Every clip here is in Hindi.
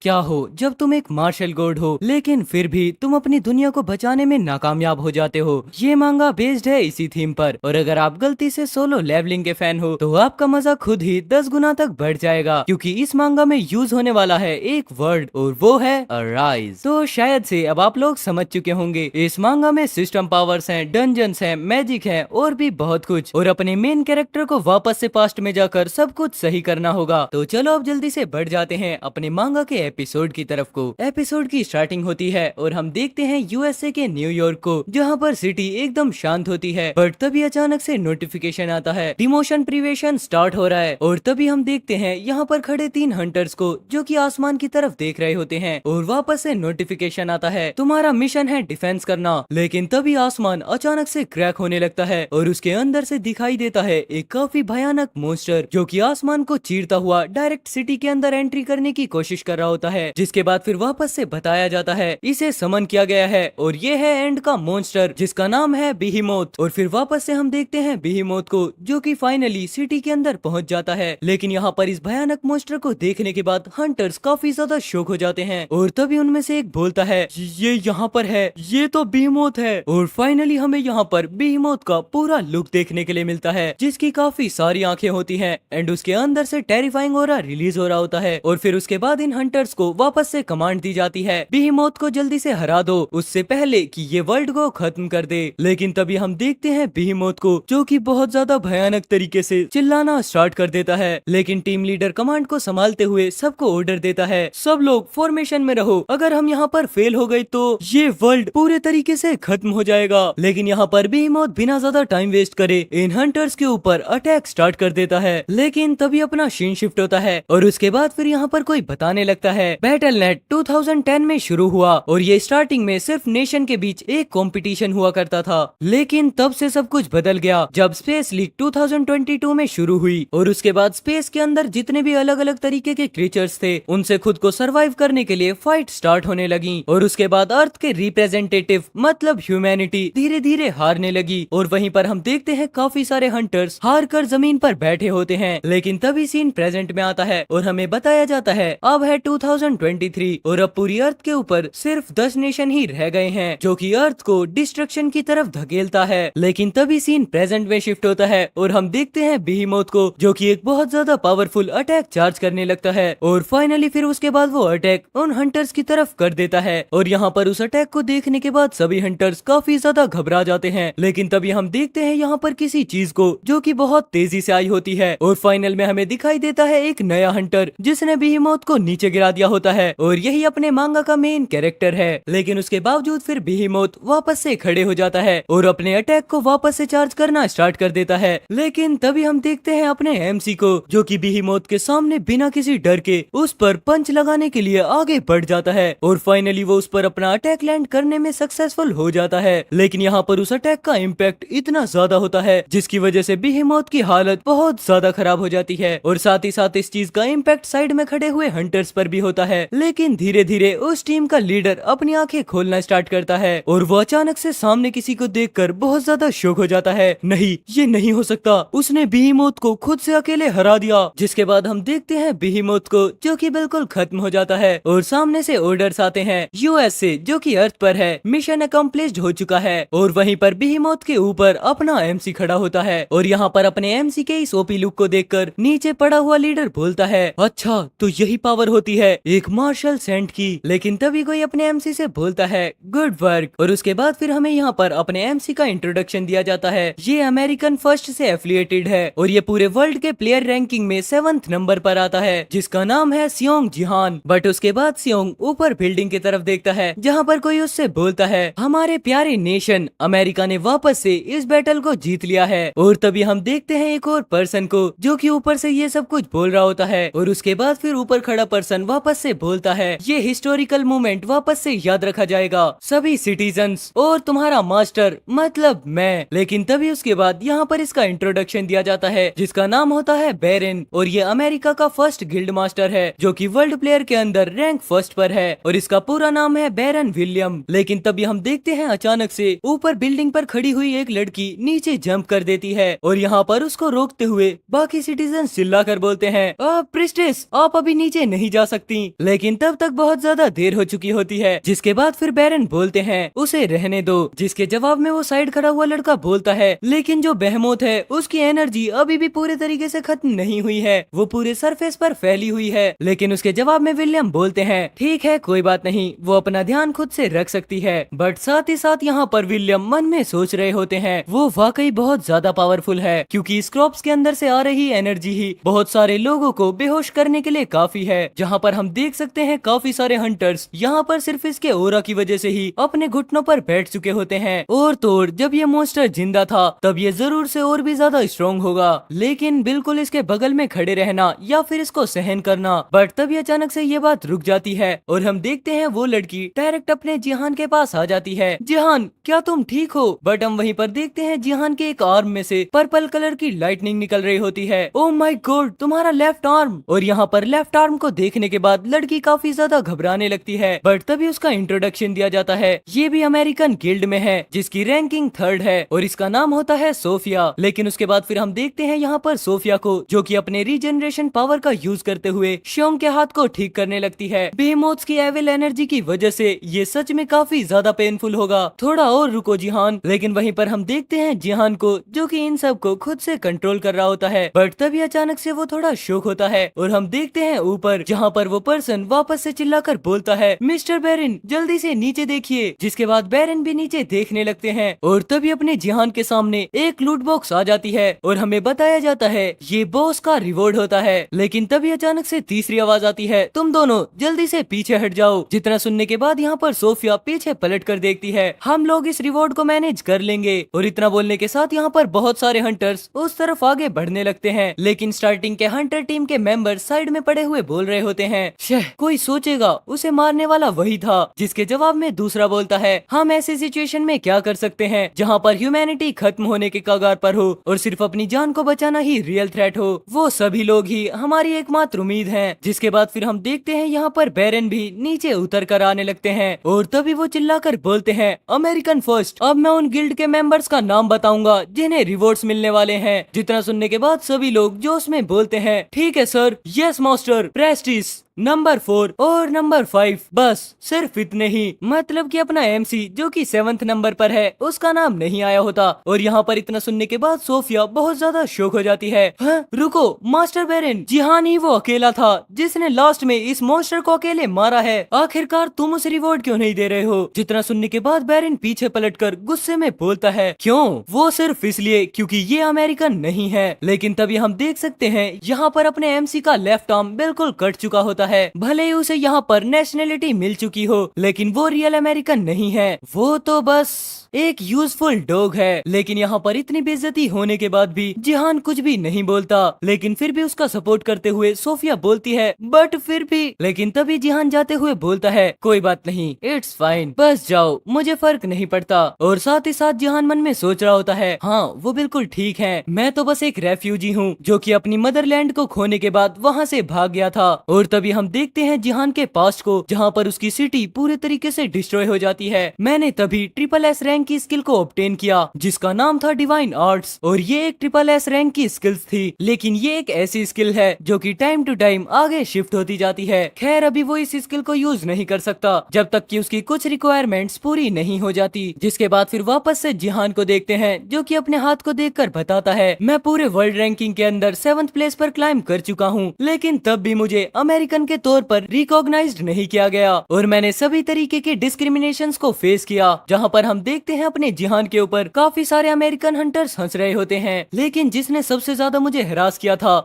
क्या हो जब तुम एक मार्शल गॉड हो लेकिन फिर भी तुम अपनी दुनिया को बचाने में नाकामयाब हो जाते हो। ये मांगा बेस्ड है इसी थीम पर, और अगर आप गलती से सोलो लेवलिंग के फैन हो तो आपका मजा खुद ही 10 गुना तक बढ़ जाएगा, क्योंकि इस मांगा में यूज होने वाला है एक वर्ड और वो है अराइज। तो शायद से अब आप लोग समझ चुके होंगे, इस मांगा में सिस्टम पावर्स हैं, डंजन्स हैं, मैजिक है और भी बहुत कुछ, और अपने मेन कैरेक्टर को वापस से पास्ट में जाकर सब कुछ सही करना होगा। तो चलो अब जल्दी से बढ़ जाते हैं अपने मांगा के एपिसोड की तरफ को। एपिसोड की स्टार्टिंग होती है और हम देखते हैं यूएसए के न्यूयॉर्क को, जहाँ पर सिटी एकदम शांत होती है। बट तभी अचानक से नोटिफिकेशन आता है, डिमोशन प्रिवेशन स्टार्ट हो रहा है। और तभी हम देखते हैं यहाँ पर खड़े 3 हंटर्स को, जो कि आसमान की तरफ देख रहे होते हैं, और वापस से नोटिफिकेशन आता है, तुम्हारा मिशन है डिफेंस करना। लेकिन तभी आसमान अचानक से क्रैक होने लगता है और उसके अंदर से दिखाई देता है एक काफी भयानक मोन्स्टर, जो कि आसमान को चीरता हुआ डायरेक्ट सिटी के अंदर एंट्री करने की कोशिश कर रहा होता है। जिसके बाद फिर वापस से बताया जाता है इसे समन किया गया है और ये है एंड का मॉन्स्टर, जिसका नाम है बिहीमोथ। और फिर वापस से हम देखते हैं बिहीमोथ को, जो कि फाइनली सिटी के अंदर पहुंच जाता है। लेकिन यहाँ पर इस भयानक मॉन्स्टर को देखने के बाद हंटर्स काफी ज्यादा शॉक हो जाते हैं, और तभी उनमें से एक बोलता है ये यहाँ पर है, ये तो बिहीमोथ है। और फाइनली हमें यहाँ पर बिहीमोथ का पूरा लुक देखने के लिए मिलता है, जिसकी काफी सारी आंखें होती हैं एंड उसके अंदर से टेरिफाइंग ऑरा रिलीज हो रहा होता है। और फिर उसके बाद इन हंटर्स को वापस से कमांड दी जाती है, बिहीमोथ को जल्दी से हरा दो, उससे पहले कि ये वर्ल्ड को खत्म कर दे। लेकिन तभी हम देखते हैं बिहीमोथ को, जो कि बहुत ज्यादा भयानक तरीके से चिल्लाना स्टार्ट कर देता है। लेकिन टीम लीडर कमांड को संभालते हुए सबको ऑर्डर देता है, सब लोग फॉर्मेशन में रहो, अगर हम यहाँ पर फेल हो गए तो ये वर्ल्ड पूरे तरीके से खत्म हो जाएगा। लेकिन यहाँ पर बिहीमोथ बिना ज्यादा टाइम वेस्ट करे इन हंटर्स के ऊपर अटैक स्टार्ट कर देता है। लेकिन तभी अपना सीन शिफ्ट होता है और उसके बाद फिर यहाँ पर कोई बताने लगता है बैटल नेट 2010 में शुरू हुआ, और ये स्टार्टिंग में सिर्फ नेशन के बीच एक कंपटीशन हुआ करता था। लेकिन तब से सब कुछ बदल गया जब स्पेस लीग 2022 में शुरू हुई, और उसके बाद स्पेस के अंदर जितने भी अलग अलग तरीके के क्रीचर्स थे, उनसे खुद को सरवाइव करने के लिए फाइट स्टार्ट होने लगी। और उसके बाद अर्थ के रिप्रेजेंटेटिव मतलब ह्यूमैनिटी धीरे धीरे हारने लगी, और वहीं पर हम देखते हैं काफी सारे हंटर्स हार कर जमीन पर बैठे होते हैं। लेकिन तभी सीन प्रेजेंट में आता है और हमें बताया जाता है अब है 2023 और अब पूरी अर्थ के ऊपर सिर्फ 10 नेशन ही रह गए हैं, जो कि अर्थ को डिस्ट्रक्शन की तरफ धकेलता है। लेकिन तभी सीन प्रेजेंट में शिफ्ट होता है और हम देखते हैं बिहीमोथ को, जो कि एक बहुत ज्यादा पावरफुल अटैक चार्ज करने लगता है, और फाइनली फिर उसके बाद वो अटैक उन हंटर्स की तरफ कर देता है। और यहाँ पर उस अटैक को देखने के बाद सभी हंटर्स काफी ज्यादा घबरा जाते हैं। लेकिन तभी हम देखते हैं यहाँ पर किसी चीज को, जो कि बहुत तेजी से आई होती है, और फाइनल में हमें दिखाई देता है एक नया हंटर, जिसने बिहीमोथ को नीचे गिरा दिया होता है, और यही अपने मांगा का मेन कैरेक्टर है। लेकिन उसके बावजूद फिर बिहीमोथ वापस से खड़े हो जाता है और अपने अटैक को वापस से चार्ज करना स्टार्ट कर देता है। लेकिन तभी हम देखते हैं अपने एमसी को, जो कि बिहीमोथ के सामने बिना किसी डर के उस पर पंच लगाने के लिए आगे बढ़ जाता है, और फाइनली वो उस पर अपना अटैक लैंड करने में सक्सेसफुल हो जाता है। लेकिन यहाँ पर उस अटैक का इम्पैक्ट इतना ज्यादा होता है, जिसकी वजह से बिहीमोथ की हालत बहुत ज्यादा खराब हो जाती है, और साथ ही साथ इस चीज का इम्पैक्ट साइड में खड़े हुए हंटर्स पर भी होता है। लेकिन धीरे धीरे उस टीम का लीडर अपनी आंखें खोलना स्टार्ट करता है, और वो अचानक से सामने किसी को देखकर बहुत ज्यादा शॉक हो जाता है। नहीं, ये नहीं हो सकता, उसने बिहीमोथ को खुद से अकेले हरा दिया। जिसके बाद हम देखते हैं बिहीमोथ को, जो कि बिल्कुल खत्म हो जाता है, और सामने से ऑर्डर्स आते हैं यूएस से, जो कि अर्थ पर है, मिशन अकम्प्लिश्ड हो चुका है। और वहीं पर बिहीमोथ के ऊपर अपना एमसी खड़ा होता है, और यहाँ पर अपने एमसी के इस ओपी लुक को देखकर नीचे पड़ा हुआ लीडर बोलता है अच्छा तो यही पावर होती है एक मार्शल सेंट की। लेकिन तभी कोई अपने एमसी से बोलता है गुड वर्क, और उसके बाद फिर हमें यहाँ पर अपने एमसी का इंट्रोडक्शन दिया जाता है। ये अमेरिकन फर्स्ट से एफिलिएटेड है और ये पूरे वर्ल्ड के प्लेयर रैंकिंग में 7th नंबर पर आता है, जिसका नाम है सियोंग जिहान। बट उसके बाद सियोंग ऊपर बिल्डिंग की तरफ देखता है, जहाँ पर कोई उससे बोलता है हमारे प्यारे नेशन अमेरिका ने वापस से इस बैटल को जीत लिया है। और तभी हम देखते हैं एक और पर्सन को, जो कि ऊपर से ये सब कुछ बोल रहा होता है, और उसके बाद फिर ऊपर खड़ा पर्सन वापस से बोलता है ये हिस्टोरिकल मोमेंट वापस से याद रखा जाएगा सभी सिटीजन्स और तुम्हारा मास्टर मतलब मैं। लेकिन तभी उसके बाद यहाँ पर इसका इंट्रोडक्शन दिया जाता है, जिसका नाम होता है बैरन, और ये अमेरिका का फर्स्ट गिल्ड मास्टर है, जो कि वर्ल्ड प्लेयर के अंदर रैंक फर्स्ट पर है, और इसका पूरा नाम है बैरन विलियम। लेकिन तभी हम देखते हैं अचानक से ऊपर बिल्डिंग पर खड़ी हुई एक लड़की नीचे जंप कर देती है, और यहाँ पर उसको रोकते हुए बाकी सिटीजन चिल्ला कर बोलते हैं प्रिस्टेस आप अभी नीचे नहीं जा सकती। सकती, लेकिन तब तक बहुत ज्यादा देर हो चुकी होती है। जिसके बाद फिर बैरन बोलते हैं उसे रहने दो, जिसके जवाब में वो साइड खड़ा हुआ लड़का बोलता है लेकिन जो बेहमोथ है उसकी एनर्जी अभी भी पूरे तरीके से खत्म नहीं हुई है, वो पूरे सरफेस पर फैली हुई है। लेकिन उसके जवाब में विलियम बोलते हैं ठीक है कोई बात नहीं, वो अपना ध्यान खुद से रख सकती है। बट साथ ही साथ यहाँ पर विलियम मन में सोच रहे होते हैं वो वाकई बहुत ज्यादा पावरफुल है, क्योंकि इस क्रॉप्स के अंदर से आ रही एनर्जी ही बहुत सारे लोगों को बेहोश करने के लिए काफी है। जहाँ पर हम देख सकते हैं काफी सारे हंटर्स यहाँ पर सिर्फ इसके ओरा की वजह से ही अपने घुटनों पर बैठ चुके होते हैं। और तो और जब ये मॉन्स्टर जिंदा था तब ये जरूर से और भी ज्यादा स्ट्रॉन्ग होगा, लेकिन बिल्कुल इसके बगल में खड़े रहना या फिर इसको सहन करना। बट तभी अचानक से ये बात रुक जाती है और हम देखते हैं वो लड़की डायरेक्ट अपने जिहान के पास आ जाती है। जिहान क्या तुम ठीक हो? बट हम वहीं पर देखते हैं जिहान के एक आर्म में से पर्पल कलर की लाइटनिंग निकल रही होती है। ओ माय गॉड, तुम्हारा लेफ्ट आर्म। और यहाँ पर लेफ्ट आर्म को देखने के बाद लड़की काफी ज्यादा घबराने लगती है। बट तभी उसका इंट्रोडक्शन दिया जाता है, ये भी अमेरिकन गिल्ड में है जिसकी रैंकिंग 3rd है और इसका नाम होता है सोफिया। लेकिन उसके बाद फिर हम देखते हैं यहाँ पर सोफिया को जो कि अपने रीजनरेशन पावर का यूज करते हुए श्योंग के हाथ को ठीक करने लगती है। बेहेमोथ्स की एविल एनर्जी की वजह से ये सच में काफी ज्यादा पेनफुल होगा, थोड़ा और रुको जिहान। लेकिन वहीं पर हम देखते हैं जिहान को जो कि इन सब को खुद से कंट्रोल कर रहा होता है। बट तभी अचानक से वो थोड़ा शॉक होता है और हम देखते हैं ऊपर जहाँ पर वो पर्सन वापस से चिल्लाकर बोलता है मिस्टर बैरन जल्दी से नीचे देखिए। जिसके बाद बैरन भी नीचे देखने लगते हैं और तभी अपने जिहान के सामने एक लूट बॉक्स आ जाती है और हमें बताया जाता है ये बॉस का रिवॉर्ड होता है। लेकिन तभी अचानक से तीसरी आवाज आती है, तुम दोनों जल्दी से पीछे हट जाओ। जितना सुनने के बाद यहाँ पर सोफिया पीछे पलट कर देखती है, हम लोग इस रिवॉर्ड को मैनेज कर लेंगे। और इतना बोलने के साथ यहाँ पर बहुत सारे हंटर्स उस तरफ आगे बढ़ने लगते हैं। लेकिन स्टार्टिंग के हंटर टीम के मेंबर साइड में पड़े हुए बोल रहे होते हैं, शह कोई सोचेगा उसे मारने वाला वही था। जिसके जवाब में दूसरा बोलता है, हम ऐसी सिचुएशन में क्या कर सकते हैं जहाँ पर ह्यूमैनिटी खत्म होने के कगार पर हो और सिर्फ अपनी जान को बचाना ही रियल थ्रेट हो। वो सभी लोग ही हमारी एकमात्र उम्मीद हैं। जिसके बाद फिर हम देखते हैं यहाँ पर बैरन भी नीचे उतर कर आने लगते हैं और तभी वो चिल्लाकर बोलते हैं, अमेरिकन फर्स्ट। अब मैं उन गिल्ड के मेंबर्स का नाम बताऊंगा जिन्हें रिवॉर्ड्स मिलने वाले हैं। जितना सुनने के बाद सभी लोग जोश में बोलते हैं, ठीक है sir, yes master, prestige, number 4 और नंबर 5, बस सिर्फ इतने ही। मतलब कि अपना एमसी जो कि 7th नंबर पर है उसका नाम नहीं आया होता। और यहाँ पर इतना सुनने के बाद सोफिया बहुत ज्यादा शॉक हो जाती है, हाँ? रुको मास्टर बैरन, जिहान ही वो अकेला था जिसने लास्ट में इस मॉन्स्टर को अकेले मारा है। आखिरकार तुम उसे रिवॉर्ड क्यों नहीं दे रहे हो? जितना सुनने के बाद बैरन पीछे पलटकर गुस्से में बोलता है, क्यों? वो सिर्फ इसलिए क्योंकि ये अमेरिकन नहीं है। लेकिन तभी हम देख सकते हैं यहाँ पर अपने एमसी का लेफ्ट आर्म बिल्कुल कट चुका होता है। भले ही उसे यहाँ पर नेशनलिटी मिल चुकी हो लेकिन वो रियल अमेरिकन नहीं है, वो तो बस एक यूजफुल डॉग है। लेकिन यहाँ पर इतनी बेइज्जती होने के बाद भी जिहान कुछ भी नहीं बोलता। लेकिन फिर भी उसका सपोर्ट करते हुए सोफिया बोलती है, बट फिर भी। लेकिन तभी जिहान जाते हुए बोलता है, कोई बात नहीं, इट्स फाइन, बस जाओ, मुझे फर्क नहीं पड़ता। और साथ ही साथ जिहान मन में सोच रहा होता है, हाँ वो बिल्कुल ठीक है, मैं तो बस एक रेफ्यूजी हूँ जो कि अपनी मदरलैंड को खोने के बाद वहाँ से भाग गया था। और तभी हम देखते हैं जिहान के पास्ट को जहाँ पर उसकी सिटी पूरे तरीके से डिस्ट्रॉय हो जाती है। मैंने तभी SSS रैंक की स्किल को ऑब्टेन किया जिसका नाम था डिवाइन आर्ट्स। और ये एक SSS रैंक की स्किल्स थी, लेकिन ये एक ऐसी स्किल है जो कि टाइम टू टाइम आगे शिफ्ट होती जाती है। खैर अभी वो इस स्किल को यूज नहीं कर सकता जब तक कि उसकी कुछ रिक्वायरमेंट्स पूरी नहीं हो जाती। जिसके बाद फिर वापस से जिहान को देखते हैं जो कि अपने हाथ को देखकर बताता है, मैं पूरे वर्ल्ड रैंकिंग के अंदर 7th प्लेस पर क्लाइम कर चुका हूँ, लेकिन तब भी मुझे अमेरिकन के तौर पर रिकॉग्नाइज्ड नहीं किया गया और मैंने सभी तरीके के डिस्क्रिमिनेशंस को फेस किया। जहाँ पर हम देखते हैं अपने जिहान के ऊपर काफी सारे अमेरिकन हंटर्स हंस रहे होते हैं, लेकिन जिसने सबसे ज्यादा मुझे हरास किया था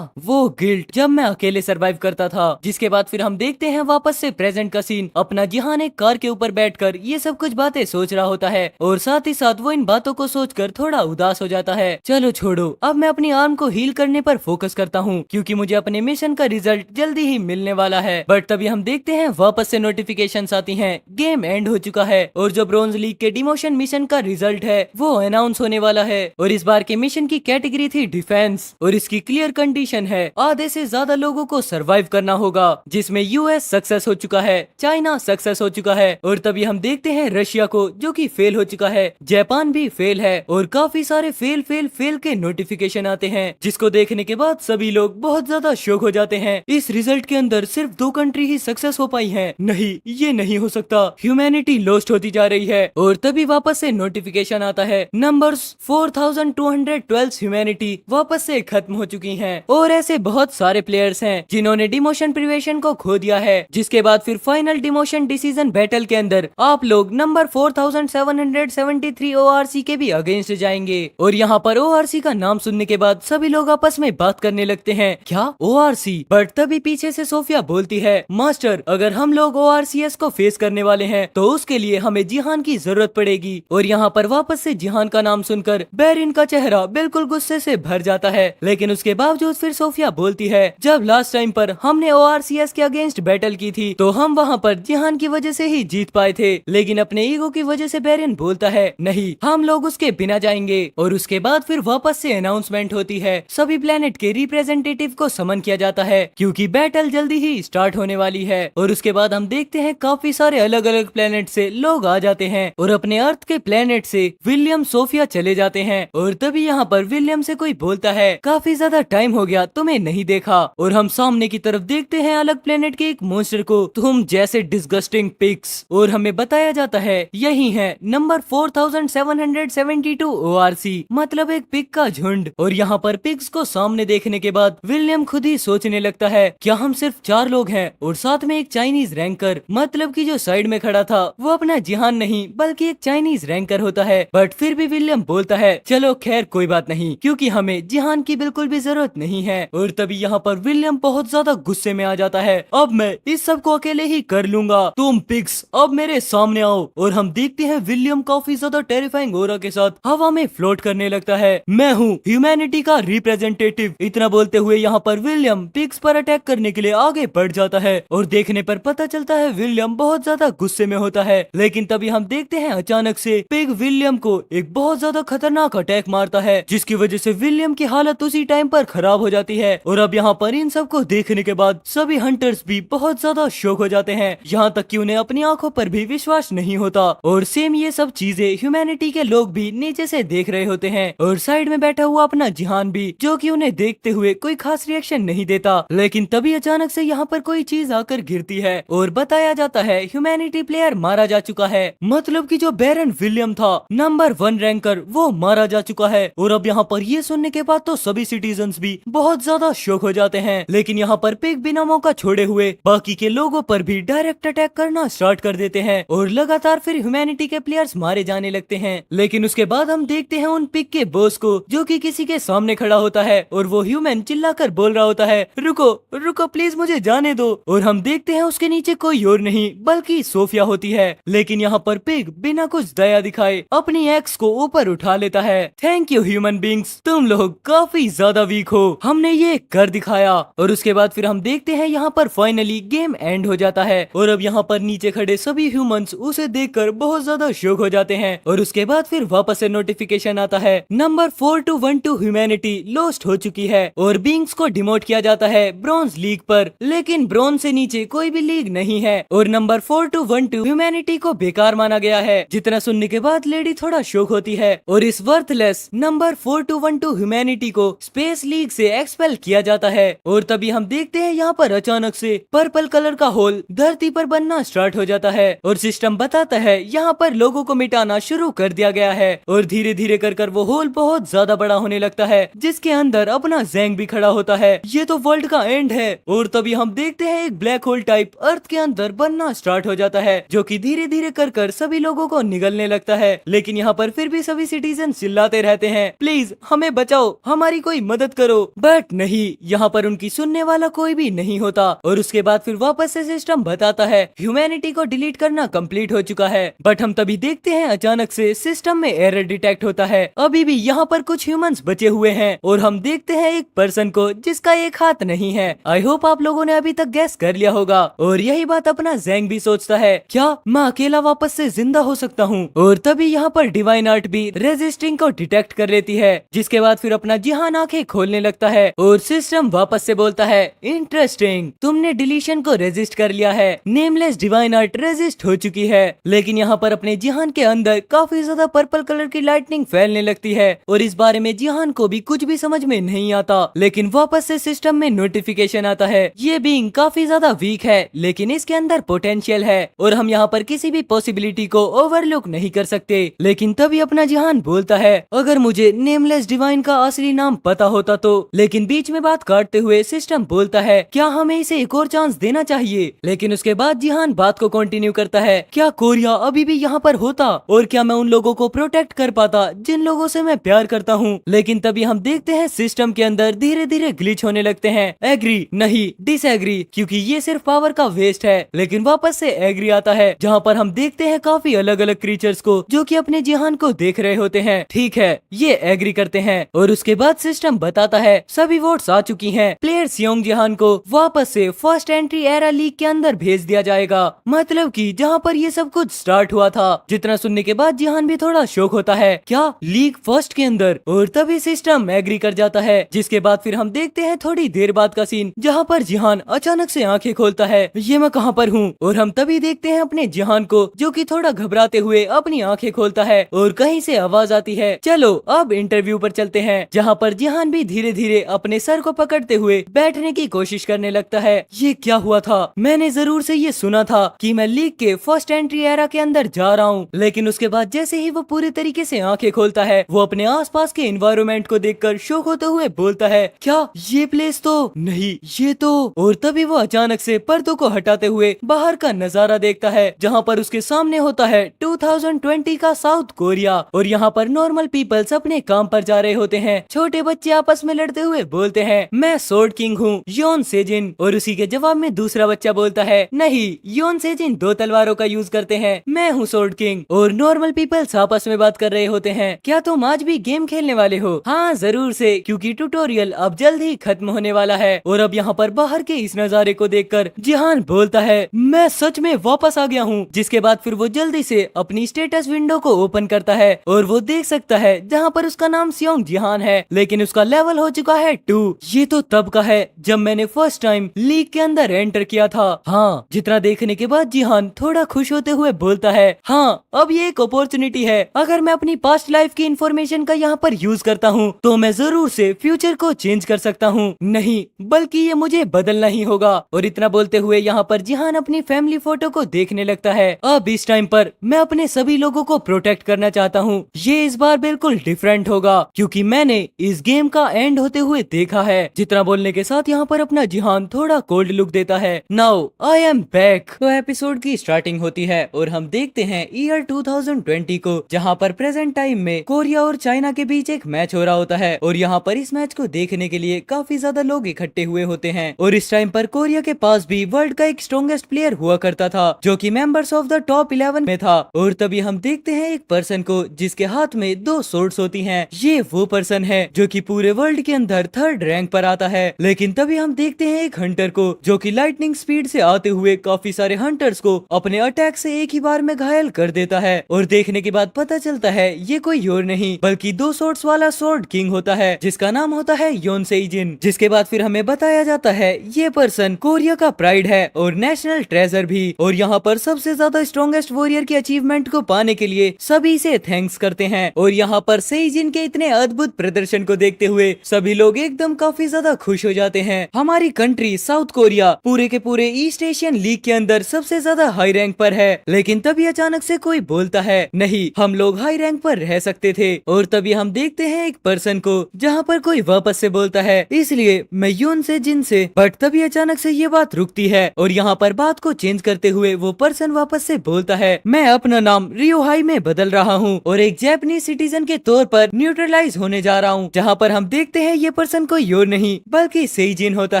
वो गिल्ट जब मैं अकेले सरवाइव करता था। जिसके बाद फिर हम देखते हैं वापस से प्रेजेंट का सीन। अपना जिहान एक कार के ऊपर बैठकर ये सब कुछ बातें सोच रहा होता है और साथ ही साथ वो इन बातों को सोचकर थोड़ा उदास हो जाता है। चलो छोड़ो, अब मैं अपनी आर्म को हील करने पर फोकस करता हूँ क्योंकि मुझे अपने मिशन का रिजल्ट जल्दी ही मिलने वाला है। बट तभी हम देखते हैं वापस से नोटिफिकेशंस आती हैं, गेम एंड हो चुका है और जो ब्रोंज लीग के डिमोशन मिशन का रिजल्ट है वो अनाउंस होने वाला है। और इस बार के मिशन की कैटेगरी थी डिफेंस और इसकी क्लियर कंडीशन है आधे से ज्यादा लोगों को सरवाइव करना होगा, जिसमें यूएस सक्सेस हो चुका है, चाइना सक्सेस हो चुका है और तभी हम देखते हैं रशिया को जो कि फेल हो चुका है, जापान भी फेल है और काफी सारे फेल के नोटिफिकेशन आते हैं, जिसको देखने के बाद सभी लोग बहुत ज्यादा शॉक हो जाते हैं। इस रिजल्ट के अंदर सिर्फ 2 कंट्री ही सक्सेस हो पाई हैं। नहीं, ये नहीं हो सकता, ह्यूमैनिटी लॉस्ट होती जा रही है। और तभी वापस से नोटिफिकेशन आता है, नंबर्स 4212 ह्यूमैनिटी वापस से खत्म हो चुकी हैं। और ऐसे बहुत सारे प्लेयर्स हैं जिन्होंने डिमोशन प्रिवेशन को खो दिया है। जिसके बाद फिर फाइनल डिमोशन डिसीजन बैटल के अंदर आप लोग नंबर 4773 ORC के भी अगेंस्ट जाएंगे। और यहाँ पर ORC का नाम सुनने के बाद सभी लोग आपस में बात करने लगते हैं, क्या ORC? बट तभी पीछे से सोफिया बोलती है, मास्टर अगर हम लोग ORCS को फेस करने वाले हैं तो उसके लिए हमें जिहान की जरूरत पड़ेगी। और यहाँ पर वापस से जिहान का नाम सुनकर बेरिन का चेहरा बिल्कुल गुस्से से भर जाता है। लेकिन उसके बावजूद फिर सोफिया बोलती है, जब लास्ट टाइम पर हमने ORCS के अगेंस्ट बैटल की थी तो हम वहाँ पर जिहान की वजह से ही जीत पाए थे। लेकिन अपने ईगो की वजह से बेरिन बोलता है, नहीं हम लोग उसके बिना जाएंगे। और उसके बाद फिर वापस से अनाउंसमेंट होती है, सभी प्लेनेट के रिप्रेजेंटेटिव को समन किया जाता है क्योंकि बैटल जल्दी ही स्टार्ट होने वाली है। और उसके बाद हम देखते हैं काफी सारे अलग अलग प्लेनेट से लोग आ जाते हैं और अपने अर्थ के प्लेनेट से विलियम सोफिया चले जाते हैं। और तभी यहाँ पर विलियम से कोई बोलता है, काफी ज्यादा टाइम हो गया तुम्हें नहीं देखा। और हम सामने की तरफ देखते हैं अलग प्लेनेट के एक मॉन्स्टर को, तुम जैसे डिस्गस्टिंग पिग्स। और हमें बताया जाता है यही है नंबर 4772 ORC, मतलब एक पिग का झुंड। और यहाँ पर पिग्स को सामने देखने के बाद विलियम खुद ही सोचने लगता है, क्या हम सिर्फ 4 लोग हैं और साथ में एक चाइनीज रैंकर, मतलब कि जो साइड में खड़ा था वो अपना जिहान नहीं बल्कि एक चाइनीज रैंकर होता है। बट फिर भी विलियम बोलता है, चलो खैर कोई बात नहीं, क्योंकि हमें जिहान की बिल्कुल भी जरूरत नहीं है। और तभी यहाँ पर विलियम बहुत ज्यादा गुस्से में आ जाता है, अब मैं इस सब को अकेले ही कर लूंगा, तुम पिग्स अब मेरे सामने आओ। और हम देखते हैं विलियम काफी ज्यादा टेरिफाइंग ऑरा के साथ हवा में फ्लोट करने लगता है, मैं हूँ ह्यूमैनिटी का रिप्रेजेंटेटिव। इतना बोलते हुए यहाँ पर विलियम पिग्स पर अटैक करने के लिए आगे बढ़ जाता है। और देखने पर पता चलता है विलियम बहुत ज्यादा गुस्से में होता है। लेकिन तभी हम देखते हैं अचानक से पिग विलियम को एक बहुत ज्यादा खतरनाक अटैक मारता है, जिसकी वजह से विलियम की हालत उसी टाइम पर खराब हो जाती है। और अब यहाँ पर इन सब को देखने के बाद सभी हंटर्स भी बहुत ज्यादा शॉक हो जाते हैं, यहाँ तक कि उन्हें अपनी आंखों पर भी विश्वास नहीं होता। और सेम ये सब चीजें ह्यूमैनिटी के लोग भी नीचे से देख रहे होते हैं। और साइड में बैठा हुआ अपना जिहान भी, जो कि उन्हें देखते हुए कोई खास रिएक्शन नहीं देता। लेकिन तभी अचानक से यहाँ पर कोई चीज आकर गिरती है और बताया जाता है ह्यूमैनिटी प्लेयर मारा जा चुका है, मतलब कि जो बैरन विलियम था नंबर 1 रैंकर, वो मारा जा चुका है। और अब यहाँ पर ये सुनने के बाद तो सभी सिटीजन्स भी बहुत ज्यादा शॉक हो जाते हैं। लेकिन यहाँ पर पिग बिना मौका छोड़े हुए बाकी के लोगों पर भी डायरेक्ट अटैक करना स्टार्ट कर देते हैं और लगातार फिर ह्यूमैनिटी के प्लेयर्स मारे जाने लगते हैं। लेकिन उसके बाद हम देखते हैं उन पिग के बॉस को, जो कि किसी के सामने खड़ा होता है और वो ह्यूमन चिल्लाकर बोल रहा होता है, रुको रुको प्लीज मुझे जाने दो। और हम देखते हैं उसके नीचे कोई और नहीं बल्कि सोफिया होती है। लेकिन यहाँ पर पिग बिना कुछ दया दिखाए अपनी एक्स को ऊपर उठा लेता है। थैंक यू ह्यूमन बींग्स, तुम लोग काफी ज्यादा वीक हो, हमने ये कर दिखाया। और उसके बाद फिर हम देखते हैं यहाँ पर फाइनली गेम एंड हो जाता है। और अब यहाँ पर नीचे खड़े सभी ह्यूमंस उसे देखकर बहुत ज्यादा शॉक हो जाते हैं। और उसके बाद फिर वापस से नोटिफिकेशन आता है, नंबर 4212 ह्यूमैनिटी लॉस्ट हो चुकी है और बींग्स को डिमोट किया जाता है ब्रॉन्ज लीग पर। लेकिन ब्रॉन्ज से नीचे कोई भी लीग नहीं है और नंबर 4212 ह्यूमैनिटी को बेकार माना गया है। जितना सुनने के बाद लेडी थोड़ा शॉक होती है और इस वर्थलेस नंबर 4212 ह्यूमैनिटी को स्पेस लीग से एक्सपेल किया जाता है। और तभी हम देखते हैं यहाँ पर अचानक से पर्पल कलर का होल धरती पर बनना स्टार्ट हो जाता है और सिस्टम बताता है यहाँ पर लोगों को मिटाना शुरू कर दिया गया है। और धीरे धीरे कर वो होल बहुत ज्यादा बड़ा होने लगता है, जिसके अंदर अपना ज़ैंग भी खड़ा होता है। ये तो वर्ल्ड का एंड है। और तभी हम देखते हैं एक ब्लैक होल टाइप अर्थ के अंदर बनना स्टार्ट हो जाता है, जो कि धीरे धीरे कर सभी लोगों को निगलने लगता है। लेकिन यहाँ पर फिर भी सभी सिटीजन चिल्लाते रहते हैं, प्लीज हमें बचाओ, हमारी कोई मदद करो। बट नहीं, यहाँ पर उनकी सुनने वाला कोई भी नहीं होता। और उसके बाद फिर वापस से सिस्टम बताता है ह्यूमैनिटी को डिलीट करना कंप्लीट हो चुका है। बट हम तभी देखते हैं अचानक से सिस्टम में एरर डिटेक्ट होता है, अभी भी यहाँ पर कुछ ह्यूमंस बचे हुए हैं। और हम देखते हैं एक पर्सन को जिसका एक हाथ नहीं है। आई होप आप लोगों ने अभी तक गैस कर लिया होगा। और यही बात अपना ज़ैंग भी सोचता है, क्या मैं अकेला वापस से जिंदा हो सकता हूँ? और तभी यहाँ पर डिवाइन आर्ट भी रेजिस्टिंग को डिटेक्ट कर लेती है, जिसके बाद फिर अपना जिहान आंखें खोलने लगता है और सिस्टम वापस से बोलता है, इंटरेस्टिंग, तुमने डिलीशन को रेजिस्ट कर लिया है, नेमलेस डिवाइन आर्ट रेजिस्ट हो चुकी है। लेकिन यहाँ पर अपने जिहान के अंदर काफी ज्यादा पर्पल कलर की लाइटनिंग फैलने लगती है और इस बारे में जिहान को भी कुछ भी समझ में नहीं आता। लेकिन वापस से सिस्टम में नोटिफिकेशन आता है ये बीइंग काफी ज्यादा वीक है, लेकिन इसके अंदर पोटेंशियल है और हम यहाँ पर किसी भी पॉसिबिलिटी को ओवरलुक नहीं कर सकते। लेकिन तभी अपना जिहान बोलता है अगर मुझे नेमलेस डिवाइन का असली नाम पता होता तो। लेकिन बीच में बात काटते हुए सिस्टम बोलता है क्या हमें इसे एक और चांस देना चाहिए। लेकिन उसके बाद जिहान बात को कंटिन्यू करता है क्या कोरिया अभी भी यहाँ पर होता और क्या मैं उन लोगों को प्रोटेक्ट कर पाता जिन लोगों से मैं प्यार करता हूँ। लेकिन तभी हम देखते हैं सिस्टम के अंदर धीरे धीरे ग्लिच होने लगते हैं। एग्री नहीं डिसएग्री, क्योंकि ये सिर्फ पावर का वेस्ट है। लेकिन वापस से एग्री आता है जहाँ पर हम देखते हैं काफी अलग अलग क्रीचर्स को जो कि अपने जिहान को देख रहे होते हैं। ठीक है ये एग्री करते हैं और उसके बाद सिस्टम बताता है सभी वोट्स आ चुकी हैं। प्लेयर सियोंग जिहान को वापस से फर्स्ट एंट्री एरा लीग के अंदर भेज दिया जाएगा, मतलब कि जहाँ पर ये सब कुछ स्टार्ट हुआ था। जितना सुनने के बाद जिहान भी थोड़ा शॉक होता है क्या लीग फर्स्ट के अंदर, और तभी सिस्टम एग्री कर जाता है। जिसके बाद फिर हम देखते हैं थोड़ी देर बाद का सीन जहाँ पर जिहान अचानक से आंखें खोलता है ये मैं कहाँ पर हूँ। और हम तभी देखते हैं अपने जिहान को जो कि थोड़ा घबराते हुए अपनी आंखें खोलता है और कहीं से आवाज आती है चलो अब इंटरव्यू पर चलते हैं। जहाँ पर जिहान भी धीरे धीरे अपने सर को पकड़ते हुए बैठने की कोशिश करने लगता है। ये क्या हुआ था, मैंने जरूर से ये सुना था कि मैं लीग के फर्स्ट एंट्री एरा के अंदर जा रहा हूँ। लेकिन उसके बाद जैसे ही वो पूरी तरीके से आंखें खोलता है वो अपने आसपास के एनवायरनमेंट को देखकर शॉक होते हुए बोलता है क्या ये प्लेस तो नहीं ये तो। और तभी वो अचानक से पर्दों को हटाते हुए बाहर का नजारा देखता है जहाँ पर उसके सामने होता है 2020 का साउथ कोरिया। और यहाँ पर नॉर्मल पीपल्स अपने काम पर जा रहे होते हैं। छोटे बच्चे आपस में लड़ते हुए बोलते हैं मैं सोर्ड किंग हूँ योन सेजिन, और उसी के जवाब में दूसरा बच्चा बोलता है नहीं योन सेजिन 2 तलवारों का यूज करते हैं, मैं हूँ सोर्ड किंग। और नॉर्मल पीपल्स आपस में बात कर रहे होते हैं क्या तुम आज भी गेम खेलने वाले हो। हाँ जरूर से, क्योंकि ट्यूटोरियल अब जल्द ही खत्म होने वाला है। और अब यहाँ पर बाहर के इस नजारे को देखकर जिहान बोलता है मैं सच में वापस आ गया हूँ। जिसके बाद फिर वो जल्दी से अपनी स्टेटस विंडो को ओपन करता है और वो देख सकता है जहाँ पर उसका नाम सियोंग जिहान है लेकिन उसका लेवल हो चुका है 2। ये तो तब का है जब मैंने फर्स्ट टाइम लीग के अंदर एंटर किया था। हाँ जितना देखने के बाद जिहान थोड़ा खुश होते हुए बोलता है हाँ अब ये एक अपॉर्चुनिटी है, अगर मैं अपनी पास्ट लाइफ की इंफॉर्मेशन का यहाँ पर यूज करता हूँ तो मैं जरूर से फ्यूचर को चेंज कर सकता हूँ, नहीं बल्कि ये मुझे बदलना ही होगा। और इतना बोलते हुए यहाँ पर जिहान अपनी फैमिली फोटो को देखने लगता है। अब इस टाइम पर मैं अपने सभी लोगों को प्रोटेक्ट करना चाहता हूँ, ये इस बार बिल्कुल डिफरेंट होगा क्योंकि मैंने इस गेम का एंड होते हुए देखा है। जितना बोलने के साथ यहाँ पर अपना जिहान थोड़ा कोल्ड लुक देता है। Now I am back. तो एपिसोड की स्टार्टिंग होती है और हम देखते हैं ईयर 2020 को, जहाँ पर प्रेजेंट टाइम में कोरिया और चाइना के बीच एक मैच हो रहा होता है। और यहाँ पर इस मैच को देखने के लिए काफी ज्यादा लोग इकट्ठे हुए होते हैं। और इस टाइम पर कोरिया के पास भी वर्ल्ड का एक स्ट्रॉन्गेस्ट प्लेयर हुआ करता था जो कि मेंबर्स ऑफ द टॉप 11 में था। और तभी हम देखते हैं एक पर्सन को जिसके हाथ में 2 सोर्ड्स होती हैं। ये वो पर्सन है जो कि पूरे वर्ल्ड के अंदर 3rd रैंक पर आता है। लेकिन तभी हम देखते हैं एक हंटर को जो कि लाइटनिंग स्पीड से आते हुए काफी सारे हंटर्स को अपने अटैक से एक ही बार में घायल कर देता है। और देखने के बाद पता चलता है ये कोई और नहीं बल्कि 2 सोर्ड्स वाला सोर्ड किंग होता है जिसका नाम होता है योन सेइजिन। जिसके बाद फिर हमें बताया जाता है ये पर्सन कोरिया का प्राइड है और नेशनल ट्रेजर भी। और यहाँ पर सबसे ज्यादा स्ट्रॉन्गेस्ट वॉरियर की अचीवमेंट को पाने के लिए सभी से थैंक्स करते हैं। और यहाँ पर सेइजिन के इतने अद्भुत प्रदर्शन को देखते हुए सभी लोग एकदम काफी ज्यादा खुश हो जाते हैं। हमारी कंट्री साउथ कोरिया पूरे के पूरे ईस्ट एशियन लीग के अंदर सबसे ज्यादा हाई रैंक पर है। लेकिन तभी अचानक से कोई बोलता है नहीं हम लोग हाई रैंक पर रह सकते थे। और तभी हम देखते हैं एक पर्सन को जहाँ पर कोई वापस से बोलता है इसलिए मैं योन से जिन से। बट तभी अचानक से ये बात रुकती है और यहाँ पर बात को चेंज करते हुए वो पर्सन वापस से बोलता है मैं अपना नाम रियो हाई में बदल रहा हूँ और एक जापानीज सिटीजन के तौर पर न्यूट्रलाइज होने जा रहा हूँ। जहाँ पर हम देखते हैं ये पर्सन कोई और नहीं बल्कि सेइजिन होता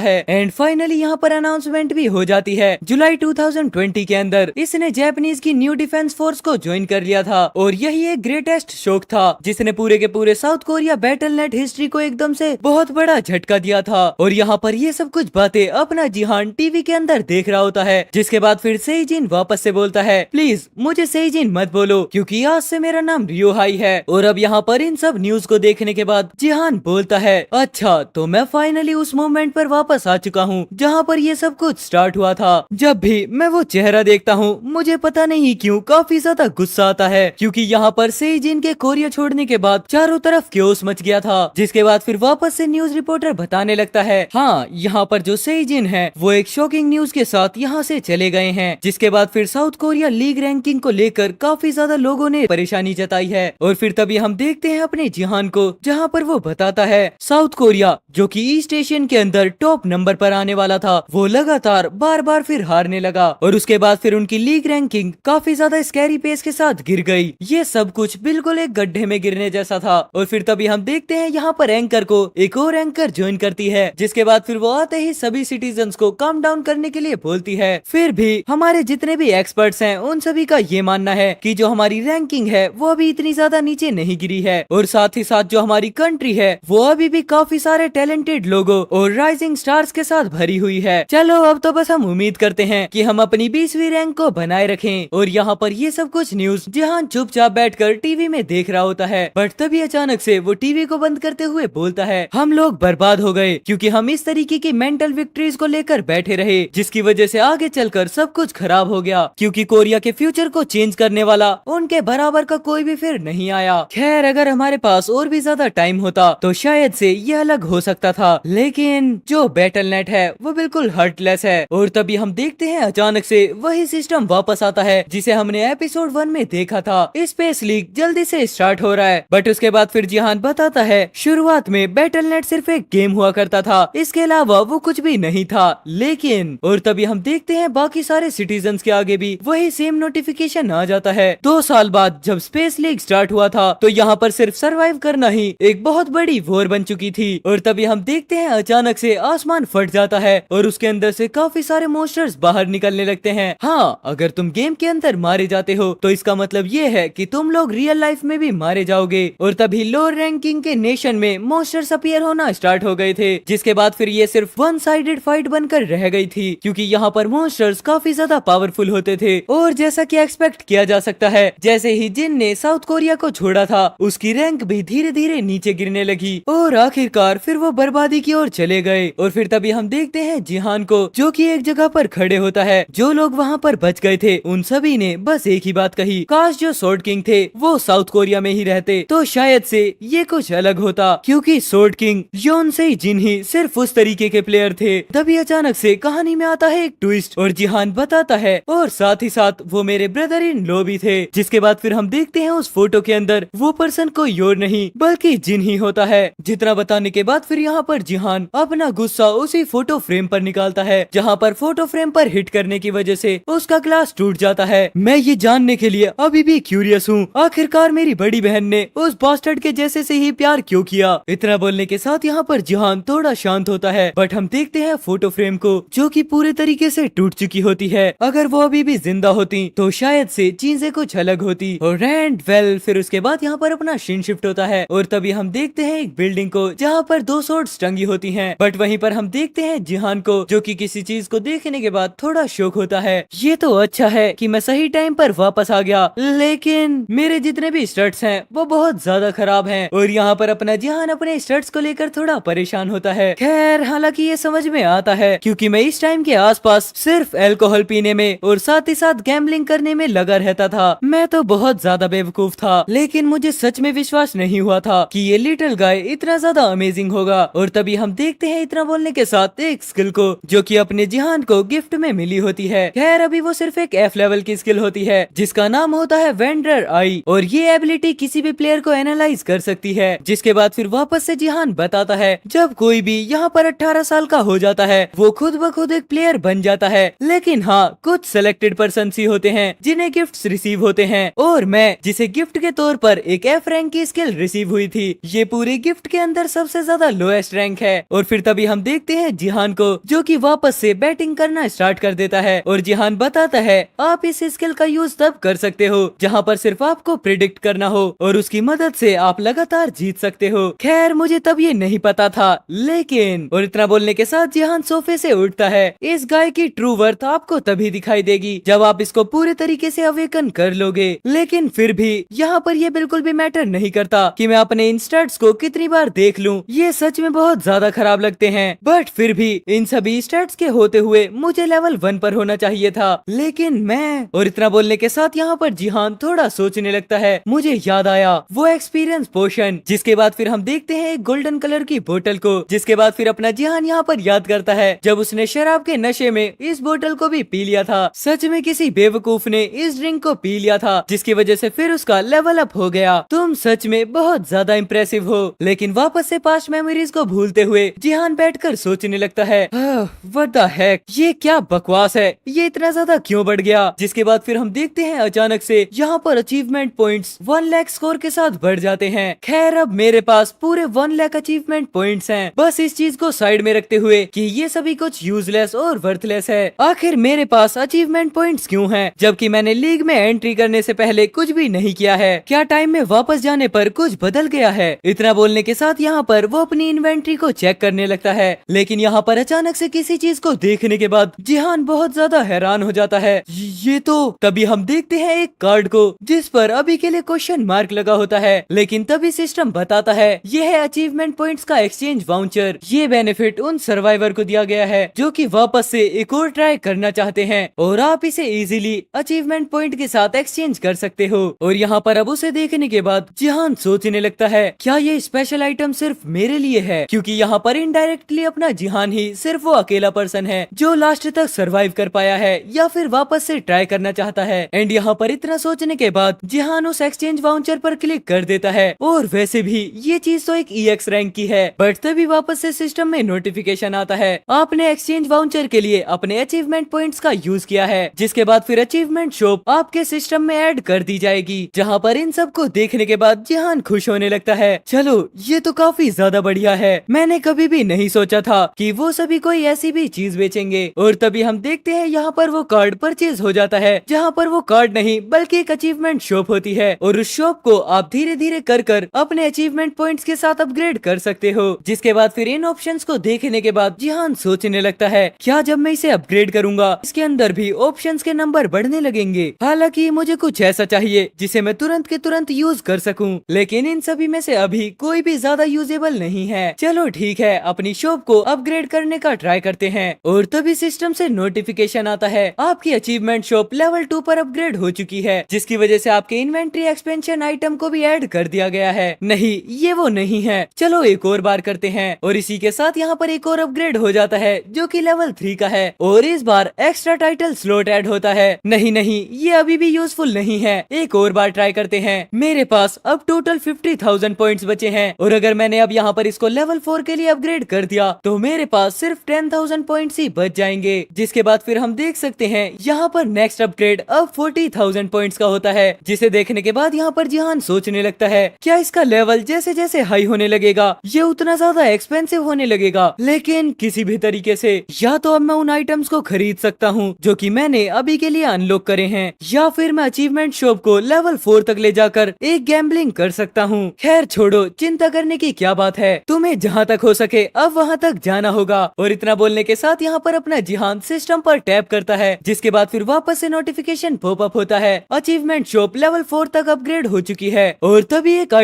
है। एंड फाइनली यहाँ पर अनाउंसमेंट भी हो जाती है जुलाई 2020 के अंदर इसने जापानीज की न्यू डिफेंस फोर्स को ज्वाइन कर लिया था। और यही एक ग्रेटेस्ट शौक था जिसने पूरे के पूरे south Korea battle net history को एकदम से बहुत बड़ा झटका दिया था। और यहाँ पर ये सब कुछ बातें अपना जिहान टीवी के अंदर देख रहा होता है। जिसके बाद फिर सेइजिन वापस से बोलता है प्लीज मुझे सेइजिन मत बोलो क्योंकि आज से मेरा नाम रियो हाई है। और अब यहाँ पर इन सब न्यूज को देखने के बाद जिहान बोलता है अच्छा तो मैं फाइनली उस मोमेंट पर वापस आ चुका हूँ जहाँ पर ये सब कुछ स्टार्ट हुआ था। जब भी मैं वो चेहरा देखता हूँ मुझे पता नहीं क्यों काफी ज्यादा गुस्सा आता है क्योंकि यहाँ पर सेइजिन के कोरिया छोड़ने के बाद चारों तरफ क्योस मच गया था। जिसके बाद फिर वापस से न्यूज रिपोर्टर बताने लगता है हाँ यहाँ पर जो सेइजिन है वो एक शॉकिंग न्यूज के साथ यहाँ से चले गए हैं, जिसके बाद फिर साउथ कोरिया लीग रैंकिंग को लेकर काफी ज्यादा लोगों ने परेशानी जताई है। और फिर तभी हम देखते हैं अपने जिहान को, जहाँ पर वो बताता है साउथ कोरिया जो कि ईस्ट एशियन के अंदर टॉप नंबर पर आने वाला था, वो लगातार बार बार फिर हारने लगा और उसके बाद फिर उनकी लीग रैंकिंग काफी ज्यादा स्कैरी पेस के साथ गिर गई। ये सब कुछ बिल्कुल एक गड्ढे में गिरने जैसा था। और फिर तभी हम देखते हैं यहाँ पर एंकर को एक और एंकर ज्वाइन करती है, जिसके बाद फिर वो आते ही सभी सिटीजन्स को काम डाउन करने के लिए बोलती है। फिर भी हमारे जितने भी एक्सपर्ट्स हैं उन सभी का ये मानना है कि जो हमारी रैंकिंग है वो अभी इतनी ज्यादा नीचे नहीं गिरी है, और साथ ही साथ जो हमारी कंट्री है वो अभी भी काफी सारे टैलेंटेड लोगों और राइजिंग स्टार्स के साथ भरी हुई है। चलो अब तो बस हम उम्मीद करते हैं कि हम अपनी 20वीं रैंक को बनाए रखें। और यहाँ पर ये सब कुछ न्यूज जिहान चुपचाप बैठकर टीवी में देख रहा होता है, बट तभी अचानक से वो टीवी को बंद करते हुए बोलता है हम लोग बर्बाद हो गए क्योंकि हम इस तरीके की मेंटल विक्ट्रीज को लेकर बैठे रहे, जिसकी वजह से आगे चलकर सब कुछ खराब हो गया, क्योंकि कोरिया के फ्यूचर को चेंज करने वाला उनके बराबर का कोई भी फिर नहीं आया। खैर अगर हमारे पास और भी ज्यादा टाइम होता तो शायद से ये अलग हो सकता था, लेकिन जो बैटल नेट है वो बिल्कुल हर्टलेस है। और तभी हम देखते हैं अचानक से वही सिस्टम वापस आता है जिसे हमने एपिसोड 1 में देखा था। स्पेस लीग जल्दी से स्टार्ट हो रहा है, बट उसके बाद फिर जिहान बताता है शुरुआत में बैटल नेट सिर्फ एक गेम हुआ करता था, इसके अलावा वो कुछ भी नहीं था। लेकिन और तभी हम देखते हैं बाकी सारे सिटीजन्स के आगे भी वही सेम नोटिफिकेशन आ जाता है। 2 साल बाद जब स्पेस लीग स्टार्ट हुआ था तो यहाँ पर सिर्फ सरवाइव करना ही एक बहुत बड़ी वॉर बन चुकी थी। और तभी हम देखते हैं अचानक से आसमान फट जाता है और उसके अंदर से काफी सारे मॉन्स्टर्स बाहर निकलने लगते हैं। हाँ, अगर तुम गेम के अंदर मारे जाते हो तो इसका मतलब ये है कि तुम लोग रियल लाइफ में भी मारे जाओगे। और तभी लोअर रैंकिंग के नेशन में मॉन्स्टर्स अपीयर होना स्टार्ट हो गए थे, जिसके बाद फिर ये सिर्फ वन साइडेड फाइट बनकर रह गई थी, क्योंकि यहाँ पर मॉन्स्टर्स काफी ज्यादा पावरफुल होते थे। और जैसा कि एक्सपेक्ट किया जा सकता है, जैसे ही जिन ने साउथ कोरिया को छोड़ा था उसकी रैंक भी धीरे धीरे नीचे गिरने लगी और आखिरकार फिर वो बर्बादी की ओर चले गए। और फिर तभी हम देखते हैं जिहान को, जो कि एक जगह पर खड़े होता है। जो लोग वहाँ पर बच गए थे उन सभी ने बस एक ही बात कही, काश जो सोर्ड किंग थे वो साउथ कोरिया में ही रहते तो शायद से ये कुछ अलग होता, क्योंकि सोर्ड किंग योनसेई जिन ही सिर्फ उस तरीके के प्लेयर थे। तभी अचानक से कहानी में आता है एक ट्विस्ट और जिहान बताता है और साथ ही साथ वो मेरे ब्रदर इन लॉ भी थे। जिसके बाद फिर हम देखते हैं उस फोटो के अंदर वो पर्सन कोई और नहीं बल्कि जिन ही होता है। जितना बताने के बाद फिर यहाँ पर जिहान अपना गुस्सा उसी फोटो फ्रेम पर निकालता है, जहाँ पर फोटो फ्रेम पर हिट करने की वजह से उसका ग्लास टूट जाता है। मैं ये जानने के लिए अभी भी क्यूरियस हूँ, आखिरकार मेरी बड़ी बहन ने उस बास्टर्ड के जैसे से ही प्यार क्यों किया। इतना बोलने के साथ यहाँ पर जिहान थोड़ा शांत होता है, बट हम देखते हैं फोटो फ्रेम को जो कि पूरे तरीके से टूट चुकी होती है। अगर वो अभी भी जिंदा होती तो शायद से चीजें कुछ अलग होती। और एंड वेल फिर उसके बाद यहाँ पर अपना सीन शिफ्ट होता है और तभी हम देखते हैं एक बिल्डिंग को जहाँ पर 2 स्वॉर्ड्स टंगी होती हैं, बट वहीं पर हम देखते हैं जिहान को जो कि किसी चीज को देखने के बाद थोड़ा शौक होता है। ये तो अच्छा है कि मैं सही टाइम पर वापस आ गया, लेकिन मेरे जितने भी स्टड्स हैं वो बहुत ज्यादा खराब हैं। और यहाँ पर अपना जिहान अपने स्टड्स को लेकर थोड़ा परेशान होता है। खैर हालांकि ये समझ में आता है क्योंकि मैं इस टाइम के आसपास सिर्फ अल्कोहल पीने में और साथ ही साथ गैम्बलिंग करने में लगा रहता था। मैं तो बहुत ज्यादा बेवकूफ था, लेकिन मुझे सच में विश्वास नहीं हुआ था कि ये लिटिल गाय इतना ज्यादा अमेजिंग होगा। और तभी हम देखते हैं इतना बोलने के साथ एक स्किल को जो कि अपने जिहान को गिफ्ट में मिली होती है। खैर अभी वो सिर्फ एक F लेवल की स्किल होती है जिसका नाम होता है वेंडर आई, और ये एबिलिटी किसी भी प्लेयर को एनालाइज कर सकती है। जिसके बाद फिर वापस से जिहान बताता है जब कोई भी यहाँ पर 18 साल का हो जाता है वो खुद ब खुद एक प्लेयर बन जाता है, लेकिन हाँ कुछ सिलेक्टेड पर्सन ही होते हैं जिन्हें गिफ्ट रिसीव होते हैं। और मैं जिसे गिफ्ट के तौर पर एक F रैंक की स्किल रिसीव हुई थी, ये पूरे गिफ्ट के अंदर सबसे ज्यादा लोएस्ट रैंक है। और फिर तभी हम देखते हैं जिहान को जो कि वापस से बैटिंग करना स्टार्ट कर देता है और जिहान बताता है आप इस स्किल का यूज तब कर सकते हो जहाँ पर सिर्फ आपको प्रिडिक्ट करना हो और उसकी मदद से आप लगातार जीत सकते हो। खैर मुझे तब ये नहीं पता था, लेकिन और इतना बोलने के साथ जिहान सोफे से उठता है। इस गाय की ट्रू वर्थ आपको तभी दिखाई देगी जब आप इसको पूरे तरीके से अवेकन कर लोगे। लेकिन फिर भी यहाँ पर ये बिल्कुल भी मैटर नहीं करता कि मैं अपने इंस्टर्ट्स को कितनी बार देख लूं, ये सच में बहुत ज्यादा खराब लगते हैं। बट फिर भी इन सभी स्टैट्स के होते हुए मुझे लेवल 1 पर होना चाहिए था, लेकिन मैं और इतना बोलने के साथ यहाँ पर जिहान थोड़ा सोचने लगता है। मुझे याद आया वो एक्सपीरियंस पोशन। जिसके बाद फिर हम देखते हैं एक गोल्डन कलर की बोतल को, जिसके बाद फिर अपना जिहान यहाँ पर याद करता है जब उसने शराब के नशे में इस बोतल को भी पी लिया था। सच में किसी बेवकूफ ने इस ड्रिंक को पी लिया था जिसकी वजह से फिर उसका लेवल अप हो गया। तुम सच में बहुत ज्यादा इम्प्रेसिव हो। लेकिन वापस से पास्ट मेमोरीज को भूलते हुए जिहान बैठकर सोचने लगता है, व्हाट द हेक, ये क्या बकवास है, ये इतना ज्यादा क्यों बढ़ गया। जिसके बाद फिर हम देखते हैं अचानक से यहाँ पर अचीवमेंट पॉइंट्स 1 लाख स्कोर के साथ बढ़ जाते हैं। खैर अब मेरे पास पूरे 1 लाख अचीवमेंट पॉइंट्स हैं। बस इस चीज को साइड में रखते हुए कि ये सभी कुछ यूजलेस और वर्थलेस है। आखिर मेरे पास अचीवमेंट पॉइंट्स क्यों हैं जबकि मैंने लीग में एंट्री करने से पहले कुछ भी नहीं किया है। क्या टाइम में वापस जाने पर कुछ बदल गया है। इतना बोलने के साथ यहाँ पर वो अपनी इन्वेंट्री को चेक करने लगता है। लेकिन यहाँ पर अचानक से किसी चीज को देखने के बाद जिहान बहुत ज्यादा हैरान हो जाता है। ये तो तभी हम देखते हैं एक कार्ड को जिस पर अभी के लिए क्वेश्चन मार्क लगा होता है। लेकिन तभी सिस्टम बताता है ये है अचीवमेंट पॉइंट्स का एक्सचेंज वाउचर। ये बेनिफिट उन सर्वाइवर को दिया गया है जो कि वापस से एक और ट्राई करना चाहते हैं और आप इसे इजीली अचीवमेंट पॉइंट के साथ एक्सचेंज कर सकते हो। और यहाँ पर अब उसे देखने के बाद जिहान सोचने लगता है क्या ये स्पेशल आइटम सिर्फ मेरे लिए है, क्योंकि यहाँ पर इनडायरेक्टली अपना जिहान ही सिर्फ वो अकेला पर्सन है जो लास्ट तक सरवाइव कर पाया है या फिर वापस से ट्राई करना चाहता है। एंड यहाँ पर इतना सोचने के बाद जिहान उस एक्सचेंज वाउचर पर क्लिक कर देता है। और वैसे भी ये चीज तो एक EX रैंक की है, बट तभी वापस से सिस्टम में नोटिफिकेशन आता है आपने एक्सचेंज वाउचर के लिए अपने अचीवमेंट पॉइंट्स का यूज किया है। जिसके बाद फिर अचीवमेंट शॉप आपके सिस्टम में ऐड कर दी जाएगी। जहाँ पर इन सब को देखने के बाद जिहान खुश होने लगता है। चलो ये तो काफी ज्यादा बढ़िया है, मैंने कभी भी नहीं सोचा था कि वो सभी कोई ऐसी भी चीज बेचेंगे। और तभी हम देखते हैं यहाँ पर वो कार्ड परचेज हो जाता है जहाँ पर वो कार्ड नहीं बल्कि एक अचीवमेंट शॉप होती है और उस शॉप को आप धीरे धीरे कर अपने अचीवमेंट पॉइंट्स के साथ अपग्रेड कर सकते हो। जिसके बाद फिर इन ऑप्शंस को देखने के बाद जिहान सोचने लगता है क्या जब मैं इसे अपग्रेड करूंगा इसके अंदर भी ऑप्शंस के नंबर बढ़ने लगेंगे। हालांकि मुझे कुछ ऐसा चाहिए जिसे मैं तुरंत के तुरंत यूज कर सकूं, लेकिन इन सभी में से अभी कोई भी ज्यादा यूजेबल नहीं है। चलो ठीक है, अपनी शॉप को अपग्रेड करने का ट्राई करते हैं। और तभी सिस्टम से नोटिफिकेशन आता है आपकी अचीवमेंट शॉप लेवल 2 पर अपग्रेड हो चुकी है, जिसकी वजह से आपके इन्वेंट्री एक्सपेंशन आइटम को भी ऐड कर दिया गया है। नहीं, ये वो नहीं है। चलो एक और बार करते हैं। और इसी के साथ यहाँ पर एक और अपग्रेड हो जाता है जो कि लेवल 3 का है और इस बार एक्स्ट्रा टाइटल स्लॉट ऐड होता है। नहीं, ये अभी भी यूजफुल नहीं है, एक और बार ट्राई करते हैं। मेरे पास अब टोटल 50,000 पॉइंट्स बचे हैं और अगर मैंने अब यहाँ पर इसको लेवल 4 के लिए अपग्रेड कर दिया तो मेरे पास सिर्फ 10,000 पॉइंट्स ही बच जाएंगे। जिसके बाद फिर हम देख सकते हैं यहाँ पर नेक्स्ट अपग्रेड अब 40,000 पॉइंट्स का होता है, जिसे देखने के बाद यहाँ पर जिहान सोचने लगता है क्या इसका लेवल जैसे जैसे हाई होने लगेगा ये उतना ज्यादा एक्सपेंसिव होने लगेगा। लेकिन किसी भी तरीके से या तो अब मैं उन आइटम्स को खरीद सकता हूँ जो कि मैंने अभी के लिए अनलॉक करे हैं, या फिर मैं अचीवमेंट शॉप को लेवल 4 तक ले जाकर एक गैम्बलिंग कर सकता हूँ। खैर छोड़ो, चिंता करने की क्या बात है, तुम्हें जहाँ तक हो सके अब वहाँ तक जाना होगा। और इतना बोलने के साथ यहाँ पर अपना जिहान सिस्टम पर टैप करता है, जिसके बाद फिर वापस से नोटिफिकेशन पॉपअप होता है अचीवमेंट शॉप लेवल 4 तक अपग्रेड हो चुकी है। और तभी एक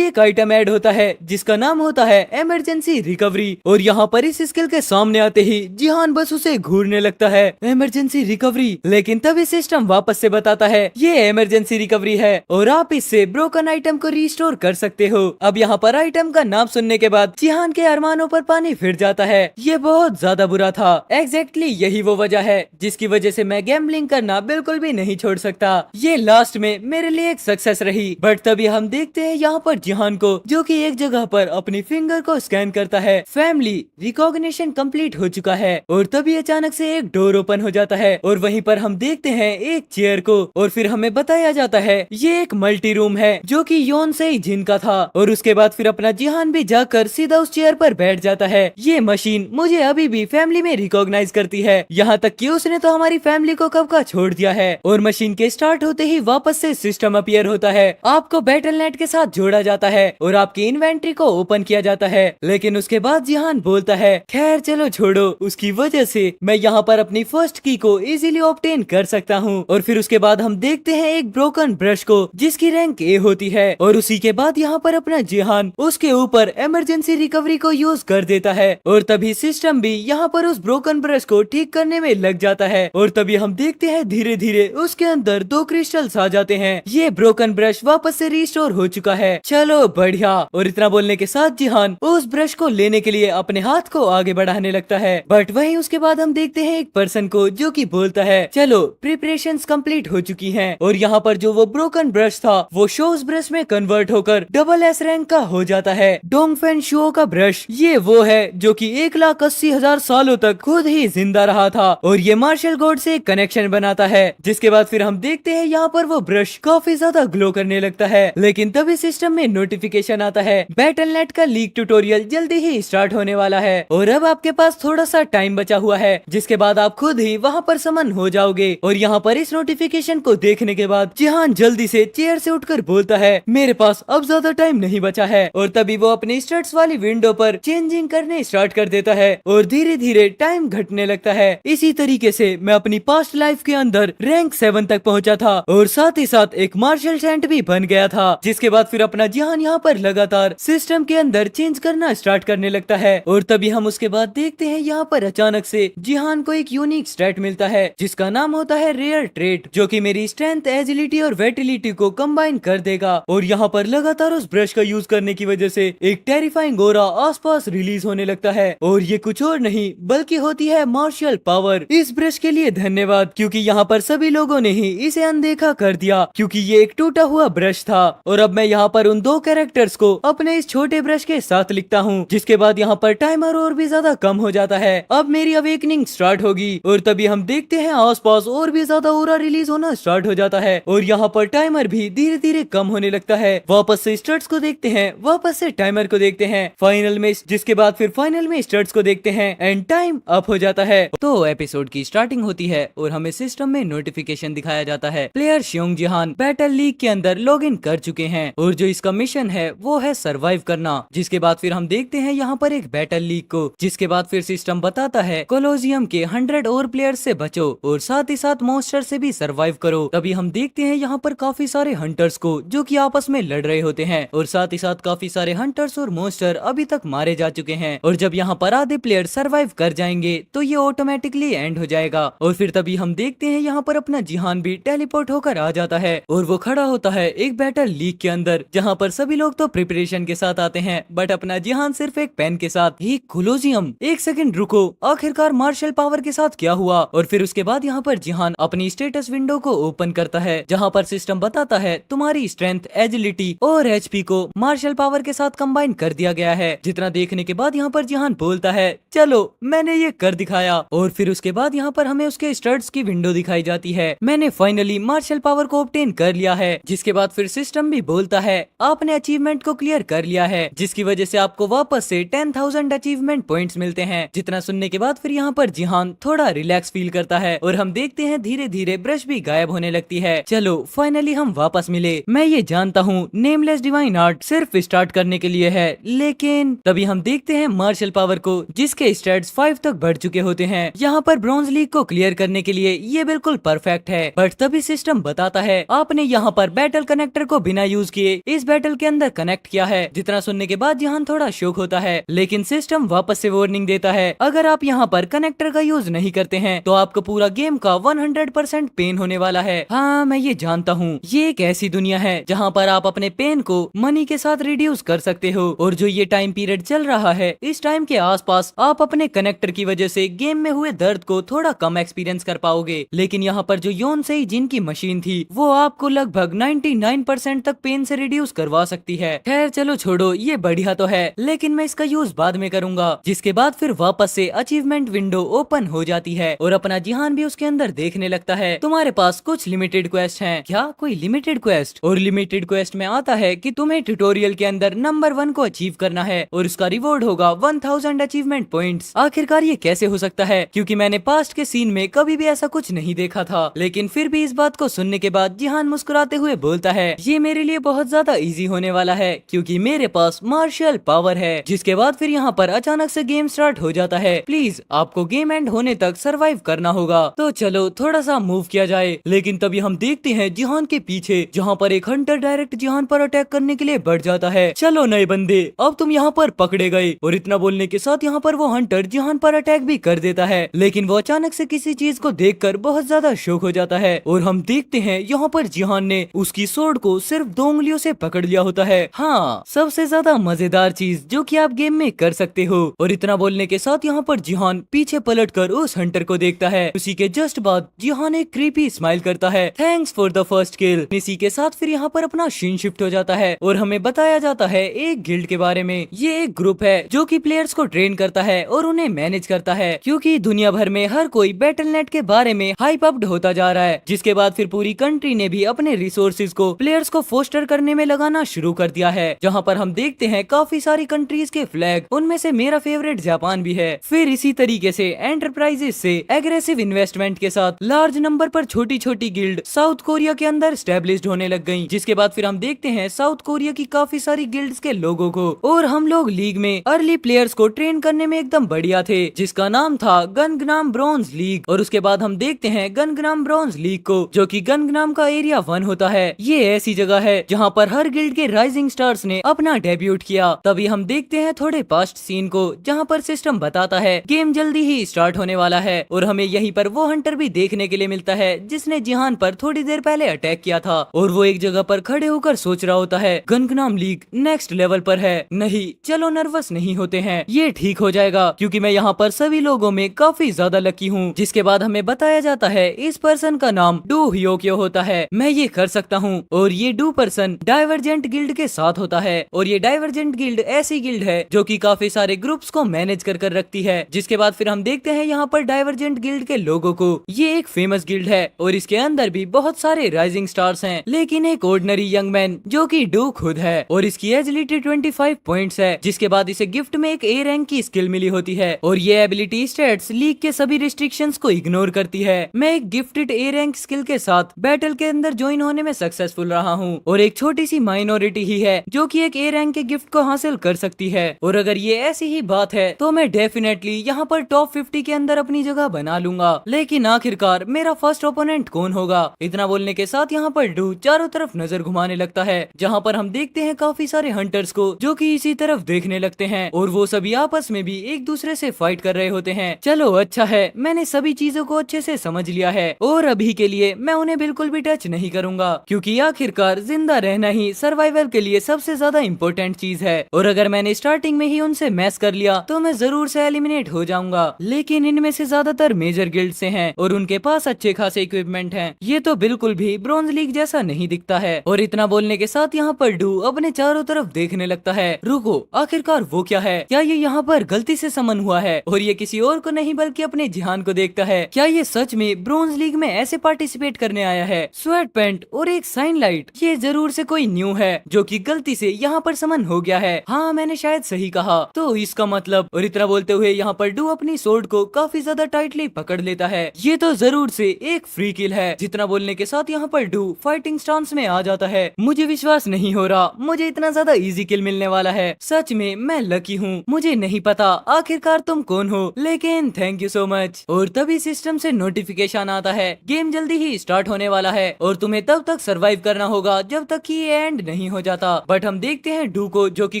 आइटम ऐड होता है जिसका नाम होता है इमरजेंसी रिकवरी। और यहाँ पर इस स्किल के सामने आते ही जिहान बस उसे घूरने लगता है, इमरजेंसी रिकवरी। लेकिन तभी सिस्टम वापस से बताता है ये इमरजेंसी रिकवरी है और आप इससे ब्रोकन आइटम को रिस्टोर कर सकते हो। अब यहाँ पर आइटम का नाम सुनने के बाद जिहान के अरमानों पर पानी फिर जाता है। ये बहुत ज्यादा बुरा था। एग्जैक्टली यही वो वजह है जिसकी वजह से मैं गैम्बलिंग करना बिल्कुल भी नहीं छोड़ सकता। ये लास्ट में मेरे लिए एक सक्सेस रही। बट तभी हम देखते हैं यहाँ पर जिहान को जो कि एक जगह पर अपनी फिंगर को स्कैन करता है। फैमिली रिकॉग्निशन कंप्लीट हो चुका है। और तभी अचानक से एक डोर ओपन हो जाता है और वहीं पर हम देखते हैं एक चेयर को। और फिर हमें बताया जाता है ये एक मल्टी रूम है जो कि योन से ही जिन का था। और उसके बाद फिर अपना जिहान भी जाकर सीधा उस चेयर पर बैठ जाता है। ये मशीन मुझे अभी भी फैमिली में रिकॉग्नाइज करती है, यहाँ तक कि उसने तो हमारी फैमिली को कब का छोड़ दिया है। और मशीन के स्टार्ट होते ही वापस से सिस्टम अपीयर होता है, आपको बैटल.नेट के साथ जोड़ा जाता है और आपकी इन्वेंट्री को ओपन किया जाता है। लेकिन उसके बाद जिहान बोलता है खैर चलो छोड़ो, उसकी वजह से मैं यहाँ पर अपनी फर्स्ट की को इजीली ऑब्टेन कर सकता हूँ। और फिर उसके बाद हम देखते हैं एक ब्रोकन ब्रश को जिसकी रैंक ए होती है। और उसी के बाद यहाँ पर अपना जिहान उसके ऊपर इमरजेंसी रिकवरी को यूज कर देता है और तभी सिस्टम भी यहाँ पर उस ब्रोकन ब्रश को ठीक करने में लग जाता है। और तभी हम देखते हैं धीरे धीरे उसके अंदर 2 क्रिस्टल्स आ जाते हैं। ये ब्रोकन ब्रश वापस से रिस्टोर हो चुका है। चलो बढ़िया। और इतना बोलने के साथ जिहान उस ब्रश को लेने लेने के लिए अपने हाथ को आगे बढ़ाने लगता है। बट वहीं उसके बाद हम देखते हैं एक पर्सन को जो कि बोलता है चलो प्रिपरेशंस कंप्लीट हो चुकी हैं। और यहाँ पर जो वो ब्रोकन ब्रश था वो शोज ब्रश में कन्वर्ट होकर डबल एस रैंक का हो जाता है। डोंगफेन शुओ का ब्रश ये वो है जो कि 1,80,000 सालों तक खुद ही जिंदा रहा था और ये मार्शल गॉड से एक कनेक्शन बनाता है। जिसके बाद फिर हम देखते हैं यहाँ पर वो ब्रश काफी ज्यादा ग्लो करने लगता है। लेकिन तभी सिस्टम में नोटिफिकेशन आता है बैटल.नेट का लीक ट्यूटोरियल जल्दी ही स्टार्ट होने वाला है और अब आपके पास थोड़ा सा टाइम बचा हुआ है, जिसके बाद आप खुद ही वहाँ पर समन हो जाओगे। और यहाँ पर इस नोटिफिकेशन को देखने के बाद जिहान जल्दी से चेयर से उठकर बोलता है मेरे पास अब ज्यादा टाइम नहीं बचा है। और तभी वो अपनी स्टड्स वाली विंडो पर चेंजिंग करने स्टार्ट कर देता है और धीरे धीरे टाइम घटने लगता है। इसी तरीके से मैं अपनी पास्ट लाइफ के अंदर रैंक 7 तक पहुंचा था और साथ ही साथ एक मार्शल सेंट भी बन गया था। जिसके बाद फिर अपना जिहान यहाँ पर लगातार सिस्टम के अंदर चेंज करना स्टार्ट करने लगता है। और तभी हम उसके बाद देखते हैं यहाँ पर अचानक से जिहान को एक यूनिक स्टैट मिलता है जिसका नाम होता है रेयर ट्रेट, जो कि मेरी स्ट्रेंथ, एजिलिटी और वेटिलिटी को कंबाइन कर देगा। और यहाँ पर लगातार उस ब्रश का यूज करने की वजह से एक टेरिफाइंग ऑरा आसपास रिलीज होने लगता है और ये कुछ और नहीं बल्कि होती है मार्शल पावर। इस ब्रश के लिए धन्यवाद, क्योंकि यहाँ पर सभी लोगों ने ही इसे अनदेखा कर दिया क्योंकि ये एक टूटा हुआ ब्रश था। और अब मैं यहाँ पर उन 2 कैरेक्टर्स को अपने इस छोटे ब्रश के साथ लिखता हूँ, जिसके बाद यहाँ पर टाइमर और भी ज्यादा कम हो जाता है। अब मेरी अवेकनिंग स्टार्ट होगी और तभी हम देखते हैं आसपास और भी ज्यादा ऑरा रिलीज होना स्टार्ट हो जाता है और यहाँ पर टाइमर भी धीरे धीरे कम होने लगता है। वापस से स्टड्स को देखते हैं, वापस से टाइमर को देखते हैं, फाइनल में जिसके बाद फिर फाइनल में स्टड्स को देखते हैं एंड टाइम अप हो जाता है। तो एपिसोड की स्टार्टिंग होती है और हमें सिस्टम में नोटिफिकेशन दिखाया जाता है प्लेयर शियोंग जिहान बैटल लीग के अंदर लॉग इन कर चुके हैं और जो इसका मिशन है वो है सरवाइव करना। जिसके बाद फिर हम देखते हैं यहाँ पर एक बैटल लीग को, जिसके बाद फिर सिस्टम बताता है कोलोजियम के 100 और प्लेयर्स से बचो और साथ ही साथ मॉन्स्टर से भी सरवाइव करो। तभी हम देखते हैं यहाँ पर काफी सारे हंटर्स को जो कि आपस में लड़ रहे होते हैं और साथ ही साथ काफी सारे हंटर्स और मॉन्स्टर अभी तक मारे जा चुके हैं। और जब यहाँ पर आधे प्लेयर सरवाइव कर जाएंगे तो ये ऑटोमेटिकली एंड हो जाएगा। और फिर तभी हम देखते हैं यहाँ पर अपना जिहान भी टेलीपोर्ट होकर आ जाता है और वो खड़ा होता है एक बैटल लीग के अंदर, जहाँ पर सभी लोग तो प्रिपरेशन के साथ आते हैं बट अपना जिहान सिर्फ एक पेन के साथ। एक कोलोजियम, एक सेकंड रुको, आखिरकार मार्शल पावर के साथ क्या हुआ? और फिर उसके बाद यहाँ पर जिहान अपनी स्टेटस विंडो को ओपन करता है जहाँ पर सिस्टम बताता है तुम्हारी स्ट्रेंथ, एजिलिटी और एचपी को मार्शल पावर के साथ कंबाइन कर दिया गया है। जितना देखने के बाद यहाँ पर जिहान बोलता है चलो मैंने ये कर दिखाया। और फिर उसके बाद यहाँ पर हमें उसके स्टड्स की विंडो दिखाई जाती है, मैंने फाइनली मार्शल पावर को ऑब्टेन कर लिया है। जिसके बाद फिर सिस्टम भी बोलता है आपने अचीवमेंट को क्लियर कर लिया है, जिसकी वजह से आपको वापस से 10,000 अचीवमेंट पॉइंट्स मिलते हैं। जितना सुनने के बाद फिर यहाँ पर जिहान थोड़ा रिलैक्स फील करता है और हम देखते हैं धीरे धीरे ब्रश भी गायब होने लगती है। चलो फाइनली हम वापस मिले। मैं ये जानता हूँ नेमलेस डिवाइन आर्ट सिर्फ स्टार्ट करने के लिए है, लेकिन तभी हम देखते हैं मार्शल पावर को जिसके स्टैट्स 5 तक बढ़ चुके होते हैं। यहाँ पर ब्रॉन्ज लीग को क्लियर करने के लिए ये बिल्कुल परफेक्ट है। बट तभी सिस्टम बताता है आपने यहाँ पर बैटल कनेक्टर को बिना यूज किए इस बैटल के अंदर कनेक्ट किया है। जितना सुनने के बाद जिहान थोड़ा शौक होता है, लेकिन सिस्टम वापस से वार्निंग देता है अगर आप यहाँ पर कनेक्टर का यूज नहीं करते हैं तो आपको पूरा गेम का 100% पेन होने वाला है। हाँ मैं ये जानता हूँ, ये एक ऐसी दुनिया है जहाँ पर आप अपने पेन को मनी के साथ रिड्यूस कर सकते हो और जो ये टाइम पीरियड चल रहा है इस टाइम के आसपास आप अपने कनेक्टर की वजह से गेम में हुए दर्द को थोड़ा कम एक्सपीरियंस कर पाओगे। लेकिन यहाँ पर जो योन से जिनकी मशीन थी वो आपको लगभग 99% तक पेन से रिड्यूस करवा सकती है। खैर चलो छोड़ो, ये बढ़िया तो है लेकिन मैं इसका यूज बाद में करूंगा। जिसके बाद फिर वापस से अचीवमेंट विंडो ओपन हो जाती है और अपना जिहान भी उसके अंदर देखने लगता है तुम्हारे पास कुछ लिमिटेड क्वेस्ट हैं। क्या कोई लिमिटेड क्वेस्ट? और लिमिटेड क्वेस्ट में आता है कि तुम्हें ट्यूटोरियल के अंदर नंबर 1 को अचीव करना है और उसका रिवॉर्ड होगा 1000 अचीवमेंट पॉइंट्स। आखिरकार ये कैसे हो सकता है, क्योंकि मैंने पास्ट के सीन में कभी भी ऐसा कुछ नहीं देखा था। लेकिन फिर भी इस बात को सुनने के बाद जिहान मुस्कुराते हुए बोलता है ये मेरे लिए बहुत ज्यादा इजी होने वाला है क्योंकि मेरे पास मार्शल पावर है। जिसके बाद फिर यहाँ पर अचानक से गेम स्टार्ट हो जाता है। प्लीज आपको गेम एंड होने तक सरवाइव करना होगा। तो चलो थोड़ा सा मूव किया जाए। लेकिन तभी हम देखते हैं जिहान के पीछे जहाँ पर एक हंटर डायरेक्ट जिहान पर अटैक करने के लिए बढ़ जाता है। चलो नए बंदे, अब तुम यहाँ पर पकड़े गए। और इतना बोलने के साथ यहाँ पर वो हंटर जिहान पर अटैक भी कर देता है। लेकिन वो अचानक से किसी चीज को देखकर बहुत ज्यादा शॉक हो जाता है और हम देखते हैं यहाँ पर जिहान ने उसकी सोर्ड को सिर्फ 2 उंगलियों से पकड़ लिया होता है। हाँ, सबसे ज्यादा मजेदार चीज जो कि आप गेम में कर सकते हो। और इतना बोलने के साथ यहाँ पर जिहान पीछे पलटकर उस हंटर को देखता है। उसी के जस्ट बाद जिहान एक क्रीपी स्माइल करता है, thanks for the first kill. इसी के साथ फिर यहाँ पर अपना सीन शिफ्ट हो जाता है और हमें बताया जाता है एक गिल्ड के बारे में। ये एक ग्रुप है जो कि प्लेयर्स को ट्रेन करता है और उन्हें मैनेज करता है, क्योंकि दुनिया भर में हर कोई बैटल.नेट के बारे में हाइप अप्ड होता जा रहा है। जिसके बाद फिर पूरी कंट्री ने भी अपने रिसोर्सेज को प्लेयर्स को फोस्टर करने में लगाना शुरू कर दिया है, जहाँ पर हम देखते हैं काफी सारी कंट्रीज के फ्लैग, उनमें से मेरा फेवरेट जापान भी है। फिर इसी तरीके से एंटरप्राइजेस से एग्रेसिव इन्वेस्टमेंट के साथ लार्ज नंबर पर छोटी छोटी गिल्ड साउथ कोरिया के अंदर स्टैब्लिश्ड होने लग गयी। जिसके बाद फिर हम देखते हैं साउथ कोरिया की काफी सारी गिल्ड्स के लोगों को, और हम लोग लीग में अर्ली प्लेयर्स को ट्रेन करने में एकदम बढ़िया थे, जिसका नाम था गनग्नाम ब्रॉन्ज लीग। और उसके बाद हम देखते हैं गनग्नाम ब्रॉन्ज लीग को, जो कि गनग्नाम का एरिया 1 होता है। ये ऐसी जगह है जहाँ पर हर गिल्ड के राइजिंग स्टार्स ने अपना डेब्यूट किया। तभी हम देखते हैं थोड़े पास्ट सीन को, जहाँ पर सिस्टम बताता है गेम जल्दी ही स्टार्ट होने वाला है, और हमें यहीं पर वो हंटर भी देखने के लिए मिलता है जिसने जिहान पर थोड़ी देर पहले अटैक किया था। और वो एक जगह पर खड़े होकर सोच रहा होता है गनग्नाम लीग नेक्स्ट लेवल पर है, नहीं चलो नर्वस नहीं होते हैं, ये ठीक हो जाएगा क्योंकि मैं यहाँ पर सभी लोगों में काफी ज्यादा लकी हूँ। जिसके बाद हमें बताया जाता है इस पर्सन का नाम डू ह्योक्यो होता है, मैं ये कर सकता हूँ। और ये डू पर्सन डाइवर्जेंट गिल्ड के साथ होता है, और ये डाइवर्जेंट गिल्ड ऐसी गिल्ड है जो कि काफी सारे ग्रुप्स को मैनेज कर रखती है। जिसके बाद फिर हम देखते हैं यहाँ पर डाइवर्जेंट गिल्ड के लोगों को, ये एक फेमस गिल्ड है और इसके अंदर भी बहुत सारे राइजिंग स्टार्स हैं, लेकिन एक ऑर्डिनरी यंग मैन जो कि डू खुद है, और इसकी एजिलिटी 25 पॉइंट्स है। जिसके बाद इसे गिफ्ट में एक ए रैंक की स्किल मिली होती है, और ये एबिलिटी स्टेट्स लीग के सभी रिस्ट्रिक्शंस को इग्नोर करती है। मैं एक गिफ्टेड ए रैंक स्किल के साथ बैटल के अंदर ज्वाइन होने में सक्सेसफुल रहा हूँ, और एक छोटी सी माइनॉरिटी ही है जो कि एक ए रैंक के गिफ्ट को हासिल कर सकती है। और अगर ये ऐसी ही बात है तो मैं डेफिनेटली यहाँ पर टॉप 50 के अंदर अपनी जगह बना लूंगा, लेकिन आखिरकार मेरा फर्स्ट ओपोनेंट कौन होगा। इतना बोलने के साथ यहाँ पर डू चारों तरफ नजर घुमाने लगता है, जहाँ पर हम देखते हैं काफी सारे हंटर्स को जो कि इसी तरफ देखने लगते हैं, और वो सभी आपस में भी एक दूसरे से फाइट कर रहे होते हैं। चलो अच्छा है, मैंने सभी चीजों को अच्छे से समझ लिया है, और अभी के लिए मैं उन्हें बिल्कुल भी टच नहीं करूंगा, क्योंकि आखिरकार जिंदा रहना ही सर्वाइवल के लिए सबसे ज्यादा इम्पोर्टेंट चीज है। और अगर मैंने स्टार्टिंग में ही उनसे मैस कर लिया तो मैं जरूर से एलिमिनेट हो जाऊंगा। लेकिन इनमें से ज्यादातर मेजर गिल्ड से हैं और उनके पास अच्छे खासे इक्विपमेंट हैं। ये तो बिल्कुल भी ब्रॉन्ज लीग जैसा नहीं दिखता है। और इतना बोलने के साथ यहाँ पर डू अपने चारों तरफ देखने लगता है। रुको, आखिरकार वो क्या है? क्या ये यहाँ पर गलती से समन हुआ है और ये किसी और को नहीं बल्कि अपने जिहान को देखता है? क्या ये सच में ब्रॉन्ज लीग में ऐसे पार्टिसिपेट करने आया है? स्वेट पैंट और एक साइन लाइट, ये जरूर से कोई न्यू है जो कि गलती से यहाँ पर समन हो गया है। हाँ, मैंने शायद सही कहा, तो इसका मतलब। और इतना बोलते हुए यहाँ पर डू अपनी सोर्ड को काफी ज्यादा टाइटली पकड़ लेता है। ये तो जरूर से एक फ्री किल है। जितना बोलने के साथ यहाँ पर डू फाइटिंग स्टांस में आ जाता है। मुझे विश्वास नहीं हो रहा मुझे इतना ज्यादा इजी किल मिलने वाला है। सच में मैं लकी हूँ। मुझे नहीं पता आखिरकार तुम कौन हो, लेकिन थैंक यू सो मच। और तभी सिस्टम से नोटिफिकेशन आता है, गेम जल्दी ही स्टार्ट होने वाला है और तुम्हें तब तक सर्वाइव करना होगा जब तक कि ये एंड नहीं हो जाता। बट हम देखते हैं डू को, जो कि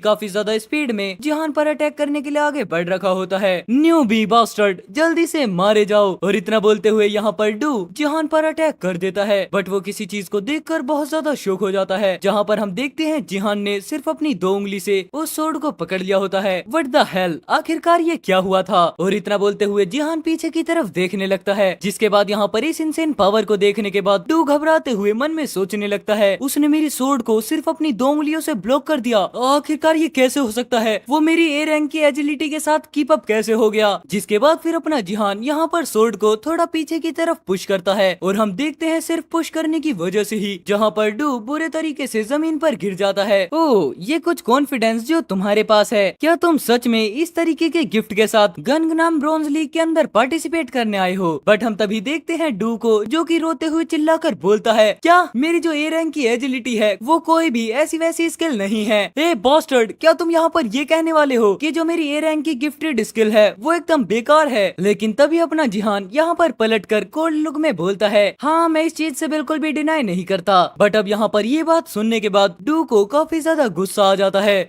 काफी ज्यादा स्पीड में जिहान पर अटैक करने के लिए आगे बढ़ रखा होता है। न्यू बी बास्टर्ड, जल्दी से मारे जाओ। और इतना बोलते हुए यहाँ पर डू जिहान पर अटैक कर देता है, बट वो किसी चीज को देखकर बहुत ज्यादा शॉक हो जाता है। जहाँ पर हम देखते हैं जिहान ने सिर्फ अपनी 2 उंगली से उस सोर्ड को पकड़ लिया होता है। व्हाट द हेल, आखिरकार ये क्या हुआ था? और इतना बोलते हुए जिहान पीछे की तरफ देखने लगता है। जिसके बाद यहाँ पर इस इंसेन पावर को देखने के बाद डू घबराते हुए मन में सोचने लगता है, उसने मेरी सोर्ड को सिर्फ अपनी 2 उंगलियों से ब्लॉक कर दिया। आखिरकार ये कैसे हो सकता है? वो मेरी ए रैंक की एजिलिटी के साथ कीप अप कैसे हो गया? जिसके बाद फिर अपना जिहान यहाँ पर सोर्ड को थोड़ा पीछे की तरफ पुश करता है, और हम देखते हैं सिर्फ पुश करने की वजह से ही जहाँ पर डू बुरे तरीके से जमीन पर गिर जाता है। ओह, ये कुछ कॉन्फिडेंस जो तुम्हारे पास है। क्या तुम सच में इस तरीके के गिफ्ट के साथ गनग्नाम ब्रॉन्ज लीग के अंदर पार्टिसिपेट करने आए हो? बट हम तभी देखते हैं डू को, जो कि रोते हुए चिल्लाकर बोलता है, क्या मेरी जो ए रैंक की एजिलिटी है वो कोई भी ऐसी वैसी स्किल नहीं है? ए बॉस्टर्ड, क्या तुम यहाँ पर ये कहने वाले हो कि जो मेरी ए रैंक की गिफ्टेड स्किल है वो एकदम बेकार है? लेकिन तभी अपना जिहान यहाँ पर पलटकर कोल्ड लुक में बोलता है, हाँ मैं इस चीज से बिल्कुल भी डिनाई नहीं करता। बट अब यहाँ पर ये बात सुनने के बाद डू को काफी ज्यादा गुस्सा आ जाता है।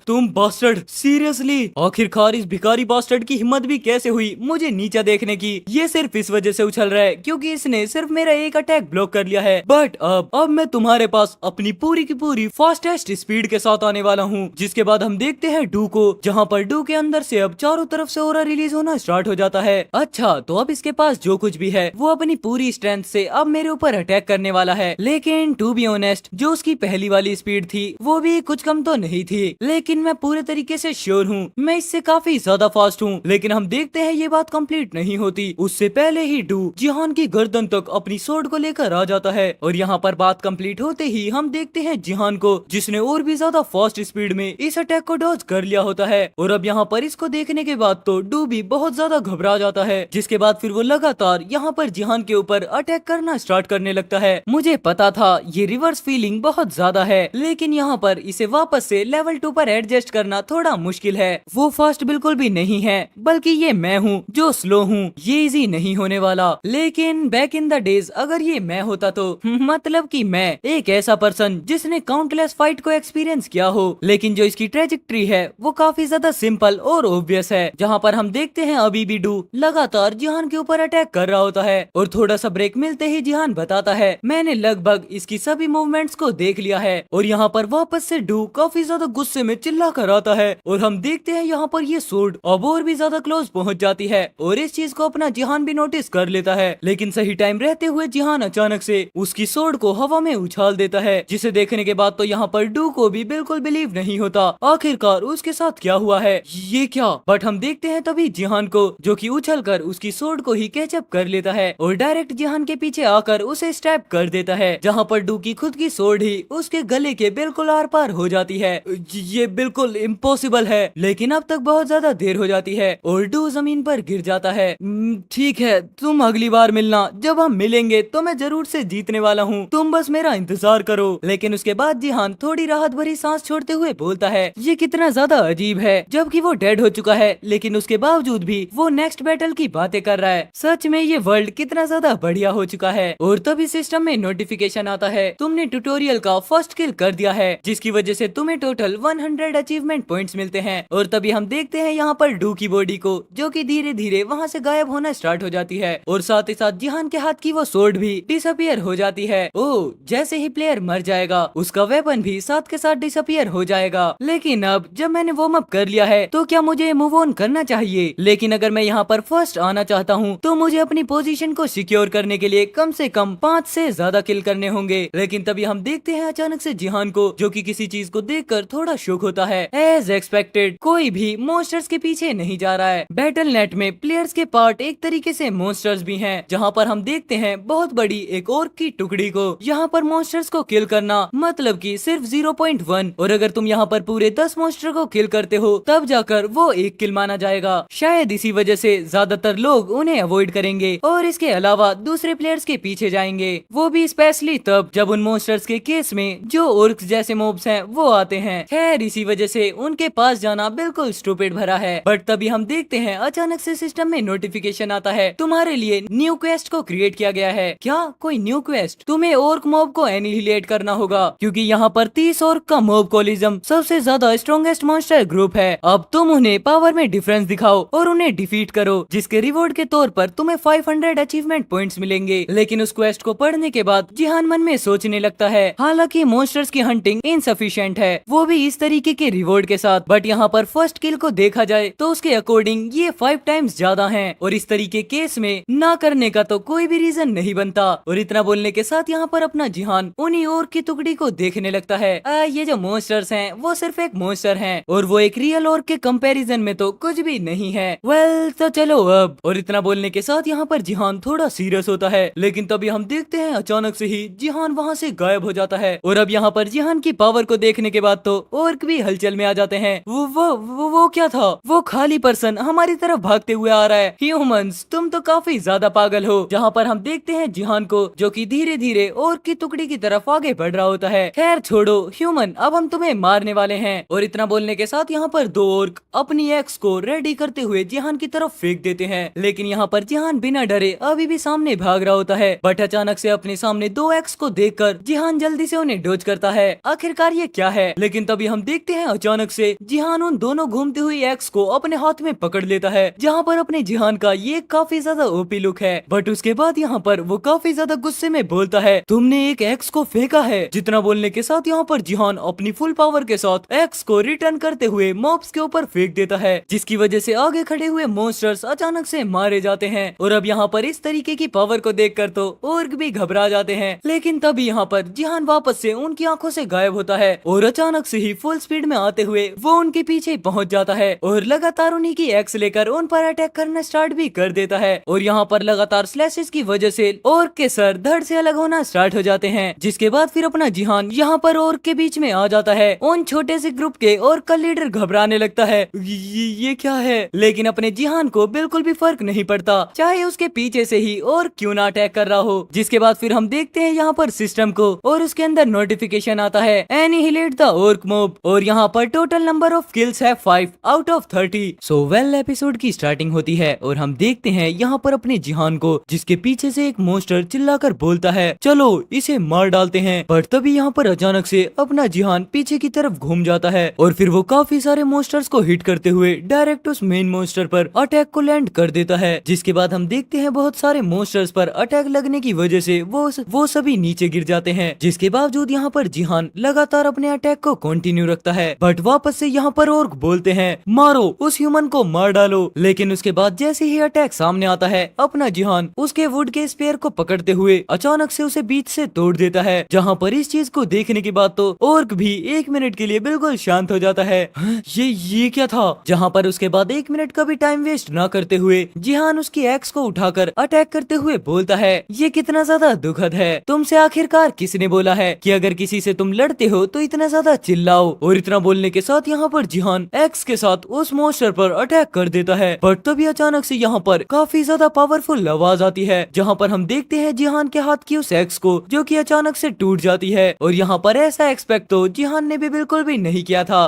तुम बॉस्टर्ड, सीरियसली? आखिरकार इस भिखारी बॉस्टर्ड की हिम्मत भी कैसे हुई मुझे नीचा देखने की? ये सिर्फ इस वजह से उछल रहा है क्योंकि इसने सिर्फ मेरा एक अटैक ब्लॉक कर लिया है। बट अब मैं तुम्हारे पास अपनी पूरी की पूरी फास्टेस्ट स्पीड के साथ आने वाला हूँ। जिसके बाद हम देखते हैं डू को, जहाँ पर डू के अंदर से अब चारों तरफ से ऑरा रिलीज होना स्टार्ट हो जाता है। अच्छा, तो अब इसके पास जो कुछ भी है वो अपनी पूरी स्ट्रेंथ से अब मेरे ऊपर अटैक करने वाला है। लेकिन टू बी ऑनेस्ट, जो उसकी पहली वाली स्पीड थी वो भी कुछ कम तो नहीं थी, लेकिन मैं पूरे तरीके से श्योर हूँ मैं इससे काफी ज्यादा फास्ट हूँ। लेकिन हम देखते हैं ये बात कंप्लीट नहीं होती, उससे पहले ही डू जिहान की गर्दन तक अपनी स्वॉर्ड को लेकर आ जाता है। और यहाँ पर बात कंप्लीट होते ही हम देखते हैं जिहान को, जिसने और भी ज्यादा फास्ट स्पीड में इस अटैक को डॉज कर लिया होता है। और अब यहाँ पर इसको देखने के बाद तो डू भी बहुत ज्यादा घबरा जाता है, जिसके बाद फिर वो लगातार यहाँ पर जिहान के ऊपर अटैक करना स्टार्ट करने लगता है। मुझे पता था ये रिवर्स फीलिंग बहुत ज्यादा है, लेकिन यहाँ पर इसे वापस से लेवल 2 पर एडजस्ट करना थोड़ा मुश्किल है। वो फास्ट बिल्कुल भी नहीं है, बल्कि ये मैं हूँ जो स्लो हूँ। ये इजी नहीं होने वाला। लेकिन बैक इन द डेज अगर ये मैं होता तो मतलब कि मैं एक ऐसा पर्सन जिसने काउंटलेस फाइट को एक्सपीरियंस किया हो। लेकिन जो इसकी ट्रेजेक्ट्री है वो काफी ज्यादा सिंपल और ऑब्वियस है, जहाँ पर हम देखते हैं अभी भी डू लगातार जिहान के ऊपर अटैक कर रहा होता है। और थोड़ा सा ब्रेक मिलते ही जिहान बताता है मैंने लगभग इसकी सभी मूवमेंट्स को देख लिया है। और यहाँ पर वापस से डू काफी ज्यादा गुस्से में चिल्ला कर आता है। और हम देखते हैं यहाँ पर ये स्वॉर्ड अब और भी ज्यादा क्लोज पहुंच जाती है, और इस चीज को अपना जिहान भी नोटिस कर लेता है। लेकिन सही टाइम रहते हुए जिहान अचानक से उसकी स्वॉर्ड को हवा में उछाल देता है, जिसे देखने के बाद तो यहाँ पर डू को भी बिल्कुल बिलीव नहीं होता। आखिरकार उसके साथ क्या हुआ है, ये क्या। बट हम देखते हैं तभी जिहान को, जो कि उछल कर उसकी स्वॉर्ड को ही कैचअप कर लेता है और डायरेक्ट जिहान के पीछे आकर उसे स्टैब कर देता है, जहाँ पर डू की खुद की स्वॉर्ड ही उसके गले के बिल्कुल आर पार हो जाती है। ये बिल्कुल इम्पॉसिबल है, लेकिन अब तक बहुत ज्यादा देर हो जाती है और डू जमीन पर गिर जाता है। ठीक है, तुम अगली बार मिलना, जब हम मिलेंगे तो मैं जरूर से जीतने वाला हूँ, तुम बस मेरा इंतजार करो। लेकिन उसके बाद जिहान थोड़ी राहत भरी सांस छोड़ते हुए बोलता है ये कितना ज्यादा अजीब है, जबकि वो डेड हो चुका है, लेकिन उसके बावजूद भी वो नेक्स्ट बैटल की बातें कर रहा है। सच में ये वर्ल्ड कितना ज्यादा बढ़िया हो चुका है। और तभी सिस्टम में नोटिफिकेशन आता है तुमने ट्यूटोरियल का फर्स्ट किल कर दिया है, जिसकी वजह से तुम्हें टोटल 100 अचीवमेंट पॉइंट्स मिलते हैं। और तभी हम देखते हैं यहाँ पर डू की बॉडी को, जो कि धीरे धीरे वहाँ से गायब होना स्टार्ट हो जाती है, और साथ ही साथ जिहान के हाथ की वो स्वॉर्ड भी डिसअपियर हो जाती है। ओह, जैसे ही प्लेयर मर जाएगा उसका वेपन भी साथ के साथ डिसअपियर हो जाएगा। लेकिन अब जब मैंने वार्म अप कर लिया है तो क्या मुझे मूव ऑन करना चाहिए? लेकिन अगर मैं यहाँ पर फर्स्ट आना चाहता हूँ तो मुझे अपनी पोजीशन को सिक्योर करने के लिए कम से कम 5 से ज्यादा किल करने होंगे। लेकिन तभी हम देखते हैं अचानक से जिहान को, जो कि किसी चीज को देखकर थोड़ा शॉक होता है। एज एक्सपेक्टेड कोई भी मॉन्स्टर्स के पीछे नहीं जा रहा है। बैटल नेट में प्लेयर्स के पार्ट एक तरीके से मॉन्स्टर्स भी हैं, जहाँ पर हम देखते हैं बहुत बड़ी एक ऑर्क की टुकड़ी को। यहाँ पर मॉन्स्टर्स को किल करना मतलब कि सिर्फ 0.1, और अगर तुम यहाँ पर पूरे 10 मॉन्स्टर को किल करते हो तब जाकर वो एक किल माना जाएगा। शायद इसी वजह से ज्यादातर लोग उन्हें अवॉइड करेंगे और इसके अलावा दूसरे प्लेयर्स के पीछे जाएंगे, वो भी स्पेशली तब जब उन मॉन्स्टर्स के केस में जो ऑर्क्स जैसे मॉब्स हैं वो आते हैं। खैर, इसी वजह से उनके पास जाना बिल्कुल स्टूपिड भरा है। बट तभी हम देखते हैं अचानक से सिस्टम में नोटिफिकेशन आता है तुम्हारे लिए न्यू क्वेस्ट को क्रिएट किया गया है। क्या कोई न्यू क्वेस्ट? तुम्हें ऑर्क मॉब को एनिहिलेट करना होगा, क्योंकि यहाँ पर 30 ऑर्क का मॉब कोलिज्म सबसे ज्यादा स्ट्रॉन्गेस्ट मॉन्स्टर ग्रुप है। अब तुम उन्हें पावर में डिफरेंस दिखाओ और उन्हें डिफीट करो, जिसके रिवॉर्ड के तौर पर तुम्हें 500 अचीवमेंट पॉइंट्स मिलेंगे। लेकिन उस क्वेस्ट को पढ़ने के बाद जिहान मन में सोचने लगता है हालांकि मॉन्स्टर्स की हंटिंग इनसफिशिएंट है, वो भी इस तरीके के रिवॉर्ड के साथ, बट यहाँ पर फर्स्ट किल को देखा जाए तो उसके अकॉर्डिंग ये 5 टाइम्स ज्यादा है, और इस तरीके केस में ना करने का तो कोई भी रीजन नहीं बनता। और इतना बोलने के साथ यहाँ पर अपना जिहान उन्हीं ऑर्क की टुकड़ी को देखने लगता है। ये जो मॉन्स्टर्स हैं वो सिर्फ एक मॉन्स्टर हैं, और वो एक रियल ऑर्क के कंपैरिजन में तो कुछ भी नहीं है। वेल तो चलो अब। और इतना बोलने के साथ यहाँ पर जिहान थोड़ा सीरियस होता है, लेकिन तभी हम देखते हैं अचानक से ही जिहान वहाँ से गायब हो जाता है। और अब यहाँ पर जिहान की पावर को देखने के बाद तो ऑर्क भी हलचल में आ जाते हैं। वो क्या था? वो खाली पर्सन हमारी तरफ भागते हुए आ रहा है। ह्यूमंस, तुम तो काफी ज्यादा पागल हो। जहाँ पर हम देखते हैं जिहान को, जो कि धीरे धीरे ऑर्क की टुकड़ी की तरफ आगे बढ़ रहा होता है। खैर छोड़ो ह्यूमन, अब हम तुम्हें मारने वाले हैं। और इतना बोलने के साथ यहाँ पर 2 ऑर्क अपनी एक्स को रेडी करते हुए जिहान की तरफ फेंक देते हैं। लेकिन यहाँ पर जिहान बिना डरे अभी भी सामने भाग रहा होता है, बट अचानक से अपने सामने 2 एक्स को देखकर जिहान जल्दी से उन्हें डोज करता है। आखिरकार ये क्या है? लेकिन तभी हम देखते हैं अचानक से जिहान उन दोनों घूमती हुई एक्स को अपने हाथ में पकड़ लेता है, जहाँ पर अपने जिहान का ये काफी ज्यादा ओपी लुक है। बट उसके बाद यहाँ पर वो काफी ज्यादा गुस्से में बोलता है तुमने एक एक्स को फेंका है। जितना बोलने के साथ यहाँ पर जिहान अपनी फुल पावर के साथ एक्स को टर्न करते हुए मॉब्स के ऊपर फेंक देता है, जिसकी वजह से आगे खड़े हुए मॉन्स्टर्स अचानक से मारे जाते हैं। और अब यहाँ पर इस तरीके की पावर को देखकर तो ओर्क भी घबरा जाते हैं। लेकिन तभी यहाँ पर जिहान वापस से उनकी आंखों से गायब होता है और अचानक से ही फुल स्पीड में आते हुए वो उनके पीछे पहुंच जाता है और लगातार उन्हीं की एक्स लेकर उन पर अटैक करना स्टार्ट भी कर देता है। और यहाँ पर लगातार स्लैशेस की वजह से ओर्क के सर धड़ से अलग होना स्टार्ट हो जाते हैं, जिसके बाद फिर अपना जिहान यहाँ पर ओर्क के बीच में आ जाता है। उन छोटे से ग्रुप के ओर्क का लीडर घबराने लगता है, ये क्या है? लेकिन अपने जिहान को बिल्कुल भी फर्क नहीं पड़ता, चाहे उसके पीछे से ही और क्यों ना अटैक कर रहा हो। जिसके बाद फिर हम देखते हैं यहाँ पर सिस्टम को और उसके अंदर नोटिफिकेशन आता है, एनिहिलेट द ओर्क मॉब। और यहाँ पर टोटल नंबर ऑफ किल्स है 5 out of 30। So well episode की स्टार्टिंग होती है और हम देखते हैं यहाँ पर अपने जिहान को, जिसके पीछे से एक मॉन्स्टर चिल्लाकर बोलता है, चलो इसे मार डालते हैं। पर तभी यहाँ पर अचानक से अपना जिहान पीछे की तरफ घूम जाता है और फिर वो काफी सारे मॉन्स्टर्स को हिट करते हुए डायरेक्ट उस मेन मॉन्स्टर पर अटैक को लैंड कर देता है। जिसके बाद हम देखते हैं बहुत सारे मॉन्स्टर्स पर अटैक लगने की वजह से वो सभी नीचे गिर जाते हैं। जिसके बावजूद यहाँ पर जिहान लगातार अपने अटैक को कंटिन्यू रखता है, बट वापस से यहाँ पर ओर्क बोलते हैं, मारो उस ह्यूमन को मार डालो। लेकिन उसके बाद जैसे ही अटैक सामने आता है, अपना जिहान उसके वुड के स्पेयर को पकड़ते हुए अचानक से उसे बीच से तोड़ देता है। जहाँ पर इस चीज को देखने के बाद तो ओर्क भी 1 मिनट के लिए बिल्कुल शांत हो जाता है। ये क्या था? जहाँ पर उसके बाद 1 मिनट का भी टाइम वेस्ट ना करते हुए जिहान उसकी एक्स को उठाकर अटैक करते हुए बोलता है, ये कितना ज्यादा दुखद है, तुमसे आखिरकार किसने बोला है कि अगर किसी से तुम लड़ते हो तो इतना ज्यादा चिल्लाओ। और इतना बोलने के साथ यहाँ पर जिहान एक्स के साथ उस मॉन्स्टर पर अटैक कर देता है। बट तभी अचानक से यहाँ पर काफी ज्यादा पावरफुल आवाज आती है, जहाँ पर हम देखते हैं जिहान के हाथ की उस एक्स को, जो कि अचानक से टूट जाती है। और यहाँ पर ऐसा एक्सपेक्ट तो जिहान ने भी बिल्कुल भी नहीं किया था।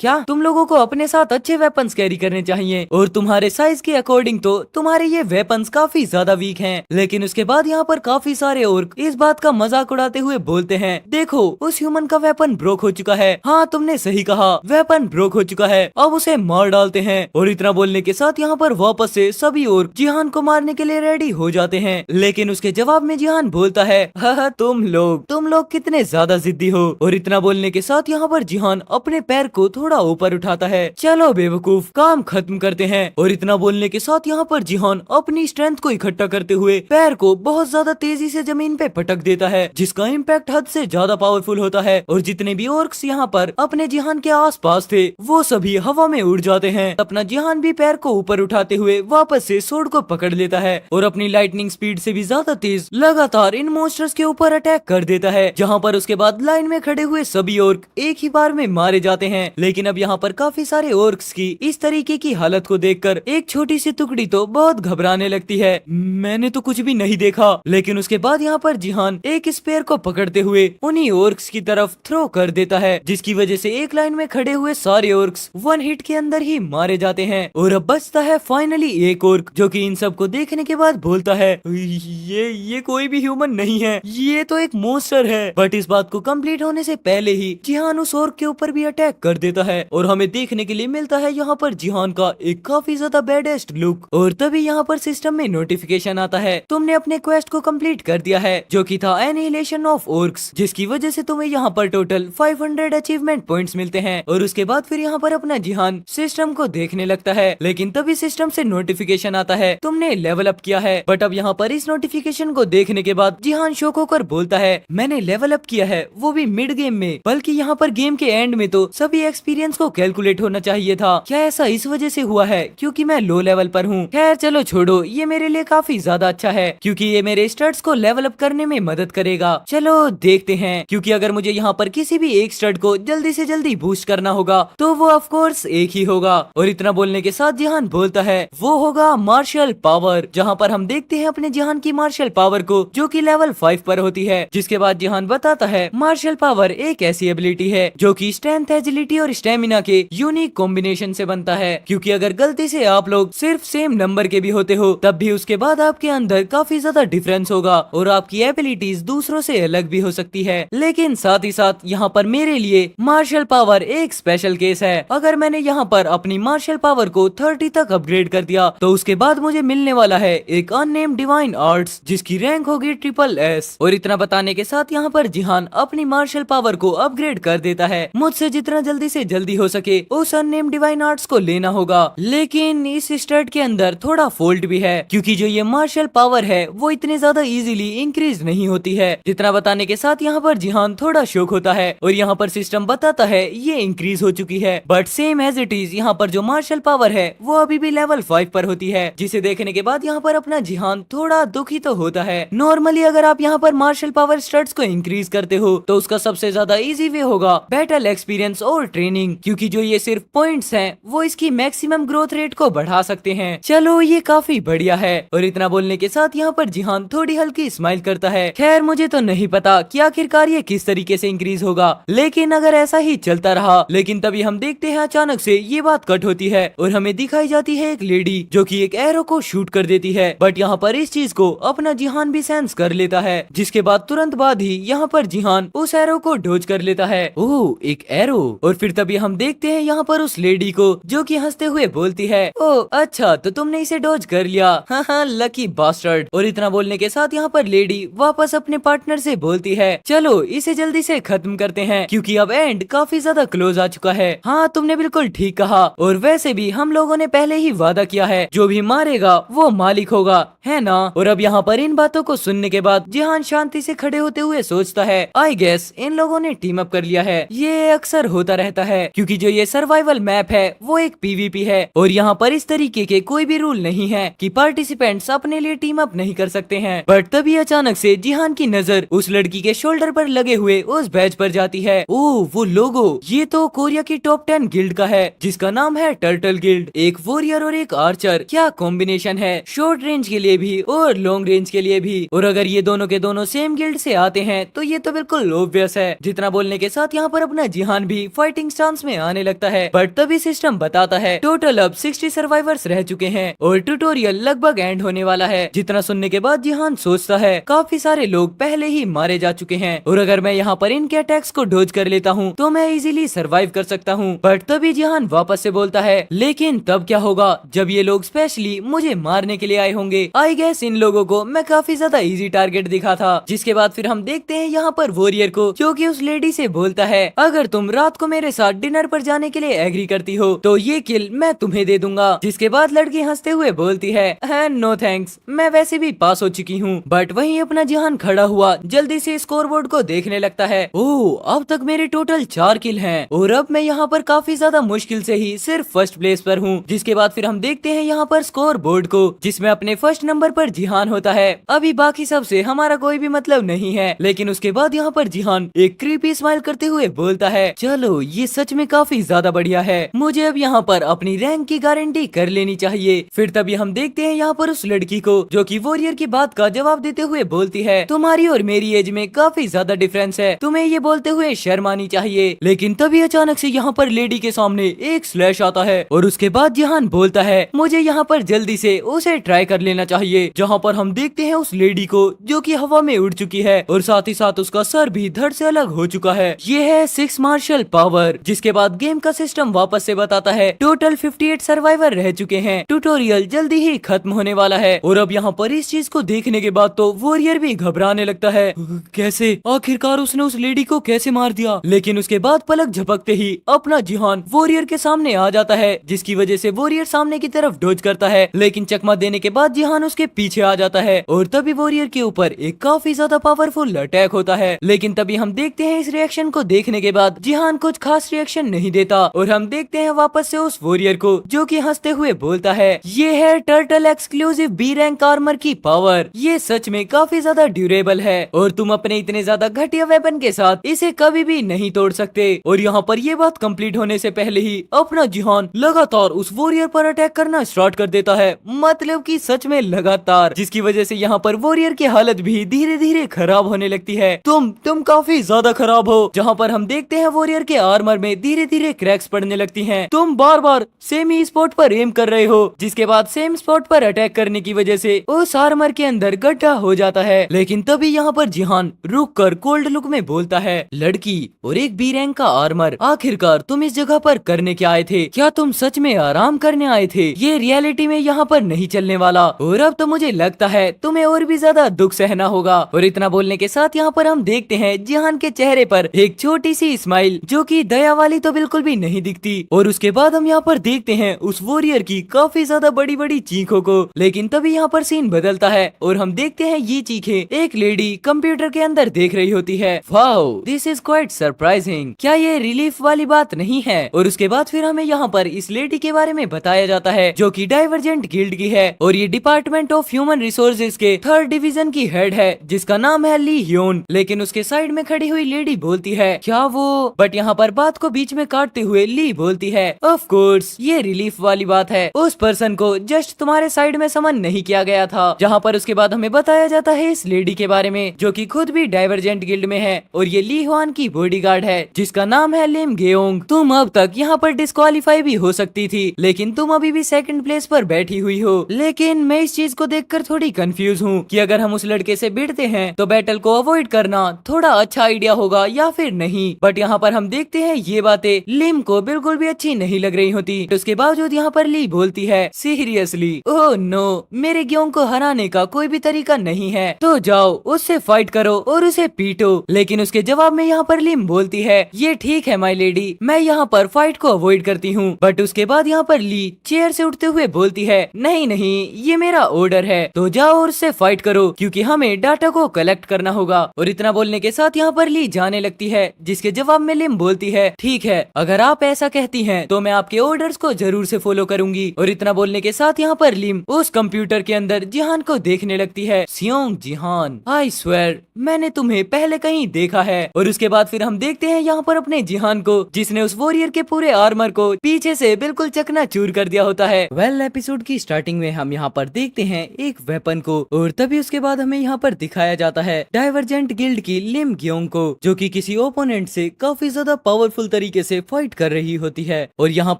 क्या तुम लोगों को अपने साथ अच्छे वेपन्स कैरी करने चाहिए और तुम्हारे साइज के अकॉर्डिंग तो तुम्हारे ये वेपन्स काफी ज्यादा वीक हैं। लेकिन उसके बाद यहाँ पर काफी सारे ओर्क इस बात का मजाक उड़ाते हुए बोलते हैं, देखो उस ह्यूमन का वेपन ब्रोक हो चुका है। हाँ तुमने सही कहा, वेपन ब्रोक हो चुका है, अब उसे मार डालते हैं। और इतना बोलने के साथ यहाँ पर वापस से सभी ओर्क जिहान को मारने के लिए रेडी हो जाते हैं। लेकिन उसके जवाब में जिहान बोलता है, हाँ तुम लोग कितने ज्यादा जिद्दी हो। और इतना बोलने के साथ यहाँ पर जिहान अपने पैर को थोड़ा ऊपर उठाता है, चलो बेवकूफ काम खत्म करते हैं। और इतना बोलने के साथ यहाँ पर जिहान अपनी स्ट्रेंथ को इकट्ठा करते हुए पैर को बहुत ज्यादा तेजी से जमीन पे पटक देता है, जिसका इम्पैक्ट हद से ज्यादा पावरफुल होता है। और जितने भी ओर्क्स यहाँ पर अपने जिहान के आसपास थे वो सभी हवा में उड़ जाते हैं। अपना जिहान भी पैर को ऊपर उठाते हुए वापस से सोर्ड को पकड़ लेता है और अपनी लाइटनिंग स्पीड से भी ज्यादा तेज लगातार इन मॉन्स्टर्स के ऊपर अटैक कर देता है। जहाँ पर उसके बाद लाइन में खड़े हुए सभी ओर्क एक ही बार में मारे जाते हैं। लेकिन अब यहाँ पर काफी सारे ओर्क्स की इस तरीके की हालत को देखकर एक छोटी सी टुकड़ी तो बहुत घबराने लगती है, मैंने तो कुछ भी नहीं देखा। लेकिन उसके बाद यहाँ पर जिहान एक स्पेयर को पकड़ते हुए उन्हीं ओर्क्स की तरफ थ्रो कर देता है, जिसकी वजह से एक लाइन में खड़े हुए सारे ओर्क्स 1 हिट के अंदर ही मारे जाते हैं। और अब बचता है फाइनली एक ओर्क, जो कि इन सब को देखने के बाद बोलता है, ये कोई भी ह्यूमन नहीं है, ये तो एक मॉन्स्टर है। बट इस बात को कंप्लीट होने से पहले ही जिहान उस ओर्क के ऊपर भी अटैक कर देता है और हमें देखने के लिए मिलता है यहाँ पर जिहान का एक काफी ज्यादा बैडेस्ट लुक। और तभी यहाँ पर सिस्टम में नोटिफिकेशन आता है, तुमने अपने क्वेस्ट को कंप्लीट कर दिया है, जो कि था एनिहिलेशन ऑफ ओर्क्स, जिसकी वजह से तुम्हें यहाँ पर टोटल 500 अचीवमेंट पॉइंट्स मिलते हैं। और उसके बाद फिर यहाँ पर अपना जिहान सिस्टम को देखने लगता है। लेकिन तभी सिस्टम से नोटिफिकेशन आता है, तुमने लेवल अप किया है। बट अब यहाँ पर इस नोटिफिकेशन को देखने के बाद जिहान शॉक होकर बोलता है, मैंने लेवल अप किया है, वो भी मिड गेम में, बल्कि यहाँ पर गेम के एंड में तो सभी एक्सपीरियंस को कैलकुलेट होना चाहिए था। क्या ऐसा इस वजह से हुआ है क्योंकि मैं लो लेवल पर हूँ? खैर चलो छोड़ो, ये मेरे लिए काफी ज्यादा अच्छा है क्योंकि ये मेरे स्टड्स को लेवल अप करने में मदद करेगा। चलो देखते हैं, क्योंकि अगर मुझे यहाँ पर किसी भी एक स्टड को जल्दी से जल्दी बूस्ट करना होगा तो वो ऑफ कोर्स एक ही होगा। और इतना बोलने के साथ जिहान बोलता है, वो होगा मार्शल पावर। जहाँ पर हम देखते हैं अपने जिहान की मार्शल पावर को, जो कि लेवल 5 पर होती है। जिसके बाद जिहान बताता है, मार्शल पावर एक ऐसी एबिलिटी है जो कि स्ट्रेंथ, एजिलिटी और स्टेमिना के यूनिक कॉम्बिनेशन से बनता है। क्योंकि अगर गलती से आप लोग सिर्फ सेम नंबर के भी होते हो तब भी उसके बाद आपके अंदर काफी ज्यादा डिफरेंस होगा और आपकी एबिलिटीज दूसरों से अलग भी हो सकती है। लेकिन साथ ही साथ यहाँ पर मेरे लिए मार्शल पावर एक स्पेशल केस है। अगर मैंने यहाँ पर अपनी मार्शल पावर को 30 तक अपग्रेड कर दिया तो उसके बाद मुझे मिलने वाला है एक अननेम्ड डिवाइन आर्ट्स, जिसकी रैंक होगी SSS। और इतना बताने के साथ यहाँ पर जिहान अपनी मार्शल पावर को अपग्रेड कर देता है। मुझसे जितना जितना जल्दी से जल्दी हो सके उस अननेम्ड डिवाइन आर्ट्स को लेना होगा। लेकिन इस स्टड के अंदर थोड़ा फॉल्ट भी है, क्योंकि जो ये मार्शल पावर है वो इतनी ज्यादा इजीली इंक्रीज नहीं होती है जितना बताने के साथ यहाँ पर जिहान थोड़ा शौक होता है और यहाँ पर सिस्टम बताता है ये इंक्रीज हो चुकी है। But same as it is यहाँ पर जो मार्शल पावर है वो अभी भी लेवल 5 पर होती है, जिसे देखने के बाद यहाँ पर अपना जिहान थोड़ा दुखी तो होता है। नॉर्मली अगर आप यहाँ पर मार्शल पावर स्टड्स को इंक्रीज करते हो तो उसका सबसे ज्यादा इजी वे होगा बैटल एक्सपीरियंस और ट्रेनिंग, क्योंकि जो ये सिर्फ पॉइंट्स हैं वो इसकी मैक्सिमम ग्रोथ रेट को बढ़ा सकते हैं। चलो ये काफी बढ़िया है। और इतना बोलने के साथ यहाँ पर जिहान थोड़ी हल्की स्माइल करता है। खैर मुझे तो नहीं पता कि आखिरकार ये किस तरीके से इंक्रीज होगा, लेकिन अगर ऐसा ही चलता रहा। लेकिन तभी हम देखते हैं अचानक से ये बात कट होती है और हमें दिखाई जाती है एक लेडी जो कि एक एरो को शूट कर देती है। बट यहाँ पर इस चीज को अपना जिहान भी सेंस कर लेता है, जिसके बाद तुरंत बाद ही यहाँ पर जिहान उस एरो को डोज कर लेता है। ओह एक एरो। और फिर तभी हम देखते हैं यहाँ पर उस लेडी को जो कि हंसते हुए बोलती है, ओह अच्छा तो तुमने इसे डोज कर लिया, हाँ लकी बास्टर्ड। और इतना बोलने के साथ यहाँ पर लेडी वापस अपने पार्टनर से बोलती है, चलो इसे जल्दी से खत्म करते हैं क्योंकि अब एंड काफी ज्यादा क्लोज आ चुका है। हाँ तुमने बिल्कुल ठीक कहा, और वैसे भी हम लोगों ने पहले ही वादा किया है जो भी मारेगा वो मालिक होगा, है ना। और अब यहाँ पर इन बातों को सुनने के बाद जिहान शांति से खड़े होते हुए सोचता है, आई गेस इन लोगों ने टीम अप कर लिया है। ये अक्सर होता रहता है क्योंकि जो ये सर्वाइवल मैप है वो एक पीवीपी है और यहाँ पर इस तरीके के कोई भी रूल नहीं है कि पार्टिसिपेंट्स अपने लिए टीम अप नहीं कर सकते हैं। बट तभी अचानक से जिहान की नजर उस लड़की के शोल्डर पर लगे हुए उस बैज पर जाती है। ओह वो लोगो, ये तो कोरिया की टॉप 10 गिल्ड का है जिसका नाम है टर्टल गिल्ड। एक वॉरियर और एक आर्चर, क्या कॉम्बिनेशन है, शॉर्ट रेंज के लिए भी और लॉन्ग रेंज के लिए भी। और अगर ये दोनों के दोनों सेम गिल्ड से आते हैं तो ये तो बिल्कुल ऑब्वियस है। जितना बोलने के साथ यहाँ पर अपना जिहान भी फाइटिंग स्टांस में आने लगता है। बट तभी सिस्टम बताता है टोटल अब 60 सर्वाइवर्स रह चुके हैं और ट्यूटोरियल लगभग एंड होने वाला है। जितना सुनने के बाद जिहान सोचता है काफी सारे लोग पहले ही मारे जा चुके हैं और अगर मैं यहाँ पर इनके अटैक्स को डोज कर लेता हूँ तो मैं इजीली सरवाइव कर सकता हूँ। बट तभी जिहान वापस से बोलता है, लेकिन तब क्या होगा जब ये लोग स्पेशली मुझे मारने के लिए आए होंगे। आई गेस इन लोगों को मैं काफी ज्यादा इजी टारगेट दिखा था। जिसके बाद फिर हम देखते हैं यहाँ पर वॉरियर को जो कि उस लेडी से बोलता है, अगर तुम रात को मेरे साथ डिनर पर जाने के लिए एग्री करती हो तो ये किल मैं तुम्हें दे दूंगा। जिसके बाद लड़की हंसते हुए बोलती है, नो थैंक्स, मैं वैसे भी पास हो चुकी हूँ। बट वहीं अपना जिहान खड़ा हुआ जल्दी से स्कोरबोर्ड को देखने लगता है। ओह अब तक मेरे टोटल 4 किल हैं और अब मैं यहाँ पर काफी ज्यादा मुश्किल से ही सिर्फ फर्स्ट प्लेस पर हूँ। जिसके बाद फिर हम देखते हैं यहाँ पर स्कोर बोर्ड को जिसमें अपने फर्स्ट नंबर पर जिहान होता है। अभी बाकी सब से हमारा कोई भी मतलब नहीं है, लेकिन उसके बाद यहाँ पर जिहान एक क्रीपी स्माइल करते हुए बोलता है, चलो ये सच में काफी ज्यादा बढ़िया है, मुझे अब यहाँ पर अपनी रैंक की गारंटी कर लेनी चाहिए। फिर तभी हम देखते हैं यहाँ पर उस लड़की को जो कि वॉरियर की बात का जवाब देते हुए बोलती है, तुम्हारी और मेरी एज में काफी ज्यादा डिफरेंस है, तुम्हें ये बोलते हुए शर्म आनी चाहिए। लेकिन तभी अचानक से यहाँ पर लेडी के सामने एक स्लैश आता है और उसके बाद जिहान बोलता है, मुझे यहाँ पर जल्दी से उसे ट्राई कर लेना चाहिए। जहाँ पर हम देखते हैं उस लेडी को जो कि हवा में उड़ चुकी है और साथ ही साथ उसका सर भी धड़ से अलग हो चुका है। ये है 6 मार्शल पावर। जिसके बाद गेम का सिस्टम वापस से बताता है टोटल 58 सर्वाइवर रह चुके हैं, ट्यूटोरियल जल्दी ही खत्म होने वाला है। और अब यहाँ पर इस चीज को देखने के बाद तो वॉरियर भी घबराने लगता है, कैसे आखिरकार उसने उस लेडी को कैसे मार दिया। लेकिन उसके बाद पलक झपकते ही अपना जिहान वॉरियर के सामने आ जाता है, जिसकी वजह से वॉरियर सामने की तरफ डोज करता है। लेकिन चकमा देने के बाद जिहान उसके पीछे आ जाता है और तभी वॉरियर के ऊपर एक काफी ज्यादा पावरफुल अटैक होता है। लेकिन तभी हम देखते हैं इस रिएक्शन को देखने के बाद जिहान कुछ खास रिएक्शन नहीं देता और हम देखते हैं वापस से उस वॉरियर को जो कि हंसते हुए बोलता है, ये है turtle exclusive B rank armour की पावर, ये सच में काफी ज्यादा ड्यूरेबल है और तुम अपने इतने ज्यादा घटिया वेपन के साथ इसे कभी भी नहीं तोड़ सकते। और यहाँ पर ये बात कंप्लीट होने से पहले ही अपना जिहान लगातार उस वॉरियर पर अटैक करना स्टार्ट कर देता है, मतलब कि सच में लगातार, जिसकी वजह से यहाँ पर वॉरियर की हालत भी धीरे धीरे खराब होने लगती है। तुम काफी ज्यादा खराब हो। जहाँ पर हम देखते हैं वॉरियर के आर्मर में धीरे धीरे क्रैक्स पड़ने लगती हैं। तुम बार बार सेम ही स्पॉट पर एम कर रहे हो, जिसके बाद सेम स्पॉट पर अटैक करने की वजह से उस आर्मर के अंदर गड्ढा हो जाता है। लेकिन तभी यहाँ पर जिहान रुक कर कोल्ड लुक में बोलता है, लड़की और एक बी रैंक का आर्मर, आखिरकार तुम इस जगह पर करने क्या आए थे? क्या तुम सच में आराम करने आए थे? ये रियलिटी में यहाँ पर नहीं चलने वाला और अब तो मुझे लगता है तुम्हें और भी ज्यादा दुख सहना होगा। और इतना बोलने के साथ यहाँ पर हम देखते हैं जिहान के चेहरे पर एक छोटी सी स्माइल जो कि दया वाली तो बिल्कुल भी नहीं दिखती। और उसके बाद हम यहाँ पर देखते हैं उस वॉरियर की काफी ज्यादा बड़ी बड़ी चीखों को। लेकिन तभी यहाँ पर सीन बदलता है और हम देखते हैं ये चीखें एक लेडी कंप्यूटर के अंदर देख रही होती है। Wow, this is quite surprising, क्या ये रिलीफ वाली बात नहीं है? और उसके बाद फिर हमें यहाँ पर इस लेडी के बारे में बताया जाता है जो कि डाइवर्जेंट गिल्ड की है और ये डिपार्टमेंट ऑफ ह्यूमन रिसोर्सेज के 3rd डिवीजन की हेड है जिसका नाम है ली ह्योन। लेकिन उसके साइड में खड़ी हुई लेडी बोलती है क्या वो, बट यहाँ पर बात को बीच में काटते हुए ली बोलती है ऑफ कोर्स ये रिलीफ वाली बात है, उस पर्सन को जस्ट तुम्हारे साइड में समन नहीं किया गया था। जहाँ पर उसके बाद हमें बताया जाता है इस लेडी के बारे में जो कि खुद भी डाइवर्जेंट गिल्ड में है और ये ली ह्वान की बॉडीगार्ड है जिसका नाम है लिम गेओंग। तुम अब तक यहाँ पर डिस्क्वालीफाई भी हो सकती थी लेकिन तुम अभी भी 2nd प्लेस पर बैठी हुई हो। लेकिन मैं इस चीज को देखकर थोड़ी कंफ्यूज हूँ कि अगर हम उस लड़के से भिड़ते हैं तो बैटल को अवॉइड करना थोड़ा अच्छा आइडिया होगा या फिर नहीं। बट यहाँ पर हम देखते हैं ये बातें लिम को बिल्कुल भी अच्छी नहीं लग रही होती। तो उसके बावजूद यहाँ पर ली बोलती है सीरियसली, ओह नो, मेरे गेहूं को हराने का कोई भी तरीका नहीं है, तो जाओ उससे फाइट करो और उसे पीटो। लेकिन उसके जवाब में यहाँ पर लिम बोलती है ये ठीक है माय लेडी, मैं यहाँ पर फाइट को अवॉइड करती हूँ। बट उसके बाद यहाँ पर ली चेयर से उठते हुए बोलती है नहीं नहीं, ये मेरा ऑर्डर है, तो जाओ और उससे फाइट करो क्योंकि हमें डाटा को कलेक्ट करना होगा। और इतना बोलने के साथ यहाँ पर ली जाने लगती है जिसके जवाब में लिम बोलती है ठीक है, अगर आप ऐसा कहती हैं तो मैं आपके ऑर्डर्स को जरूर से फॉलो करूंगी। और इतना बोलने के साथ यहाँ पर लिम उस कंप्यूटर के अंदर जिहान को देखने लगती है। सियोंग जिहान, आई स्वेयर मैंने तुम्हें पहले कहीं देखा है। और उसके बाद फिर हम देखते हैं यहाँ पर अपने जिहान को जिसने उस वॉरियर के पूरे आर्मर को पीछे से बिल्कुल चकनाचूर कर दिया होता है। वेल, एपिसोड की स्टार्टिंग में हम यहाँ पर देखते हैं एक वेपन को और तभी उसके बाद हमें यहाँ पर दिखाया जाता है डाइवर्जेंट गिल्ड की लिम ग्योंग को जो कि किसी ओपोनेंट से काफी ज्यादा पावरफुल तरीके से फाइट कर रही होती है। और यहाँ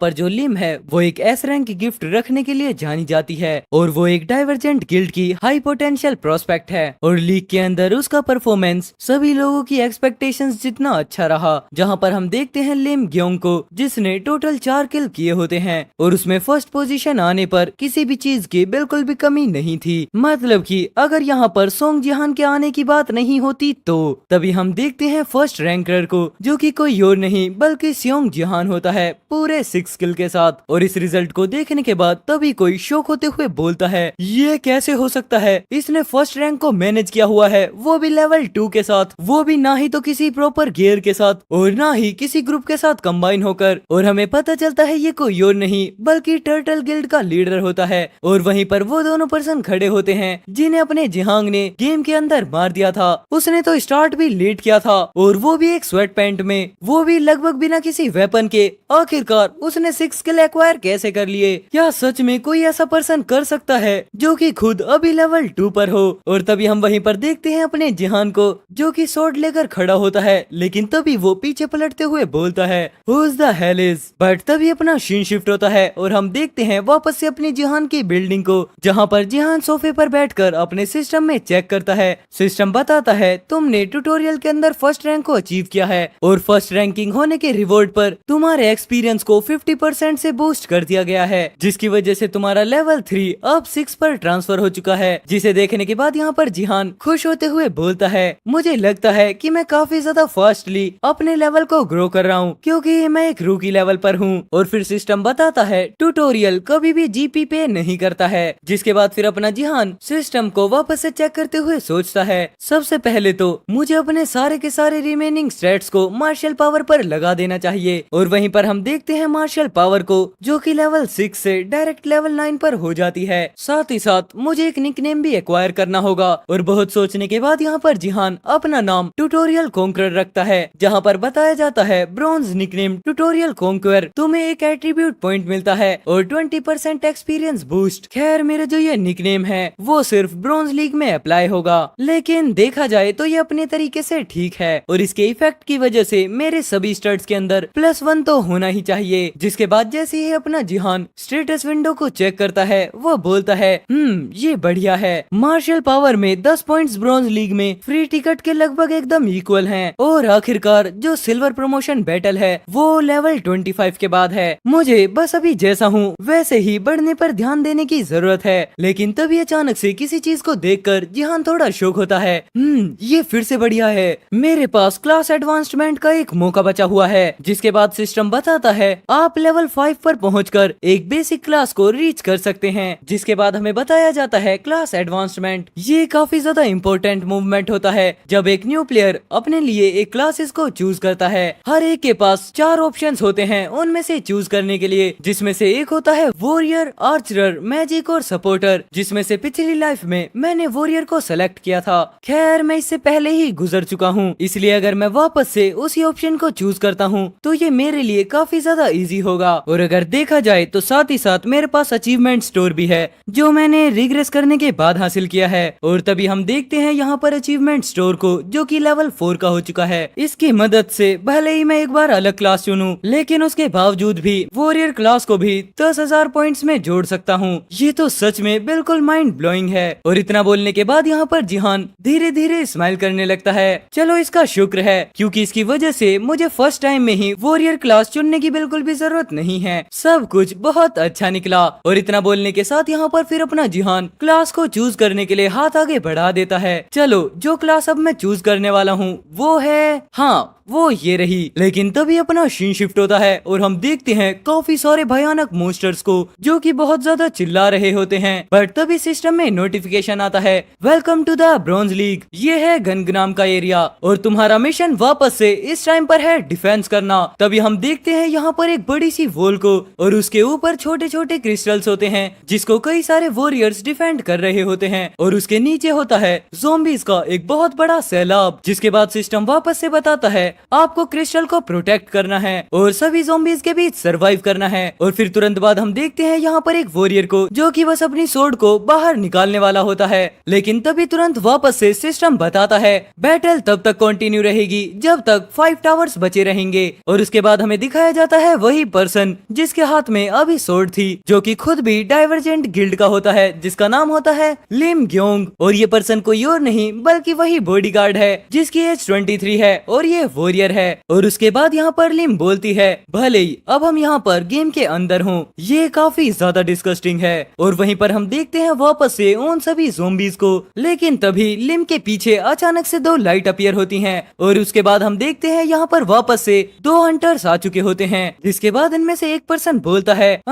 पर जो लिम है वो एक एस रैंक गिफ्ट रखने के लिए जानी जाती है और वो एक डाइवर्जेंट गिल्ड की हाई पोटेंशियल प्रोस्पेक्ट है। और लीग के अंदर उसका परफॉर्मेंस सभी लोगों की एक्सपेक्टेशंस जितना अच्छा रहा। जहाँ पर हम देखते हैं लिम ग्योंग को जिसने टोटल 4 किल किए होते हैं और उसमें फर्स्ट पोजीशन आने पर किसी भी चीज की बिल्कुल भी कमी नहीं थी। मतलब कि अगर यहाँ पर सोंग जिहान के आने की बात नहीं होती तो तभी हम देखते हैं फर्स्ट रैंकर को जो कि कोई और नहीं बल्कि सियोंग जिहान होता है पूरे 6 किल के साथ। और इस रिजल्ट को देखने के बाद तभी कोई शॉक होते हुए बोलता है ये कैसे हो सकता है, इसने फर्स्ट रैंक को मैनेज किया हुआ है, वो भी लेवल 2 के साथ, वो भी ना ही तो किसी प्रॉपर गियर के साथ और ना ही किसी ग्रुप के साथ कंबाइन होकर। और हमें पता चलता है ये कोई और नहीं बल्कि टर्टल गिल्ड का लीडर होता है। और वहीं पर वो दोनों पर्सन खड़े होते हैं जिन्हें अपने जिहांग ने गेम के अंदर मार दिया था। उसने तो स्टार्ट भी लेट किया था और वो भी एक स्वेट पैंट में, वो भी लगभग बिना किसी वेपन के। आखिरकार उसने 6 किल एक्वायर कैसे कर लिए? क्या सच में कोई ऐसा पर्सन कर सकता है जो कि खुद अभी लेवल 2 पर हो? और तभी हम वहीं पर देखते हैं अपने जिहान को जो कि स्वॉर्ड लेकर खड़ा होता है। लेकिन तभी वो पीछे पलटते हुए बोलता है Who's the hell is? But तभी अपना सीन शिफ्ट होता है और हम देखते हैं वापस से अपनी जिहान की बिल्डिंग को जहाँ पर जिहान सोफे पर बैठकर अपने सिस्टम में चेक करता है। सिस्टम बताता है तुमने ट्यूटोरियल के अंदर फर्स्ट रैंक को अचीव किया है और फर्स्ट रैंकिंग होने के रिवॉर्ड पर तुम्हारे एक्सपीरियंस को 50% से बूस्ट कर दिया गया है जिसकी वजह से तुम्हारा लेवल 3 अब 6 पर ट्रांसफर हो चुका है। जिसे देखने के बाद यहाँ पर जिहान खुश होते हुए बोलता है मुझे लगता है कि मैं काफी ज्यादा फास्टली अपने लेवल को ग्रो कर रहा हूँ क्योंकि मैं एक रूकी लेवल पर हूँ। और फिर सिस्टम बताता है ट्यूटोरियल कभी भी जीपी पे नहीं करता है। जिसके बाद फिर अपना जिहान सिस्टम को वापस से चेक करते हुए सोचता है सबसे पहले तो मुझे अपने सारे के सारे रिमेनिंग स्टेट्स को मार्शल पावर पर लगा देना चाहिए। और वहीं पर हम देखते हैं मार्शल पावर को जो कि लेवल 6 से डायरेक्ट लेवल 9 पर हो जाती है। साथ ही साथ मुझे एक निकनेम भी एक्वायर करना होगा। और बहुत सोचने के बाद यहाँ पर जिहान अपना नाम ट्यूटोरियल कॉन्करर रखता है जहाँ पर बताया जाता है ब्रॉन्ज निकनेम ट्यूटोरियल कॉन्करर, तुम्हें एक एट्रीब्यूट पॉइंट मिलता है और 20% एक्सपीरियंस बूस्ट। खैर मेरे जो ये निकनेम है वो सिर्फ ब्रॉन्ज लीग में अप्लाई होगा लेकिन देखा जाए तो ये अपने तरीके से ठीक है और इसके इफेक्ट की वजह से मेरे सभी स्टड्स के अंदर +1 तो होना ही चाहिए। जिसके बाद जैसे ही अपना जिहान स्टेटस विंडो को चेक करता है वो बोलता है ये बढ़िया है, मार्शल पावर में 10 पॉइंट्स ब्रॉन्ज लीग में फ्री टिकट के लगभग एकदम इक्वल हैं। और आखिरकार जो सिल्वर प्रमोशन बैटल है वो लेवल 25 के बाद है। मुझे बस अभी जैसा हूँ वैसे ही बढ़ने पर ध्यान देने की जरूरत है। लेकिन तभी अचानक से किसी चीज को देखकर जिहान थोड़ा शौक होता है। ये फिर से बढ़िया है, मेरे पास क्लास एडवांसमेंट का एक मौका का बचा हुआ है। जिसके बाद सिस्टम बताता है आप लेवल 5 पर पहुंचकर एक बेसिक क्लास को रीच कर सकते हैं। जिसके बाद हमें बताया जाता है क्लास एडवांसमेंट। ये काफी ज्यादा इम्पोर्टेंट मूवमेंट होता है जब एक न्यू प्लेयर अपने लिए एक क्लासेस को चूज करता है। हर एक के पास 4 ऑप्शंस होते हैं उनमें से चूज करने के लिए, जिसमें से एक होता है वॉरियर, आर्चरर, मैजिक और सपोर्टर, जिसमें से पिछली लाइफ में मैंने वॉरियर को सेलेक्ट किया था। खैर मैं इससे पहले ही गुजर चुका हूँ, इसलिए अगर मैं वापस से उसी ऑप्शन को चूज करता हूँ तो ये मेरे लिए काफी ज्यादा इजी होगा। और अगर देखा जाए तो साथ ही साथ मेरे पास अचीवमेंट स्टोर भी है जो मैंने रिग्रेस करने के बाद हासिल किया है। और तभी हम देखते हैं यहाँ पर अचीवमेंट स्टोर को, जो कि लेवल 4 का हो चुका है। इसकी मदद से भले ही मैं एक बार अलग क्लास चुनूं, लेकिन उसके बावजूद भी वॉरियर क्लास को भी 10,000 पॉइंट्स में जोड़ सकता हूँ। ये तो सच में बिल्कुल माइंड ब्लोइंग है। और इतना बोलने के बाद यहाँ पर जिहान धीरे धीरे स्माइल करने लगता है। चलो इसका शुक्र है, क्योंकि इसकी वजह से मुझे फर्स्ट टाइम में ही वॉरियर क्लास चुनने की बिल्कुल भी जरूरत नहीं है। सब कुछ बहुत अच्छा निकला। और इतना बोलने के साथ यहाँ पर फिर अपना जिहान क्लास को चूज करने के लिए हाथ आगे बढ़ा देता है। चलो जो क्लास अब मैं चूज करने वाला हूँ वो है, हाँ वो ये रही। लेकिन तभी अपना सीन शिफ्ट होता है और हम देखते हैं काफी सारे भयानक मॉन्स्टर्स को जो कि बहुत ज्यादा चिल्ला रहे होते हैं। बट तभी सिस्टम में नोटिफिकेशन आता है, welcome to the bronze league. ये है गनग्राम का एरिया और तुम्हारा मिशन वापस से इस टाइम पर है डिफेंस करना। तभी हम देखते हैं यहाँ पर एक बड़ी सी वॉल को और उसके ऊपर छोटे छोटे क्रिस्टल्स होते हैं जिसको कई सारे वॉरियर्स डिफेंड कर रहे होते हैं। और उसके नीचे होता है ज़ॉम्बीज का एक बहुत बड़ा सैलाब। जिसके बाद सिस्टम वापस से बताता है आपको क्रिस्टल को प्रोटेक्ट करना है और सभी ज़ॉम्बीज के बीच सरवाइव करना है। और फिर तुरंत बाद हम देखते हैं यहाँ पर एक वॉरियर को जो कि बस अपनी सोर्ड को बाहर निकालने वाला होता है। लेकिन तभी तुरंत वापस से सिस्टम बताता है बैटल तब तक कंटिन्यू रहेगी जब तक 5 टावर्स बचे रहेंगे। और उसके बाद हमें दिखाया जाता है वही पर्सन जिसके हाथ में अभी सोर्ड थी, जो कि खुद भी डाइवर्जेंट गिल्ड का होता है, जिसका नाम होता है लिम ग्योंग। और ये पर्सन कोई और नहीं बल्कि वही बॉडीगार्ड है जिसकी एज 23 है और ये वॉरियर है। और उसके बाद यहाँ पर लिम बोलती है भले ही अब हम यहाँ पर गेम के अंदर हों, ये काफी ज्यादा डिस्गस्टिंग है। और वहीं पर हम देखते हैं वापस से उन सभी ज़ॉम्बीज को। लेकिन तभी लिम के पीछे अचानक से 2 लाइट अपीयर होती हैं और उसके बाद हम देखते हैं यहाँ पर वापस से 2 हंटर्स आ चुके होते हैं। जिसके बाद इनमें से एक पर्सन बोलता है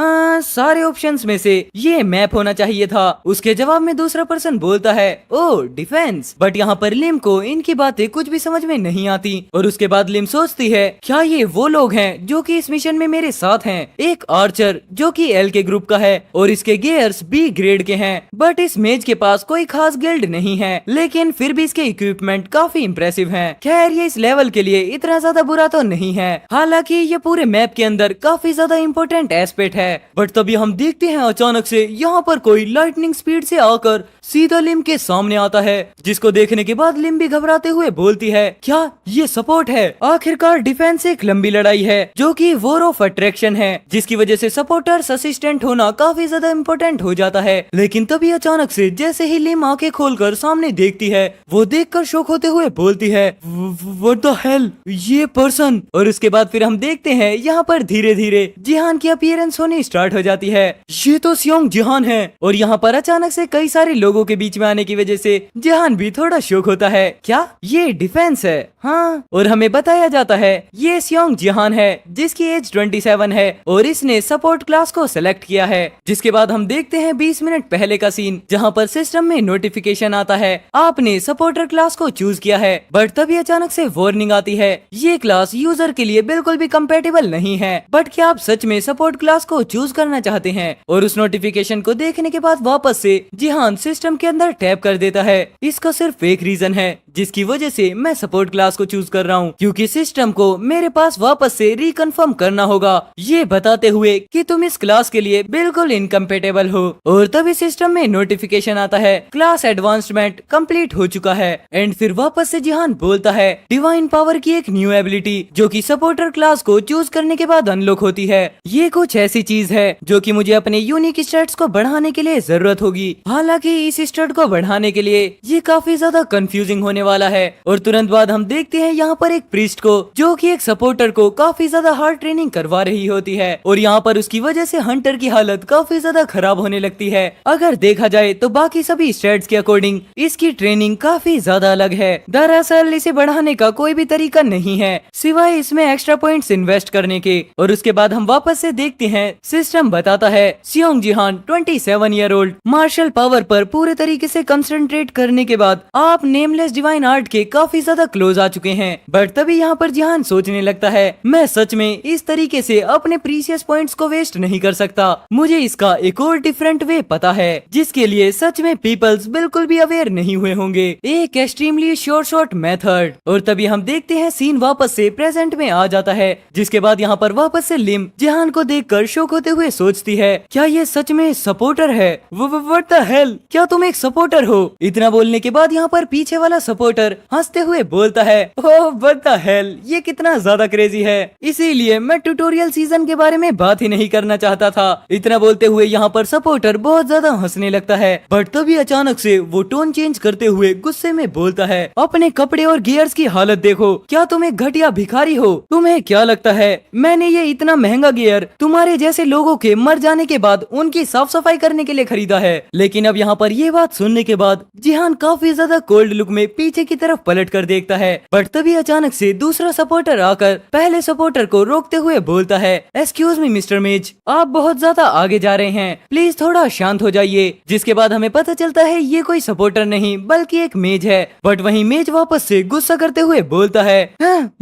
सारे ऑप्शंस में से ये मैप होना चाहिए था। उसके जवाब में दूसरा पर्सन बोलता है ओ डिफेंस। बट यहाँ पर लिम को इनकी बातें कुछ भी समझ में नहीं आती। और उसके बाद लिम सोचती है क्या ये वो लोग हैं जो कि इस मिशन में मेरे साथ हैं। एक आर्चर जो कि एल के ग्रुप का है और इसके गियर्स बी ग्रेड के हैं। बट इस मेज के पास कोई खास गिल्ड नहीं है, लेकिन फिर भी इसके इक्विपमेंट काफी इंप्रेसिव हैं। खैर ये इस लेवल के लिए इतना ज्यादा बुरा तो नहीं है, हालांकि ये पूरे मैप के अंदर काफी ज्यादा इम्पोर्टेंट एस्पेक्ट है। बट तभी हम देखते हैं अचानक से यहाँ पर कोई लाइटनिंग स्पीड से आकर सीधा लिम के सामने आता है, जिसको देखने के बाद लिम भी घबराते हुए बोलती है क्या ये सपोर्ट है। आखिरकार डिफेंस एक लंबी लड़ाई है जो कि वॉर ऑफ अट्रैक्शन है, जिसकी वजह से सपोर्टर्स असिस्टेंट होना काफी ज्यादा इम्पोर्टेंट हो जाता है। लेकिन तभी अचानक से जैसे ही लिम आंखें खोलकर सामने देखती है, वो देखकर शॉक होते हुए बोलती है व्हाट द हेल, ये पर्सन। और उसके बाद फिर हम देखते हैं यहाँ पर धीरे धीरे जिहान की अपीयरेंस होनी स्टार्ट हो जाती है। ये तो सियोंग जिहान है। और यहाँ पर अचानक से कई सारे लोगों के बीच में आने की वजह से जिहान भी थोड़ा शॉक होता है, क्या ये डिफेंस है। हाँ, और हमें बताया जाता है ये सियोंग जिहान है जिसकी एज 27 है और इसने सपोर्ट क्लास को सेलेक्ट किया है। जिसके बाद हम देखते हैं 20 मिनट पहले का सीन, जहाँ पर सिस्टम में नोटिफिकेशन आता है आपने सपोर्टर क्लास को चूज किया है। बट तभी अचानक से वार्निंग आती है ये क्लास यूजर के लिए बिल्कुल भी कंपेटेबल नहीं है। बट क्या आप सच में सपोर्ट क्लास को चूज करना चाहते हैं। और उस नोटिफिकेशन को देखने के बाद वापस से जिहान सिस्टम के अंदर टैप कर देता है। इसका सिर्फ एक रीजन है जिसकी वजह से मैं सपोर्ट क्लास को चूज कर रहा हूँ, क्योंकि सिस्टम को मेरे पास वापस से रिकन्फर्म करना होगा, ये बताते हुए कि तुम इस क्लास के लिए बिल्कुल इनकम्पेटेबल हो। और तभी सिस्टम में नोटिफिकेशन आता है क्लास एडवांसमेंट कंप्लीट हो चुका है। एंड फिर वापस से जिहान बोलता है डिवाइन पावर की एक न्यू एबिलिटी जो कि सपोर्टर क्लास को चूज करने के बाद अनलॉक होती है। ये कुछ ऐसी चीज है जो कि मुझे अपने यूनिक स्टैट्स को बढ़ाने के लिए जरूरत होगी। हालांकि इस स्टैट को बढ़ाने के लिए ये काफी ज्यादा कंफ्यूजिंग होने होने वाला है। और तुरंत बाद हम देखते हैं यहाँ पर एक प्रीस्ट को, जो कि एक सपोर्टर को काफी ज्यादा हार्ड ट्रेनिंग करवा रही होती है और यहाँ पर उसकी वजह से हंटर की हालत काफी ज्यादा खराब होने लगती है। अगर देखा जाए तो बाकी सभी स्टैट्स के अकॉर्डिंग इसकी ट्रेनिंग काफी ज्यादा अलग है। दरअसल इसे बढ़ाने का कोई भी तरीका नहीं है सिवाय इसमें एक्स्ट्रा पॉइंट्स इन्वेस्ट करने के। और उसके बाद हम वापस से देखते हैं सिस्टम बताता है सियोंग जिहान 27 ईयर ओल्ड मार्शल पावर पर पूरे तरीके से कंसंट्रेट करने के बाद आप नेमलेस डिवाइन आर्ट के काफी ज्यादा क्लोज आ चुके हैं। बट तभी यहाँ पर जिहान सोचने लगता है मैं सच में इस तरीके से अपने प्रीशियस पॉइंट्स को वेस्ट नहीं कर सकता, मुझे इसका एक और डिफरेंट वे पता है जिसके लिए सच में पीपल्स बिल्कुल भी अवेयर नहीं हुए होंगे, एक एक्सट्रीमली शॉर्ट मेथड। और तभी हम देखते हैं सीन वापस से प्रेजेंट में आ जाता है, जिसके बाद यहाँ पर वापस से लिम जिहान को देखकर शौक होते हुए सोचती है क्या ये सच में सपोर्टर है? व्हाट द हेल, क्या तुम एक सपोर्टर हो? इतना बोलने के बाद यहाँ पर पीछे वाला सपोर्टर हंसते हुए बोलता है ओह व्हाट द हेल, ये कितना ज्यादा क्रेजी है, इसीलिए मैं ट्यूटोरियल सीजन के बारे में बात ही नहीं करना चाहता था। इतना बोलते हुए यहाँ पर सपोर्टर बहुत ज्यादा हंसने लगता है। बट तभी अचानक से वो टोन चेंज करते हुए गुस्से में बोलता है अपने कपड़े और गियर्स की हालत देखो, क्या तुम एक घटिया भिखारी हो? तुम्हें क्या लगता है मैंने ये इतना महंगा गियर तुम्हारे जैसे लोगों के मर जाने के बाद उनकी साफ सफाई करने के लिए खरीदा है? लेकिन अब यहाँ पर ये बात सुनने के बाद जिहान काफी ज्यादा कोल्ड लुक में पीछे की तरफ पलट कर देखता है। बट तभी अचानक से दूसरा सपोर्टर आकर पहले सपोर्टर को रोकते हुए बोलता है एक्सक्यूज मी मिस्टर मेज, आप बहुत ज्यादा आगे जा रहे हैं, प्लीज थोड़ा शांत हो जाइए। जिसके बाद हमें पता चलता है ये कोई सपोर्टर नहीं बल्कि एक मेज है। बट वहीं मेज वापस से गुस्सा करते हुए बोलता है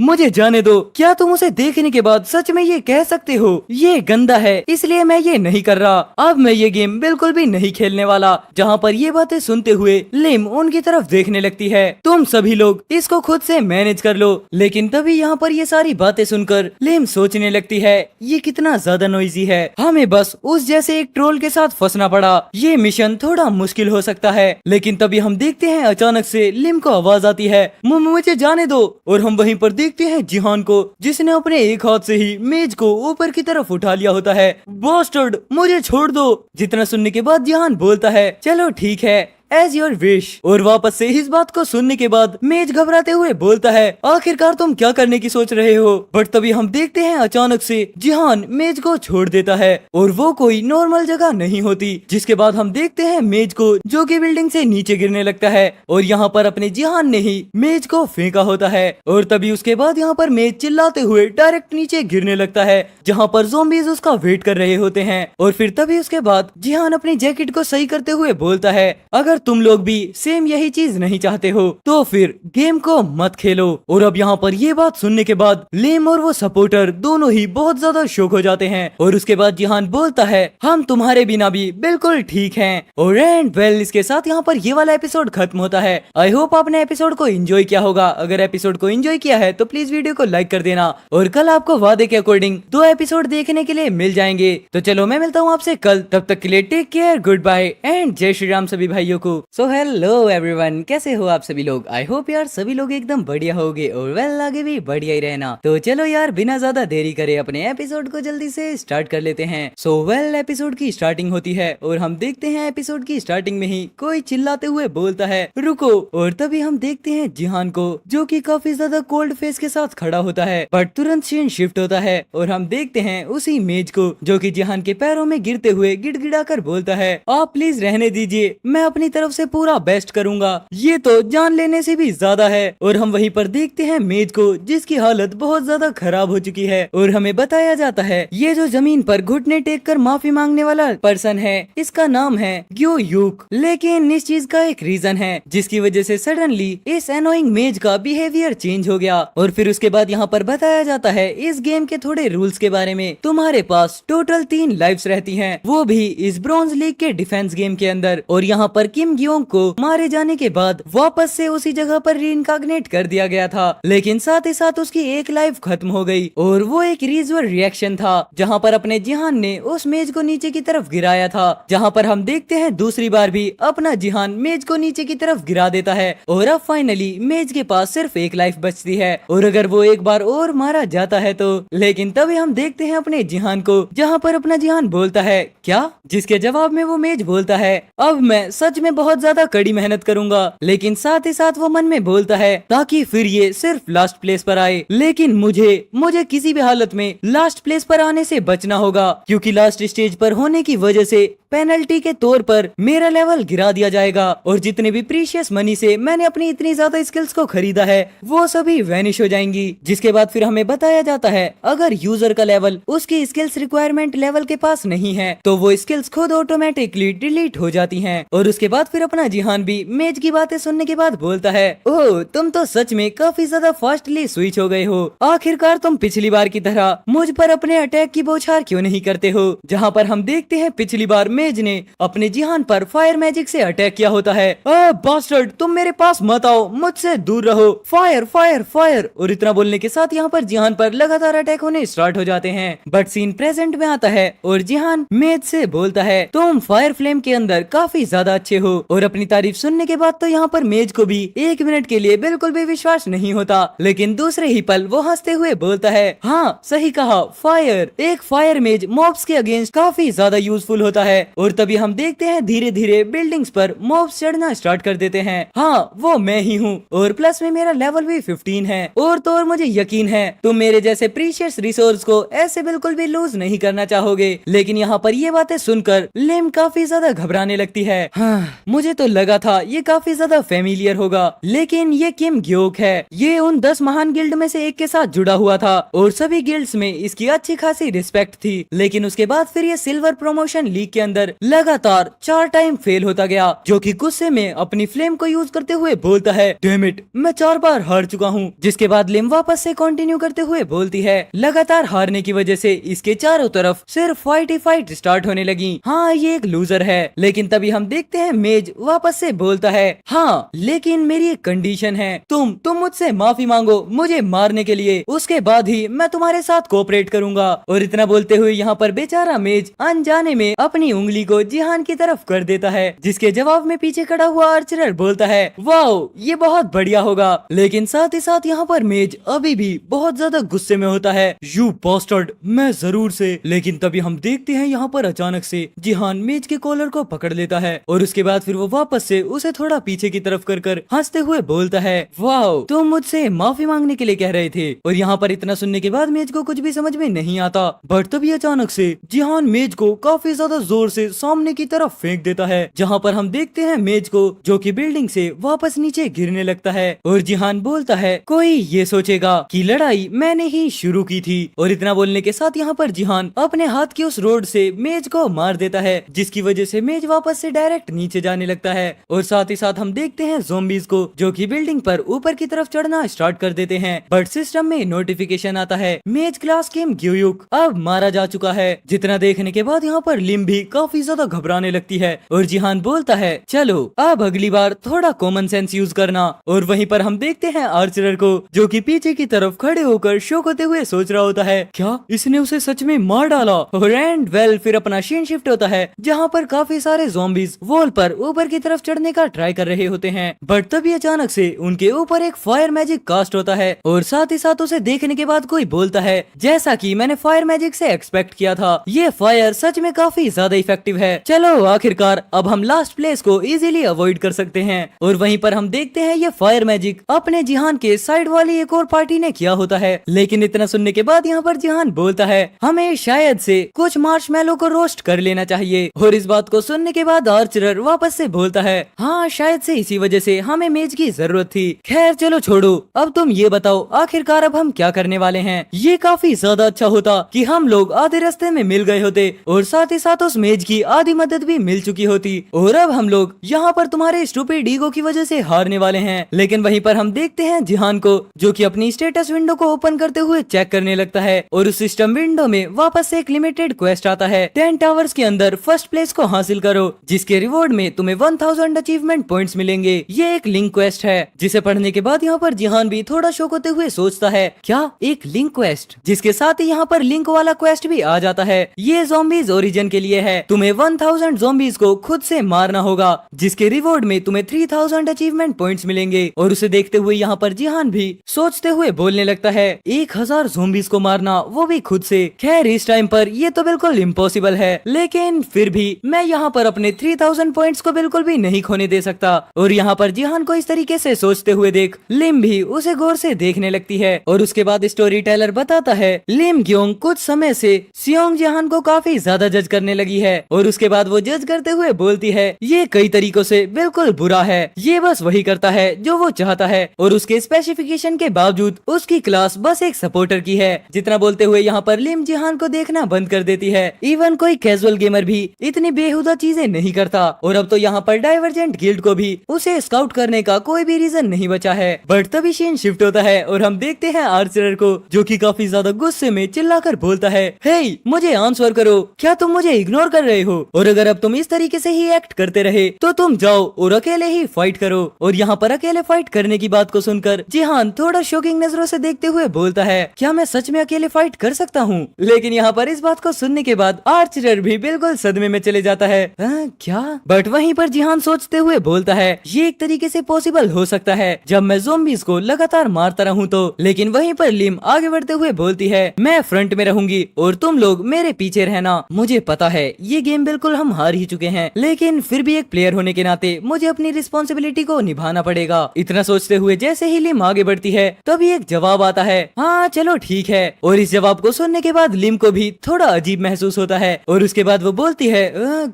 मुझे जाने दो, क्या तुम उसे देखने के बाद सच में ये कह सकते हो ये गंदा है, इसलिए मैं ये नहीं कर रहा, अब मैं ये गेम बिल्कुल भी नहीं खेलने वाला। जहाँ पर ये बातें सुनते हुए लिम उनकी तरफ देखने लगती है, तुम सभी लोग इसको खुद से मैनेज कर लो। लेकिन तभी यहाँ पर ये सारी बातें सुनकर लिम सोचने लगती है ये कितना ज्यादा नॉइजी है, हमें बस उस जैसे एक ट्रोल के साथ फंसना पड़ा, ये मिशन थोड़ा मुश्किल हो सकता है। लेकिन तभी हम देखते हैं अचानक से लिम को आवाज आती है मुझे जाने दो। और हम वहीं पर देखते हैं जिहान को, जिसने अपने एक हाथ से ही मेज को ऊपर की तरफ उठा लिया होता है। बॉस्टर्ड मुझे छोड़ दो। जितना सुनने के बाद जिहान बोलता है चलो ठीक है एज योर विश। और वापस से इस बात को सुनने के बाद मेज घबराते हुए बोलता है आखिरकार तुम क्या करने की सोच रहे हो? बट तभी हम देखते हैं अचानक से जिहान मेज को छोड़ देता है और वो कोई नॉर्मल जगह नहीं होती। जिसके बाद हम देखते हैं मेज को जो कि बिल्डिंग से नीचे गिरने लगता है और यहाँ पर अपने जिहान ने ही मेज को फेंका होता है। और तभी उसके बाद यहाँ पर मेज चिल्लाते हुए डायरेक्ट नीचे गिरने लगता है, जहाँ पर ज़ॉम्बीज़ उसका वेट कर रहे होते हैं। और फिर तभी उसके बाद जिहान अपनी जैकेट को सही करते हुए बोलता है अगर तुम लोग भी सेम यही चीज नहीं चाहते हो तो फिर गेम को मत खेलो। और अब यहाँ पर ये बात सुनने के बाद लेम और वो सपोर्टर दोनों ही बहुत ज्यादा शॉक हो जाते हैं। और उसके बाद जिहान बोलता है हम तुम्हारे बिना भी बिल्कुल ठीक हैं। और एंड वेल इसके साथ यहाँ पर ये वाला एपिसोड खत्म होता है। आई होप आपने एपिसोड को एंजॉय किया होगा। अगर एपिसोड को एंजॉय किया है तो प्लीज वीडियो को लाइक कर देना और कल आपको वादे के अकॉर्डिंग 2 एपिसोड देखने के लिए मिल जाएंगे। तो चलो मैं मिलता हूँ आपसे कल, तब तक के लिए take care, good bye and जय श्री राम सभी भाइयों को। सो हेलो एवरीवन, कैसे हो आप सभी लोग? आई होप यार सभी लोग एकदम बढ़िया होगे और वेल आगे भी बढ़िया ही रहना। तो चलो यार बिना ज्यादा देरी करे अपने एपिसोड को जल्दी से स्टार्ट कर लेते हैं। सो वेल एपिसोड की स्टार्टिंग होती है और हम देखते हैं एपिसोड की स्टार्टिंग में ही कोई चिल्लाते हुए बोलता है रुको। और तभी हम देखते हैं जिहान को जो कि काफी ज्यादा कोल्ड फेस के साथ खड़ा होता है। बट तुरंत सीन शिफ्ट होता है और हम देखते हैं उसी मेज को जो कि जिहान के पैरों में गिरते हुए गिड़गिड़ा कर बोलता है आप प्लीज रहने दीजिए, मैं अपनी तरफ से पूरा बेस्ट करूंगा, ये तो जान लेने से भी ज्यादा है। और हम वहीं पर देखते हैं मेज को जिसकी हालत बहुत ज्यादा खराब हो चुकी है और हमें बताया जाता है ये जो जमीन पर घुटने टेक कर माफी मांगने वाला पर्सन है इसका नाम है ग्यो यूक। लेकिन इस चीज का एक रीजन है जिसकी वजह से सडनली इस एनोइंग मेज का बिहेवियर चेंज हो गया। और फिर उसके बाद यहाँ पर बताया जाता है इस गेम के थोड़े रूल्स के बारे में। तुम्हारे पास टोटल 3 लाइफ्स रहती हैं, वो भी इस ब्रॉन्ज लीग के डिफेंस गेम के अंदर। और यहाँ पर किम ग्योंग को मारे जाने के बाद वापस से उसी जगह पर रीइंकार्नेट कर दिया गया था, लेकिन साथ ही साथ उसकी एक लाइफ खत्म हो गई और वो एक रिजर्व रिएक्शन था जहाँ पर अपने जिहान ने उस मेज को नीचे की तरफ गिराया था। जहाँ पर हम देखते हैं दूसरी बार भी अपना जिहान मेज को नीचे की तरफ गिरा देता है और अब फाइनली मेज के पास सिर्फ एक लाइफ बचती है और अगर वो एक बार और मारा जाता है तो। लेकिन तभी हम देखते हैं अपने जिहान को जहाँ पर अपना जिहान बोलता है क्या, जिसके जवाब में वो मेज बोलता है अब मैं सच में में बहुत ज्यादा कड़ी मेहनत करूंगा। लेकिन साथ ही साथ वो मन में बोलता है ताकि फिर ये सिर्फ लास्ट प्लेस पर आए। लेकिन मुझे किसी भी हालत में लास्ट प्लेस पर आने से बचना होगा, क्योंकि लास्ट स्टेज पर होने की वजह से पेनल्टी के तौर पर मेरा लेवल गिरा दिया जाएगा और जितने भी प्रीशियस मनी से मैंने अपनी इतनी ज्यादा स्किल्स को खरीदा है वो सभी वैनिश हो जाएंगी। जिसके बाद फिर हमें बताया जाता है अगर यूजर का लेवल उसकी स्किल्स रिक्वायरमेंट लेवल के पास नहीं है तो वो स्किल्स खुद ऑटोमेटिकली डिलीट हो जाती हैं। और उसके बाद फिर अपना जिहान भी मेज की बातें सुनने के बाद बोलता है, ओह तुम तो सच में काफी ज्यादा फास्टली स्विच हो गए हो। आखिरकार तुम पिछली बार की तरह मुझ पर अपने अटैक की बौछार क्यों नहीं करते हो। जहाँ पर हम देखते हैं पिछली बार मेज ने अपने जिहान पर फायर मैजिक से अटैक किया होता है। बास्टर्ड तुम मेरे पास मत आओ, मुझसे दूर रहो, फायर फायर फायर। और इतना बोलने के साथ यहाँ पर जिहान पर लगातार अटैक होने स्टार्ट हो जाते हैं। बट सीन प्रेजेंट में आता है और जिहान मेज से बोलता है तुम फायर फ्लेम के अंदर काफी ज्यादा अच्छे हो। और अपनी तारीफ सुनने के बाद तो यहाँ पर मेज को भी 1 मिनट के लिए बिल्कुल भी विश्वास नहीं होता। लेकिन दूसरे ही पल वो हंसते हुए बोलता है, हाँ सही कहा, फायर। एक फायर मेज मॉब्स के अगेंस्ट काफी ज्यादा यूजफुल होता है। और तभी हम देखते हैं धीरे धीरे बिल्डिंग्स पर मॉब्स चढ़ना स्टार्ट कर देते हैं। हाँ वो मैं ही हूँ और प्लस में मेरा लेवल भी 15 है। और तो और मुझे यकीन है तुम मेरे जैसे प्रीशियस रिसोर्स को ऐसे बिल्कुल भी लूज नहीं करना चाहोगे। लेकिन यहाँ पर ये बातें सुनकर लिम काफी ज्यादा घबराने लगती है। हाँ, मुझे तो लगा था ये काफी ज्यादा फेमिलियर होगा, लेकिन ये किम ग्योक है। ये उन 10 महान गिल्ड में से एक के साथ जुड़ा हुआ था और सभी गिल्ड्स में इसकी अच्छी खासी रिस्पेक्ट थी। लेकिन उसके बाद फिर ये सिल्वर प्रमोशन लीग के अंदर लगातार 4 टाइम फेल होता गया, जो कि गुस्से में अपनी फ्लेम को यूज करते हुए बोलता है, डैम इट, मैं 4 बार हार चुका हूँ। जिसके बाद लिम वापस से कंटिन्यू करते हुए बोलती है, लगातार हारने की वजह से इसके चारों तरफ सिर्फ फाइट ही फाइट स्टार्ट होने लगी। हाँ ये एक लूजर है। लेकिन तभी हम देखते हैं मेज वापस से बोलता है, हाँ लेकिन मेरी एक कंडीशन है, तुम मुझसे माफी मांगो मुझे मारने के लिए, उसके बाद ही मैं तुम्हारे साथ कोऑपरेट करूंगा। और इतना बोलते हुए यहाँ पर बेचारा मेज अनजाने में अपनी उंगली को जिहान की तरफ कर देता है, जिसके जवाब में पीछे खड़ा हुआ आर्चरर बोलता है, वाओ ये बहुत बढ़िया होगा। लेकिन साथ ही साथ यहाँ पर मेज अभी भी बहुत ज्यादा गुस्से में होता है, यू बास्टर्ड, मैं जरूर से। लेकिन तभी हम देखते हैं यहाँ पर अचानक से जिहान मेज के कॉलर को पकड़ लेता है और उसके बाद फिर वो वापस से उसे थोड़ा पीछे की तरफ कर हंसते हुए बोलता है, वाओ तुम मुझसे माफी मांगने के लिए कह रहे थे। और यहाँ पर इतना सुनने के बाद मेज को कुछ भी समझ में नहीं आता। बट तभी अचानक से जिहान मेज को काफी ज्यादा जोर से सामने की तरफ फेंक देता है, जहाँ पर हम देखते हैं मेज को जो कि बिल्डिंग से वापस नीचे गिरने लगता है। और जिहान बोलता है, कोई ये सोचेगा कि लड़ाई मैंने ही शुरू की थी। और इतना बोलने के साथ यहाँ पर जिहान अपने हाथ की उस रोड से मेज को मार देता है, जिसकी वजह से मेज वापस से डायरेक्ट नीचे जाने लगता है। और साथ ही साथ हम देखते हैं ज़ॉम्बीज़ को जो कि बिल्डिंग पर ऊपर की तरफ चढ़ना स्टार्ट कर देते हैं। बट सिस्टम में नोटिफिकेशन आता है, मेज क्लास किम ग्यूयुक अब मारा जा चुका है। जितना देखने के बाद यहाँ पर लिम भी काफी ज्यादा घबराने लगती है और जिहान बोलता है, चलो अब अगली बार थोड़ा कॉमन सेंस यूज करना। और वहीं पर हम देखते हैं आर्चरर को जो कि पीछे की तरफ खड़े होकर शौक होते हुए सोच रहा होता है, क्या इसने उसे सच में मार डाला। और एंड वेल फिर अपना सीन शिफ्ट होता है जहाँ पर काफी सारे ज़ॉम्बीज़ वॉल पर ऊपर की तरफ चढ़ने का ट्राई कर रहे होते हैं। बट तभी अचानक से उनके ऊपर एक फायर मैजिक कास्ट होता है और साथ ही साथ उसे देखने के बाद कोई बोलता है, जैसा कि मैंने फायर मैजिक से एक्सपेक्ट किया था, ये फायर सच में काफी ज्यादा इफेक्टिव है। चलो आखिरकार अब हम लास्ट प्लेस को इजीली अवॉइड कर सकते हैं। और वहीं पर हम देखते हैं ये फायर मैजिक अपने जिहान के साइड वाली एक और पार्टी ने किया होता है। लेकिन इतना सुनने के बाद यहाँ पर जिहान बोलता है, हमें शायद से कुछ मार्शमैलो को रोस्ट कर लेना चाहिए। और इस बात को सुनने के बाद आर्चरर वापस से बोलता है, हाँ शायद से इसी वजह से हमें मेज की जरूरत थी। खैर चलो छोड़ो, अब तुम ये बताओ आखिरकार अब हम क्या करने वाले हैं। ये काफी ज्यादा अच्छा होता कि हम लोग आधे रास्ते में मिल गए होते और साथ ही साथ उस मेज की आधी मदद भी मिल चुकी होती। और अब हम लोग यहाँ पर तुम्हारे स्टूपिड ईगो की वजह से हारने वाले हैं। लेकिन वहीं पर हम देखते हैं जिहान को जो कि अपनी स्टेटस विंडो को ओपन करते हुए चेक करने लगता है और उस सिस्टम विंडो में वापस से एक लिमिटेड क्वेस्ट आता है, 10 टावर्स के अंदर फर्स्ट प्लेस को हासिल करो, जिसके रिवॉर्ड में तुम्हें 1000 अचीवमेंट पॉइंट्स मिलेंगे। ये एक लिंक क्वेस्ट है जिसे पढ़ने के बाद यहाँ पर जिहान भी थोड़ा शौक होते हुए सोचता है, क्या एक लिंक क्वेस्ट, जिसके साथ ही यहाँ पर लिंक वाला क्वेस्ट भी आ जाता है। ये ज़ॉम्बीज़ ओरिजिन के लिए है तुम्हें 1000 ज़ॉम्बीज को खुद से मारना होगा, जिसके रिवॉर्ड में तुम्हें 3000 अचीवमेंट पॉइंट्स मिलेंगे। और उसे देखते हुए यहाँ पर जिहान भी सोचते हुए बोलने लगता है 1000 ज़ॉम्बीज को मारना, वो भी खुद से। खैर इस टाइम पर ये तो बिल्कुल इम्पॉसिबल है, लेकिन फिर भी मैं यहाँ पर अपने 3000 पॉइंट्स को बिल्कुल भी नहीं खोने दे सकता। और यहाँ पर जिहान को इस तरीके से सोचते हुए देख लिम भी उसे गौर से देखने लगती है। और उसके बाद स्टोरी टेलर बताता है लिम ग्योंग कुछ समय से सियोंग जिहान को काफी ज्यादा जज करने लगी है। और उसके बाद वो जज करते हुए बोलती है ये कई तरीकों से बिल्कुल बुरा है, ये बस वही करता है जो वो चाहता है। और उसके स्पेसिफिकेशन के बावजूद उसकी क्लास बस एक सपोर्टर की है। जितना बोलते हुए यहाँ पर लिम जिहान को देखना बंद कर देती है। इवन कोई कैजुअल गेमर भी इतनी बेहुदा चीजें नहीं करता। और अब तो यहाँ पर डाइवर्जेंट गिल्ड को भी उसे स्काउट करने का कोई भी रीजन नहीं बचा है। बट तभी सीन शिफ्ट होता है और हम देखते हैं आर्चरर को, जो कि काफी ज्यादा गुस्से में चिल्लाकर बोलता है हे मुझे आंसर करो, क्या तुम मुझे इग्नोर कर रहे हो? और अगर अब तुम इस तरीके से ही एक्ट करते रहे तो तुम जाओ और अकेले ही फाइट करो। और यहाँ पर अकेले फाइट करने की बात को सुनकर जिहान थोड़ा शॉकिंग नजरों से देखते हुए बोलता है क्या मैं सच में अकेले फाइट कर सकता हूँ? लेकिन यहाँ पर इस बात को सुनने के बाद आर्चरर भी बिल्कुल सदमे में चले जाता है। क्या? बट वहीं पर जिहान सोचते हुए बोलता है ये एक तरीके से पॉसिबल हो सकता है जब मैं ज़ॉम्बीज़ को लगातार मारता रहूं तो। लेकिन वहीं पर लिम आगे बढ़ते हुए बोलती है मैं फ्रंट में रहूंगी और तुम लोग मेरे पीछे रहना। मुझे पता है ये गेम बिल्कुल हम हार ही चुके हैं, लेकिन फिर भी एक प्लेयर होने के नाते मुझे अपनी रिस्पॉन्सिबिलिटी को निभाना पड़ेगा। इतना सोचते हुए जैसे ही लिम आगे बढ़ती है तभी एक जवाब आता है हाँ चलो ठीक है। और इस जवाब को सुनने के बाद लिम को भी थोड़ा अजीब महसूस होता है और उसके बाद वो बोलती है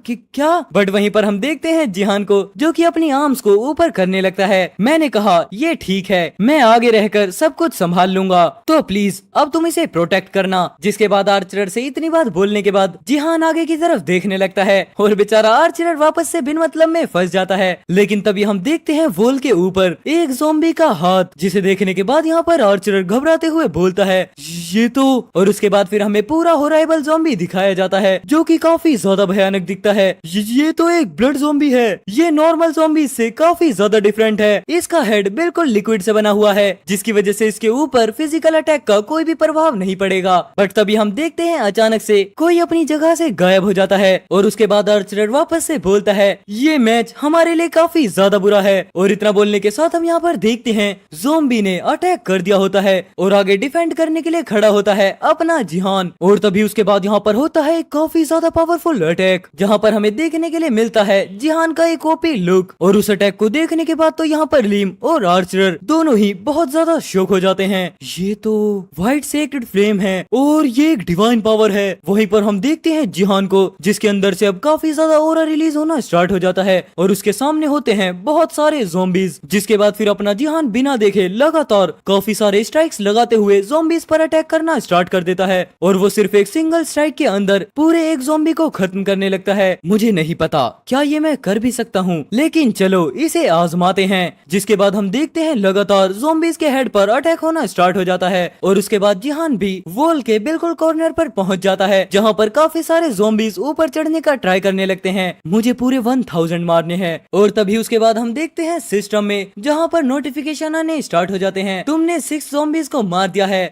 क्या? बट वहीं पर हम देखते हैं जिहान को, जो कि अपनी आर्म्स को ऊपर करने लगता है। मैंने कहा ये ठीक है, मैं आगे रहकर सब कुछ संभाल लूंगा, तो प्लीज अब तुम इसे प्रोटेक्ट करना। जिसके बाद आर्चरर से इतनी बात बोलने के बाद जिहान आगे की तरफ देखने लगता है और बेचारा आर्चरर वापस से बिन मतलब में फंस जाता है। लेकिन तभी हम देखते हैं वॉल के ऊपर एक ज़ॉम्बी का हाथ, जिसे देखने के बाद यहाँ पर आर्चरर घबराते हुए बोलता है ये तो। और उसके बाद फिर हमें पूरा हॉराइबल ज़ॉम्बी दिखाया जाता है, जो कि काफी ज्यादा भयानक दिखता है। ये तो एक ब्लड ज़ॉम्बी है, ये नॉर्मल ज़ॉम्बी से काफी ज्यादा डिफरेंट है। इसका हेड बिल्कुल लिक्विड से बना हुआ है, जिसकी वजह से इसके ऊपर फिजिकल अटैक का कोई भी प्रभाव नहीं पड़ेगा। बट तभी हम देखते हैं अचानक से कोई अपनी जगह से गायब हो जाता है और उसके बाद आर्चरर वापस से बोलता है ये मैच हमारे लिए काफी ज्यादा बुरा है। और इतना बोलने के साथ हम यहाँ पर देखते हैं ज़ॉम्बी ने अटैक कर दिया होता है और आगे डिफेंड करने के लिए खड़ा होता है अपना जिहान। और तभी उसके बाद यहाँ पर होता है काफी ज्यादा पावरफुल अटैक, जहाँ पर हमें देखने के लिए मिलता है जिहान का एक ओपी लुक। और उस अटैक को देखने के बाद तो यहाँ पर लिम और आर्चरर दोनों ही बहुत ज्यादा शॉक हो जाते हैं। ये तो व्हाइट सेक्रेड फ्लेम है और ये एक डिवाइन पावर है। वहीं पर हम देखते हैं जिहान को, जिसके अंदर से अब काफी ज्यादा ऑरा रिलीज होना स्टार्ट हो जाता है और उसके सामने होते हैं बहुत सारे ज़ॉम्बीज। जिसके बाद फिर अपना जिहान बिना देखे लगातार काफी सारे स्ट्राइक्स लगाते हुए ज़ॉम्बीज पर अटैक करना स्टार्ट कर देता है और वो सिर्फ एक सिंगल स्ट्राइक के अंदर पूरे एक ज़ॉम्बी को खत्म करने लगता है। मुझे नहीं पता क्या ये मैं कर भी सकता हूँ, लेकिन चलो इसे आजमाते हैं। जिसके बाद हम देखते हैं लगातार ज़ॉम्बीज के हेड पर अटैक होना स्टार्ट हो जाता है और उसके बाद जिहान भी वॉल के बिल्कुल कॉर्नर पर पहुंच जाता है, जहां पर काफी सारे ज़ॉम्बीज ऊपर चढ़ने का ट्राई करने लगते हैं। मुझे पूरे 1000 मारने हैं। और तभी उसके बाद हम देखते हैं सिस्टम में, जहां पर नोटिफिकेशन आने स्टार्ट हो जाते हैं तुमने 6 ज़ॉम्बीज को मार दिया है।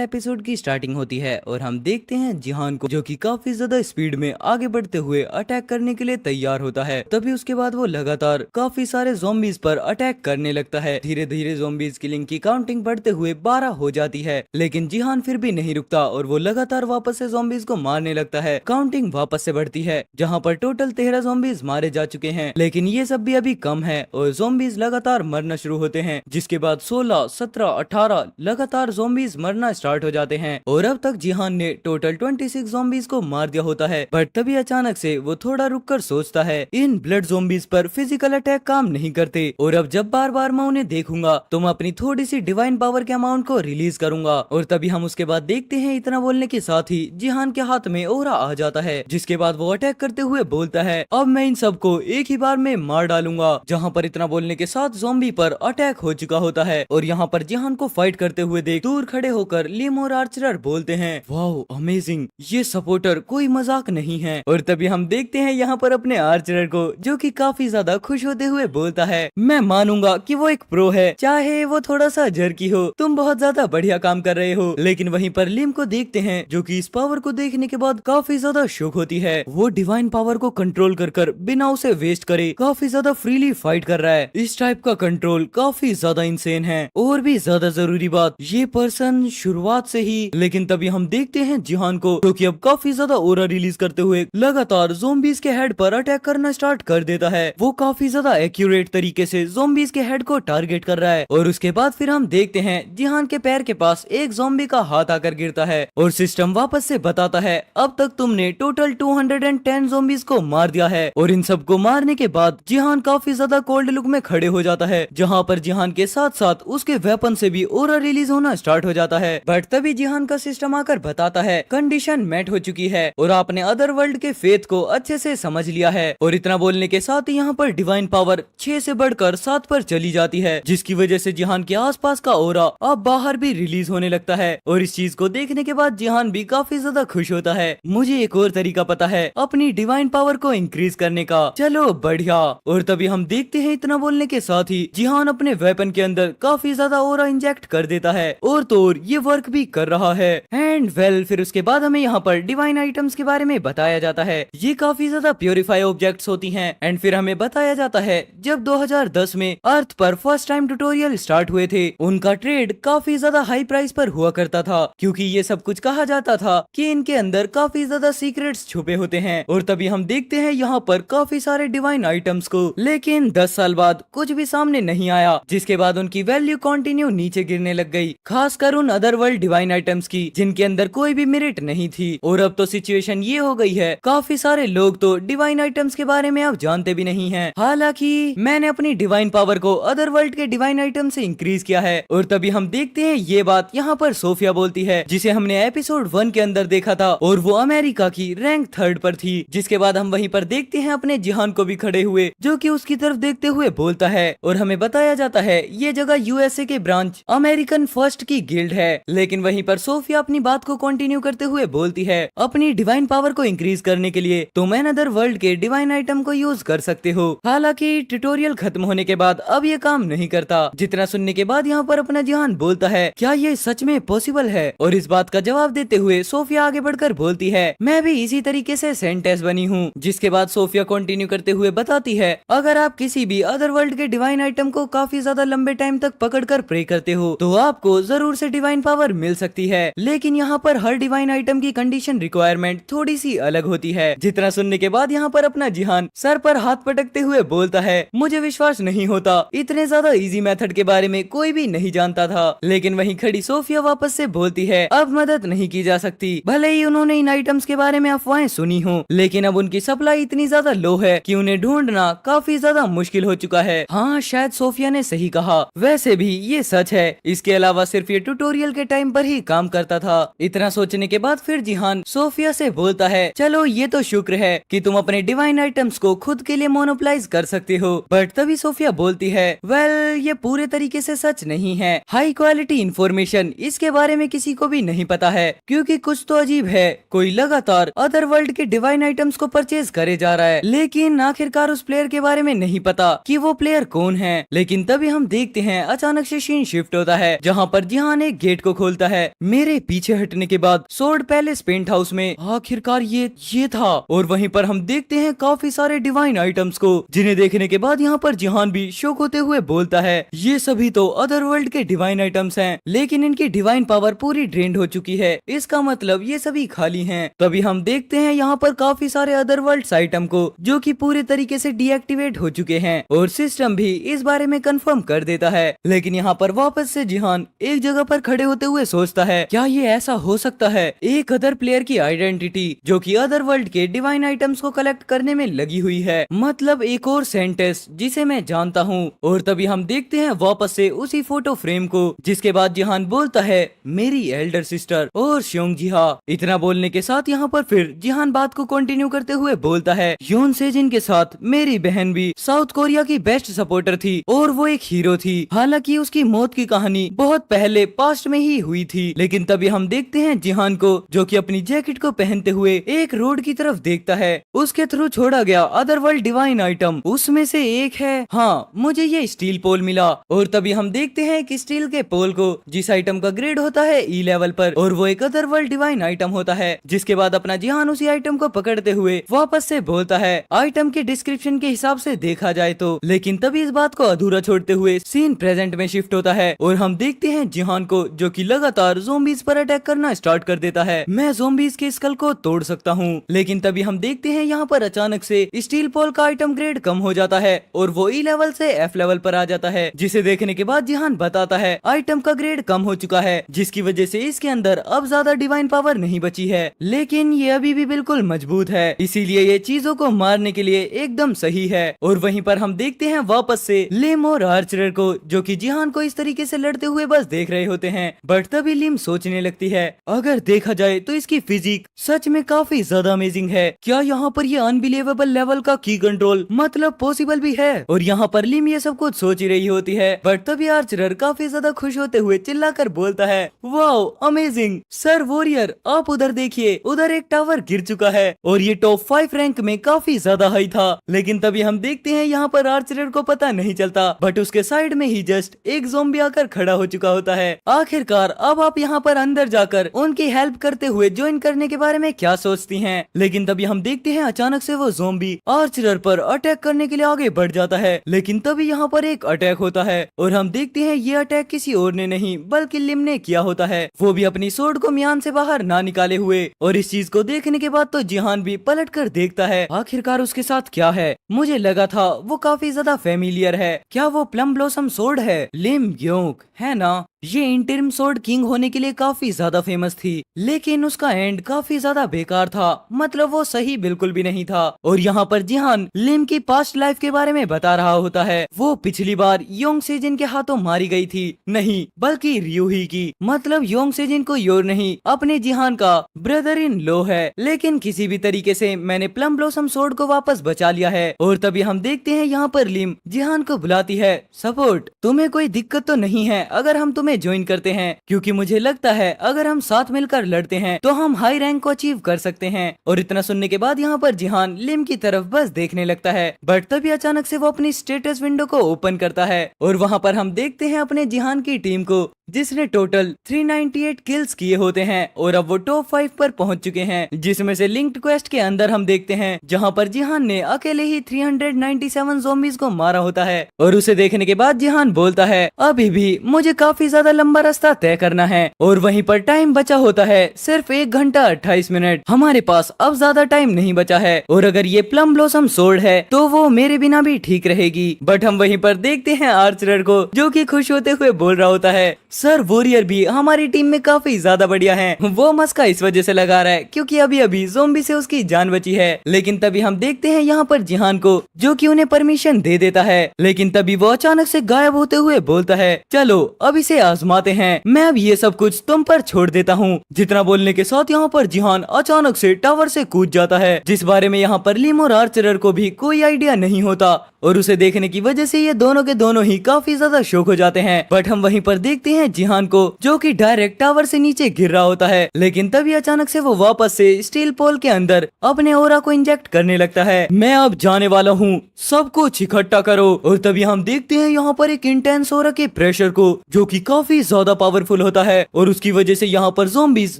एपिसोड की स्टार्टिंग होती है और हम देखते हैं जिहान को, जो कि काफी ज्यादा स्पीड में आगे बढ़ते हुए अटैक करने के लिए तैयार होता है। तभी उसके बाद वो लगातार काफी सारे ज़ॉम्बीज पर अटैक करने लगता है। धीरे धीरे ज़ॉम्बीज किलिंग की काउंटिंग बढ़ते हुए 12 हो जाती है, लेकिन जिहान फिर भी नहीं रुकता और वो लगातार वापस से ज़ॉम्बीज को मारने लगता है। काउंटिंग वापस से बढ़ती है, जहाँ पर टोटल 13 ज़ॉम्बीज मारे जा चुके हैं, लेकिन ये सब भी अभी कम है और ज़ॉम्बीज लगातार मरना शुरू होते हैं। जिसके बाद 16, 17, 18 लगातार ज़ॉम्बीज मरना स्टार्ट हो जाते हैं और अब तक जिहान ने टोटल 26 ज़ॉम्बीज को मार दिया होता है। बट तभी अचानक से वो थोड़ा रुककर सोचता है इन ब्लड ज़ॉम्बीज पर फिजिकल अटैक काम नहीं करते और अब जब बार बार मैं उन्हें देखूंगा तो मैं अपनी थोड़ी सी डिवाइन पावर के अमाउंट को रिलीज करूंगा। और तभी हम उसके बाद देखते हैं इतना बोलने के साथ ही जिहान के हाथ में ओरा आ जाता है, जिसके बाद वो अटैक करते हुए बोलता है अब मैं इन सबको एक ही बार में मार डालूंगा। जहाँ पर इतना बोलने के साथ ज़ॉम्बी पर अटैक हो चुका होता है और यहाँ पर जिहान को फाइट करते हुए देख दूर खड़े होकर लिम और आर्चरर बोलते हैं वाओ अमेजिंग, ये सपोर्टर कोई मजाक नहीं है। और तभी हम देखते हैं यहाँ पर अपने आर्चरर को, जो कि काफी ज्यादा खुश होते हुए बोलता है मैं मानूंगा कि वो एक प्रो है, चाहे वो थोड़ा सा जर्की हो, तुम बहुत ज्यादा बढ़िया काम कर रहे हो। लेकिन वहीं पर लिम को देखते हैं, जो कि इस पावर को देखने के बाद काफी ज्यादा शॉक होती है है वो डिवाइन पावर को कंट्रोल कर बिना उसे वेस्ट करे काफी ज्यादा फ्रीली फाइट कर रहा है। इस टाइप का कंट्रोल काफी ज्यादा इंसेन है। और भी ज्यादा जरूरी बात, ये पर्सन शुरुआत से ही, लेकिन तभी हम देखते हैं जिहान को जो कि अब काफी ज्यादा ओरा रिलीज करते हुए लगातार ज़ोंबीज के हेड पर अटैक करना स्टार्ट कर देता है। वो काफी ज्यादा एक्यूरेट तरीके से ज़ोंबीज के हेड को टारगेट कर रहा है। और उसके बाद फिर हम देखते हैं जिहान के पैर के पास एक ज़ोंबी का हाथ आकर गिरता है और सिस्टम वापस से बताता है अब तक तुमने टोटल 210 ज़ोंबीज को मार दिया है। और इन सबको मारने के बाद जिहान काफी ज्यादा कोल्ड लुक में खड़े हो जाता है, जहाँ पर जिहान के साथ साथ उसके वेपन से भी ओरा रिलीज होना स्टार्ट हो जाता है। बट तभी जिहान का सिस्टम आकर बताता है कंडीशन मेट हो चुकी है और आपने अदर वर्ल्ड के फेथ को अच्छे से समझ लिया है। और इतना बोलने के साथ ही यहाँ पर डिवाइन पावर 6 से बढ़कर 7 पर चली जाती है, जिसकी वजह से जिहान के आसपास का ओरा अब बाहर भी रिलीज होने लगता है। और इस चीज को देखने के बाद जिहान भी काफी ज्यादा खुश होता है। मुझे एक और तरीका पता है अपनी डिवाइन पावर को इंक्रीज करने का, चलो बढ़िया। और तभी हम देखते हैं इतना बोलने के साथ ही जिहान अपने वेपन के अंदर काफी ज्यादा ओरा इंजेक्ट कर देता है और तो और ये वर्क भी कर रहा है। एंड वेल फिर उसके बाद हमें यहाँ पर डिवाइन आइटम्स के बारे में बताया जाता है। ये काफी ज्यादा प्योरीफाई ऑब्जेक्ट्स होती हैं। एंड फिर हमें बताया जाता है जब 2010 में अर्थ पर फर्स्ट टाइम ट्यूटोरियल स्टार्ट हुए थे, उनका ट्रेड काफी ज्यादा हाई प्राइस पर हुआ करता था, क्योंकि ये सब कुछ कहा जाता था कि इनके अंदर काफी ज्यादा सीक्रेट्स छुपे होते हैं। और तभी हम देखते हैं यहाँ पर काफी सारे डिवाइन आइटम्स को, लेकिन 10 साल बाद कुछ भी सामने नहीं आया, जिसके बाद उनकी वैल्यू कंटिन्यू नीचे गिरने लग गई, खासकर उन अदर वर्ल्ड डिवाइन आइटम्स की जिनके अंदर कोई भी मेरिट नहीं थी। और अब तो सिचुएशन ये हो गई है काफी सारे लोग तो डिवाइन आइटम्स के बारे में अब जानते भी नहीं हैं। हालांकि मैंने अपनी डिवाइन पावर को अदर वर्ल्ड के डिवाइन आइटम से इंक्रीज किया है। और तभी हम देखते हैं ये बात यहाँ पर सोफिया बोलती है, जिसे हमने एपिसोड 1 के अंदर देखा था और वो अमेरिका की रैंक 3rd पर थी। जिसके बाद हम वहीं पर देखते हैं अपने जिहान को भी खड़े हुए, जो कि उसकी तरफ देखते हुए बोलता है। और हमें बताया जाता है ये जगह यूएसए के ब्रांच अमेरिकन फर्स्ट की गिल्ड है। लेकिन वहीं पर सोफिया अपनी बात को कंटिन्यू करते हुए बोलती है अपनी डिवाइन पावर को इंक्रीज करने के लिए तुम अदर वर्ल्ड के डिवाइन आइटम को यूज कर सकते हो। हालांकि ट्यूटोरियल खत्म होने के बाद अब ये काम नहीं करता। जितना सुनने के बाद यहाँ पर अपना जिहान बोलता है क्या ये सच में पॉसिबल है। और इस बात का जवाब देते हुए सोफिया आगे बढ़कर बोलती है मैं भी इसी तरीके से सेंटेस बनी हूँ। जिसके बाद सोफिया कंटिन्यू करते हुए बताती है अगर आप किसी भी अदर वर्ल्ड के डिवाइन आइटम को काफी ज्यादा लंबे टाइम तक पकड़कर प्रे करते हो तो आपको जरूर से डिवाइन पावर मिल सकती है। लेकिन यहाँ पर हर डिवाइन आइटम की कंडीशन रिक्वायरमेंट थोड़ी सी अलग होती है। जितना सुनने के बाद यहाँ पर अपना जिहान सर पर हाथ पटकते हुए बोलता है मुझे विश्वास नहीं होता, इतने ज्यादा इजी मेथड के बारे में कोई भी नहीं जानता था। लेकिन वहीं खड़ी सोफिया वापस से बोलती है अब मदद नहीं की जा सकती। भले ही उन्होंने इन आइटम्स के बारे में अफवाहें सुनी हो, लेकिन अब उनकी सप्लाई इतनी ज्यादा लो है कि उन्हें ढूंढना काफी ज्यादा मुश्किल हो चुका है। हाँ शायद सोफिया ने सही कहा, वैसे भी ये सच है। इसके अलावा सिर्फ ये ट्यूटोरियल के टाइम पर ही काम करता था। इतना सोचने के बाद फिर जिहान सोफिया से बोलता है चलो ये तो शुक्र है कि तुम अपने डिवाइन आइटम्स को खुद के लिए मोनोप्लाइज कर सकते हो। बट तभी सोफिया बोलती है वेल ये पूरे तरीके से सच नहीं है। हाई क्वालिटी इंफॉर्मेशन इसके बारे में किसी को भी नहीं पता है, क्योंकि कुछ तो अजीब है, कोई लगातार अदर वर्ल्ड के डिवाइन आइटम्स को परचेज करे जा रहा है, लेकिन आखिरकार उस प्लेयर के बारे में नहीं पता कि वो प्लेयर कौन है। लेकिन तभी हम देखते हैं अचानक से सीन शिफ्ट होता है, जहाँ पर जिहान एक गेट को खोलता है। मेरे पीछे हटने के बाद सोर्ड पैलेस पेंट हाउस में आखिरकार ये था। और वहीं पर हम देखते हैं काफी सारे डिवाइन आइटम्स को, जिन्हें देखने के बाद यहाँ पर जिहान भी शौक होते हुए बोलता है ये सभी तो अदर वर्ल्ड के डिवाइन आइटम्स हैं, लेकिन इनकी डिवाइन पावर पूरी ड्रेन्ड हो चुकी है, इसका मतलब ये सभी खाली हैं। तभी हम देखते हैं यहाँ पर काफी सारे अदर वर्ल्ड आइटम को जो कि पूरे तरीके से डीएक्टिवेट हो चुके हैं और सिस्टम भी इस बारे में कंफर्म कर देता है। लेकिन यहाँ पर वापस से जिहान एक जगह पर खड़े होते हुए सोचता है क्या ये ऐसा हो सकता है एक अदर प्लेयर की आइडेंटिटी जो कि अदर वर्ल्ड के डिवाइन आइटम्स को कलेक्ट करने में लगी हुई है, मतलब एक और सेंटेस जिसे मैं जानता हूँ। और तभी हम देखते हैं वापस से उसी फोटो फ्रेम को, जिसके बाद जिहान बोलता है मेरी एल्डर सिस्टर और श्योंग जिहा। इतना बोलने के साथ यहाँ पर फिर जिहान बात को कंटिन्यू करते हुए बोलता है योन सेजिन के साथ मेरी बहन भी साउथ कोरिया की बेस्ट सपोर्टर थी और वो एक हीरो थी। हालांकि उसकी मौत की कहानी बहुत पहले पास्ट में ही हुई थी। लेकिन तभी हम देखते हैं जिहान को जो कि अपनी जैकेट को पहनते हुए एक रोड की तरफ देखता है। उसके थ्रू छोड़ा गया अदर वर्ल्ड डिवाइन आइटम उसमें से एक है। हाँ मुझे ये स्टील पोल मिला। और तभी हम देखते हैं कि स्टील के पोल को जिस आइटम का ग्रेड होता है ई लेवल पर और वो एक अदर वर्ल्ड डिवाइन आइटम होता है। जिसके बाद अपना जिहान उसी आइटम को पकड़ते हुए वापस से बोलता है आइटम के डिस्क्रिप्शन के हिसाब से देखा जाए तो, लेकिन तभी इस बात को अधूरा छोड़ते हुए सीन प्रेजेंट में शिफ्ट होता है और हम देखते हैं जिहान को जो कि लगातार ज़ोंबीज पर अटैक करना स्टार्ट कर देता है। मैं ज़ोंबीज के स्कल को तोड़ सकता हूँ, लेकिन तभी हम देखते हैं यहाँ पर अचानक से स्टील पोल का आइटम ग्रेड कम हो जाता है और वो ई लेवल से एफ लेवल पर आ जाता है, जिसे देखने के बाद जिहान बताता है आइटम का ग्रेड कम हो चुका है, जिसकी वजह से इसके अंदर अब ज्यादा डिवाइन पावर नहीं बची है, लेकिन ये अभी भी बिल्कुल मजबूत है, इसीलिए ये चीजों को मारने के लिए एकदम सही है। और वहीं पर हम देखते हैं वापस से लिम और आर्चर को जो कि जिहान को इस तरीके से लड़ते हुए बस देख रहे होते हैं, बट तभी लिम सोचने लगती है अगर देखा जाए तो इसकी फिजिक सच में काफी ज्यादा अमेजिंग है, क्या यहाँ पर ये अनबिलीवेबल लेवल का की कंट्रोल मतलब पॉसिबल भी है। और यहाँ पर लिम ये सब कुछ सोच ही रही होती है, बट तभी आर्चर काफी ज्यादा खुश होते हुए चिल्लाकर बोलता है वाओ अमेजिंग सर वॉरियर, आप उधर देखिए, उधर एक टावर गिर चुका है और ये टॉप 5 रैंक में काफी ज्यादा हाई था। लेकिन तभी हम देखते हैं यहाँ पर आर्चर को पता नहीं चलता, बट उसके साइड में ही जस्ट एक ज़ॉम्बी आकर खड़ा हो चुका होता है। आखिरकार अब आप यहाँ पर अंदर जाकर उनकी हेल्प करते हुए ज्वाइन करने के बारे में क्या सोचती हैं? लेकिन तभी हम देखते हैं अचानक से वो ज़ॉम्बी आर्चर पर अटैक करने के लिए आगे बढ़ जाता है, लेकिन तभी यहाँ पर एक अटैक होता है और हम देखते हैं ये अटैक किसी और ने नहीं बल्कि लिम ने किया होता है, वो भी अपनी सोर्ड को म्यान से बाहर ना निकाले हुए। और इस चीज को देखने के बाद तो जिहान भी पलट कर देखता है आखिरकार उसके साथ क्या है। मुझे लगा था वो काफी ज्यादा फेमिलियर है, क्या वो प्लम ब्लॉसम सोर्ड है? लिम योंग है ना? ये इंटरिम सोर्ड किंग होने के लिए काफी ज्यादा फेमस थी, लेकिन उसका एंड काफी ज्यादा बेकार था, मतलब वो सही बिल्कुल भी नहीं था। और यहाँ पर जिहान लिम की पास्ट लाइफ के बारे में बता रहा होता है, वो पिछली बार योंग सेजिन के हाथों मारी गई थी, नहीं बल्कि रियूही की, मतलब योंग सेजिन को योर नहीं अपने जिहान का ब्रदर इन लो है, लेकिन किसी भी तरीके से मैंने प्लम ब्लॉसम सोर्ड को वापस बचा लिया है। और तभी हम देखते हैं यहाँ पर लिम जिहान को बुलाती है, सपोर्ट तुम्हें कोई दिक्कत तो नहीं है अगर हम तुम्हें ज्वाइन करते हैं, क्योंकि मुझे लगता है अगर हम साथ मिलकर लड़ते हैं तो हम हाई रैंक को अचीव कर सकते हैं। और इतना सुनने के बाद यहाँ पर जिहान लिम की तरफ बस देखने लगता है, बट तभी अचानक से वो अपनी स्टेटस विंडो को ओपन करता है और वहाँ पर हम देखते हैं अपने जिहान की टीम को जिसने टोटल 398 किल्स किए होते हैं और अब वो टॉप 5 पर पहुंच चुके हैं, जिसमें से लिंक्ड क्वेस्ट के अंदर हम देखते हैं जहां पर जिहान ने अकेले ही 397 ज़ॉम्बीज को मारा होता है। और उसे देखने के बाद जिहान बोलता है अभी भी मुझे काफी ज्यादा लंबा रास्ता तय करना है और वहीं पर टाइम बचा होता है सिर्फ 1 घंटा 28 मिनट, हमारे पास अब ज्यादा टाइम नहीं बचा है और अगर ये प्लम ब्लॉसम सोर्ड है तो वो मेरे बिना भी ठीक रहेगी। बट हम वहीं पर देखते हैं आर्चर को जो कि खुश होते हुए बोल रहा होता है सर वॉरियर भी हमारी टीम में काफी ज्यादा बढ़िया हैं। वो मस्का इस वजह से लगा रहा है क्योंकि अभी अभी ज़ॉम्बी से उसकी जान बची है। लेकिन तभी हम देखते हैं यहाँ पर जिहान को जो कि उन्हें परमिशन दे देता है, लेकिन तभी वो अचानक से गायब होते हुए बोलता है चलो अब इसे आजमाते हैं, मैं अब ये सब कुछ तुम पर छोड़ देता हूँ। जितना बोलने के साथ यहाँ पर जिहान अचानक से टावर से कूद जाता है, जिस बारे में यहाँ पर लिम और आर्चर को भी कोई आइडिया नहीं होता और उसे देखने की वजह से ये दोनों के दोनों ही काफी ज्यादा शॉक हो जाते हैं। बट हम वहीं पर देखते हैं जिहान को जो कि डायरेक्ट टावर से नीचे गिर रहा होता है, लेकिन तभी अचानक से वो वापस से स्टील पोल के अंदर अपने ओरा को इंजेक्ट करने लगता है। मैं अब जाने वाला हूँ, सब कुछ इकट्ठा करो। और तभी हम देखते हैं यहाँ पर एक इंटेंस ओरा के प्रेशर को जो कि काफी ज्यादा पावरफुल होता है और उसकी वजह से यहाँ पर ज़ॉम्बीज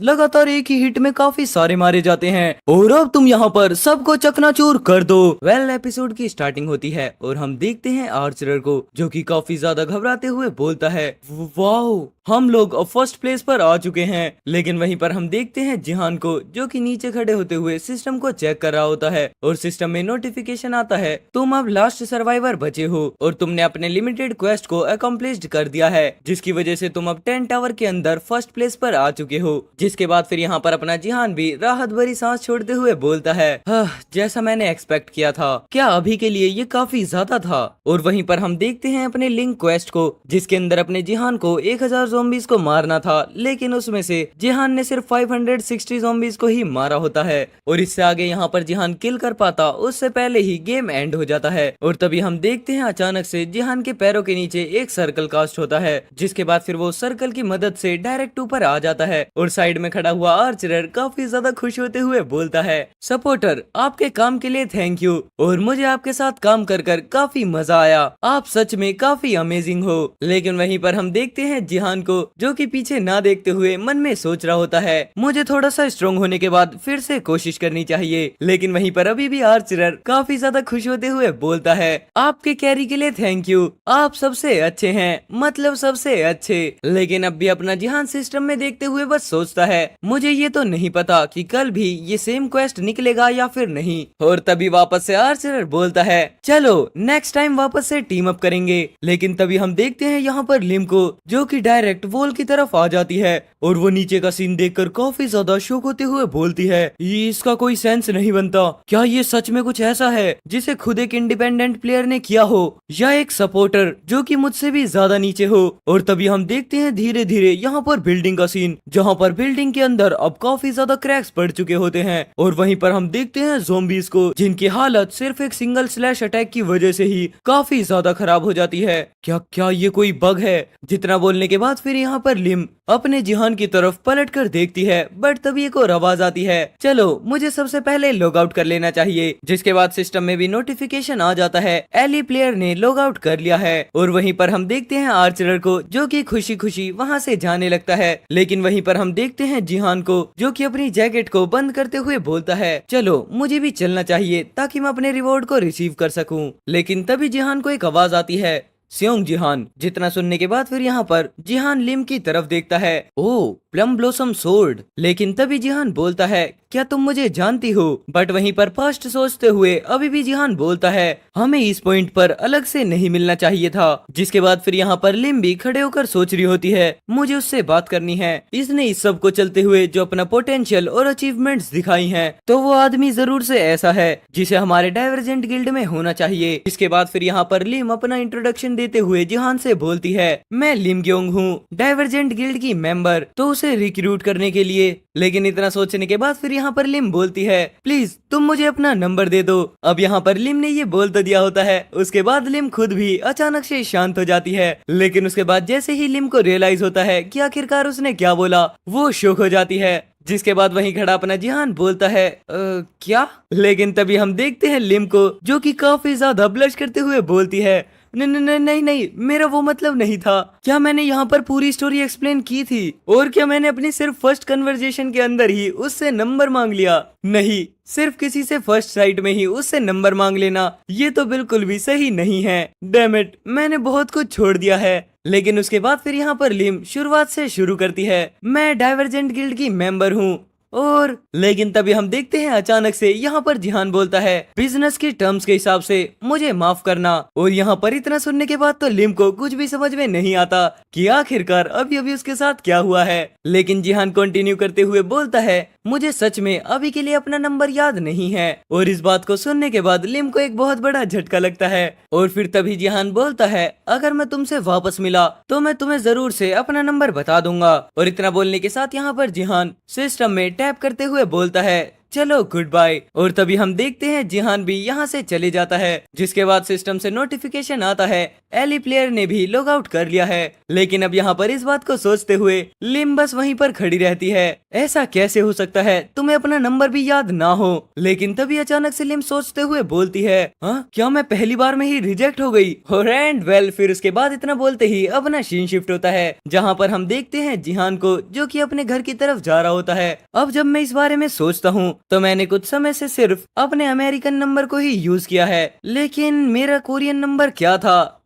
लगातार एक ही हिट में काफी सारे मारे जाते हैं और अब तुम यहाँ पर सबको चकनाचूर कर दो। वेल एपिसोड की स्टार्टिंग होती है और हम देखते हैं आर्चर को जो कि काफी ज्यादा घबराते हुए बोलता है वाओ हम लोग फर्स्ट प्लेस पर आ चुके हैं। लेकिन वहीं पर हम देखते हैं जिहान को जो कि नीचे खड़े होते हुए सिस्टम को चेक कर रहा होता है और सिस्टम में नोटिफिकेशन आता है तुम अब लास्ट सर्वाइवर बचे हो और तुमने अपने लिमिटेड क्वेस्ट को अकम्प्लिश्ड कर दिया है, जिसकी वजह से तुम अब 10 टावर के अंदर फर्स्ट प्लेस पर आ चुके हो। जिसके बाद फिर यहाँ पर अपना जिहान भी राहत भरी सांस छोड़ते हुए बोलता है जैसा मैंने एक्सपेक्ट किया था, क्या अभी के लिए ये काफी ज्यादा था। और वहीं पर हम देखते हैं अपने लिंक क्वेस्ट को जिसके अंदर अपने जिहान को 1000 ज़ॉम्बीज को मारना था, लेकिन उसमें से जिहान ने सिर्फ 560 ज़ॉम्बीज को ही मारा होता है और इससे आगे यहाँ पर जिहान किल कर पाता उससे पहले ही गेम एंड हो जाता है। और तभी हम देखते हैं अचानक से जिहान के पैरों के नीचे एक सर्कल कास्ट होता है, जिसके बाद फिर वो सर्कल की मदद से डायरेक्ट ऊपर आ जाता है और साइड में खड़ा हुआ आर्चर काफी ज्यादा खुश होते हुए बोलता है सपोर्टर आपके काम के लिए थैंक यू और मुझे आपके साथ काम कर कर काफी मजा आया, आप सच में काफी अमेजिंग हो। लेकिन वहीं पर हम देखते हैं जिहान को, जो कि पीछे ना देखते हुए मन में सोच रहा होता है मुझे थोड़ा सा स्ट्रॉन्ग होने के बाद फिर से कोशिश करनी चाहिए। लेकिन वहीं पर अभी भी आर्चरर काफी ज्यादा खुश होते हुए बोलता है आपके कैरी के लिए थैंक यू, आप सबसे अच्छे हैं, मतलब सबसे अच्छे। लेकिन अब भी अपना जिहान सिस्टम में देखते हुए बस सोचता है मुझे ये तो नहीं पता कि कल भी ये सेम क्वेस्ट निकलेगा या फिर नहीं। और तभी वापस से आर्चरर बोलता है चलो नेक्स्ट टाइम वापस से टीम अप करेंगे। लेकिन तभी हम देखते हैं यहाँ पर लिम को, जो कि डायरेक्ट वॉल की तरफ आ जाती है और वो नीचे का सीन देखकर काफी ज्यादा शॉक होते हुए बोलती है ये इसका कोई सेंस नहीं बनता, क्या ये सच में कुछ ऐसा है जिसे खुद एक इंडिपेंडेंट प्लेयर ने किया हो या एक सपोर्टर जो कि मुझसे भी ज्यादा नीचे हो। और तभी हम देखते हैं धीरे धीरे यहाँ पर बिल्डिंग का सीन, जहाँ पर बिल्डिंग के अंदर अब काफी ज्यादा क्रैक्स पड़ चुके होते हैं। और वहीं पर हम देखते हैं ज़ॉम्बीज को, जिनकी हालत सिर्फ एक सिंगल स्लैश अटैक की वजह से ही काफी ज्यादा खराब हो जाती है। क्या क्या ये कोई बग है? जितना बोलने के बाद फिर यहाँ पर लिम अपने जिहान की तरफ पलट कर देखती है, बट तभी एक और आवाज आती है चलो मुझे सबसे पहले लॉग आउट कर लेना चाहिए। जिसके बाद सिस्टम में भी नोटिफिकेशन आ जाता है एली प्लेयर ने लॉग आउट कर लिया है। और वहीं पर हम देखते हैं आर्चरर को, जो कि खुशी खुशी वहां से जाने लगता है। लेकिन वहीं पर हम देखते हैं जिहान को, जो कि अपनी जैकेट को बंद करते हुए बोलता है चलो मुझे भी चलना चाहिए ताकि मैं अपने रिवॉर्ड को रिसीव कर सकूं। लेकिन तभी जिहान को एक आवाज आती है स्योंग जिहान। जितना सुनने के बाद फिर यहाँ पर जिहान लिम की तरफ देखता है ओ प्लम ब्लॉसम सोर्ड। लेकिन तभी जिहान बोलता है क्या तुम मुझे जानती हो? बट वहीं पर पास्ट सोचते हुए अभी भी जिहान बोलता है हमें इस पॉइंट पर अलग से नहीं मिलना चाहिए था। जिसके बाद फिर यहाँ पर लिम भी खड़े होकर सोच रही होती है मुझे उससे बात करनी है, इसने इस सब को चलते हुए जो अपना पोटेंशियल और अचीवमेंट्स दिखाई हैं, तो वो आदमी जरूर से ऐसा है जिसे हमारे डाइवर्जेंट गिल्ड में होना चाहिए। इसके बाद फिर यहाँ पर लिम अपना इंट्रोडक्शन देते हुए जिहान से बोलती है मैं लिम ग्योंग हूँ, डाइवर्जेंट गिल्ड की मेंबर, तो उसे रिक्रूट करने के लिए। लेकिन इतना सोचने के बाद फिर यहाँ पर लिम बोलती है प्लीज तुम मुझे अपना नंबर दे दो। अब यहाँ पर लिम ने ये बोल तो दिया होता है, उसके बाद लिम खुद भी अचानक से शांत हो जाती है। लेकिन उसके बाद जैसे ही लिम को रियलाइज होता है कि आखिरकार उसने क्या बोला, वो शॉक हो जाती है। जिसके बाद वहीं खड़ा अपना जिहान बोलता है क्या? लेकिन तभी हम देखते हैं लिम को, जो कि काफी ज्यादा ब्लश करते हुए बोलती है नहीं, मेरा वो मतलब नहीं था। क्या मैंने यहाँ पर पूरी स्टोरी एक्सप्लेन की थी? और क्या मैंने अपनी सिर्फ फर्स्ट कन्वर्जेशन के अंदर ही उससे नंबर मांग लिया? नहीं, सिर्फ किसी से फर्स्ट साइट में ही उससे नंबर मांग लेना ये तो बिल्कुल भी सही नहीं है। डैम इट, मैंने बहुत कुछ छोड़ दिया है। लेकिन उसके बाद फिर यहाँ पर लिम शुरुआत से शुरू करती है मैं डाइवर्जेंट गिल्ड की मेंबर हूँ। और लेकिन तभी हम देखते हैं अचानक से यहाँ पर जिहान बोलता है बिजनेस के टर्म्स के हिसाब से मुझे माफ करना। और यहाँ पर इतना सुनने के बाद तो लिम को कुछ भी समझ में नहीं आता कि आखिरकार अभी अभी उसके साथ क्या हुआ है। लेकिन जिहान कंटिन्यू करते हुए बोलता है मुझे सच में अभी के लिए अपना नंबर याद नहीं है। और इस बात को सुनने के बाद लिम को एक बहुत बड़ा झटका लगता है। और फिर तभी जिहान बोलता है अगर मैं तुमसे वापस मिला तो मैं तुम्हें जरूर से अपना नंबर बता दूंगा। और इतना बोलने के साथ यहाँ पर जिहान सिस्टम में टैप करते हुए बोलता है चलो गुड बाय। और तभी हम देखते हैं जिहान भी यहाँ से चले जाता है। जिसके बाद सिस्टम से नोटिफिकेशन आता है एली प्लेयर ने भी लॉग आउट कर लिया है। लेकिन अब यहाँ पर इस बात को सोचते हुए लिम बस वहीं पर खड़ी रहती है। ऐसा कैसे हो सकता है तुम्हें अपना नंबर भी याद ना हो? लेकिन तभी अचानक से लिम सोचते हुए बोलती है क्या मैं पहली बार में ही रिजेक्ट हो गई? और एंड वेल फिर उसके बाद इतना बोलते ही अपना सीन शिफ्ट होता है, जहाँ पर हम देखते हैं जिहान को, जो कि अपने घर की तरफ जा रहा होता है। अब जब मैं इस बारे में सोचता हूँ तो मैंने कुछ समय से सिर्फ अपने अमेरिकन नंबर को ही यूज किया है, लेकिन मेरा कोरियन नंबर क्या था?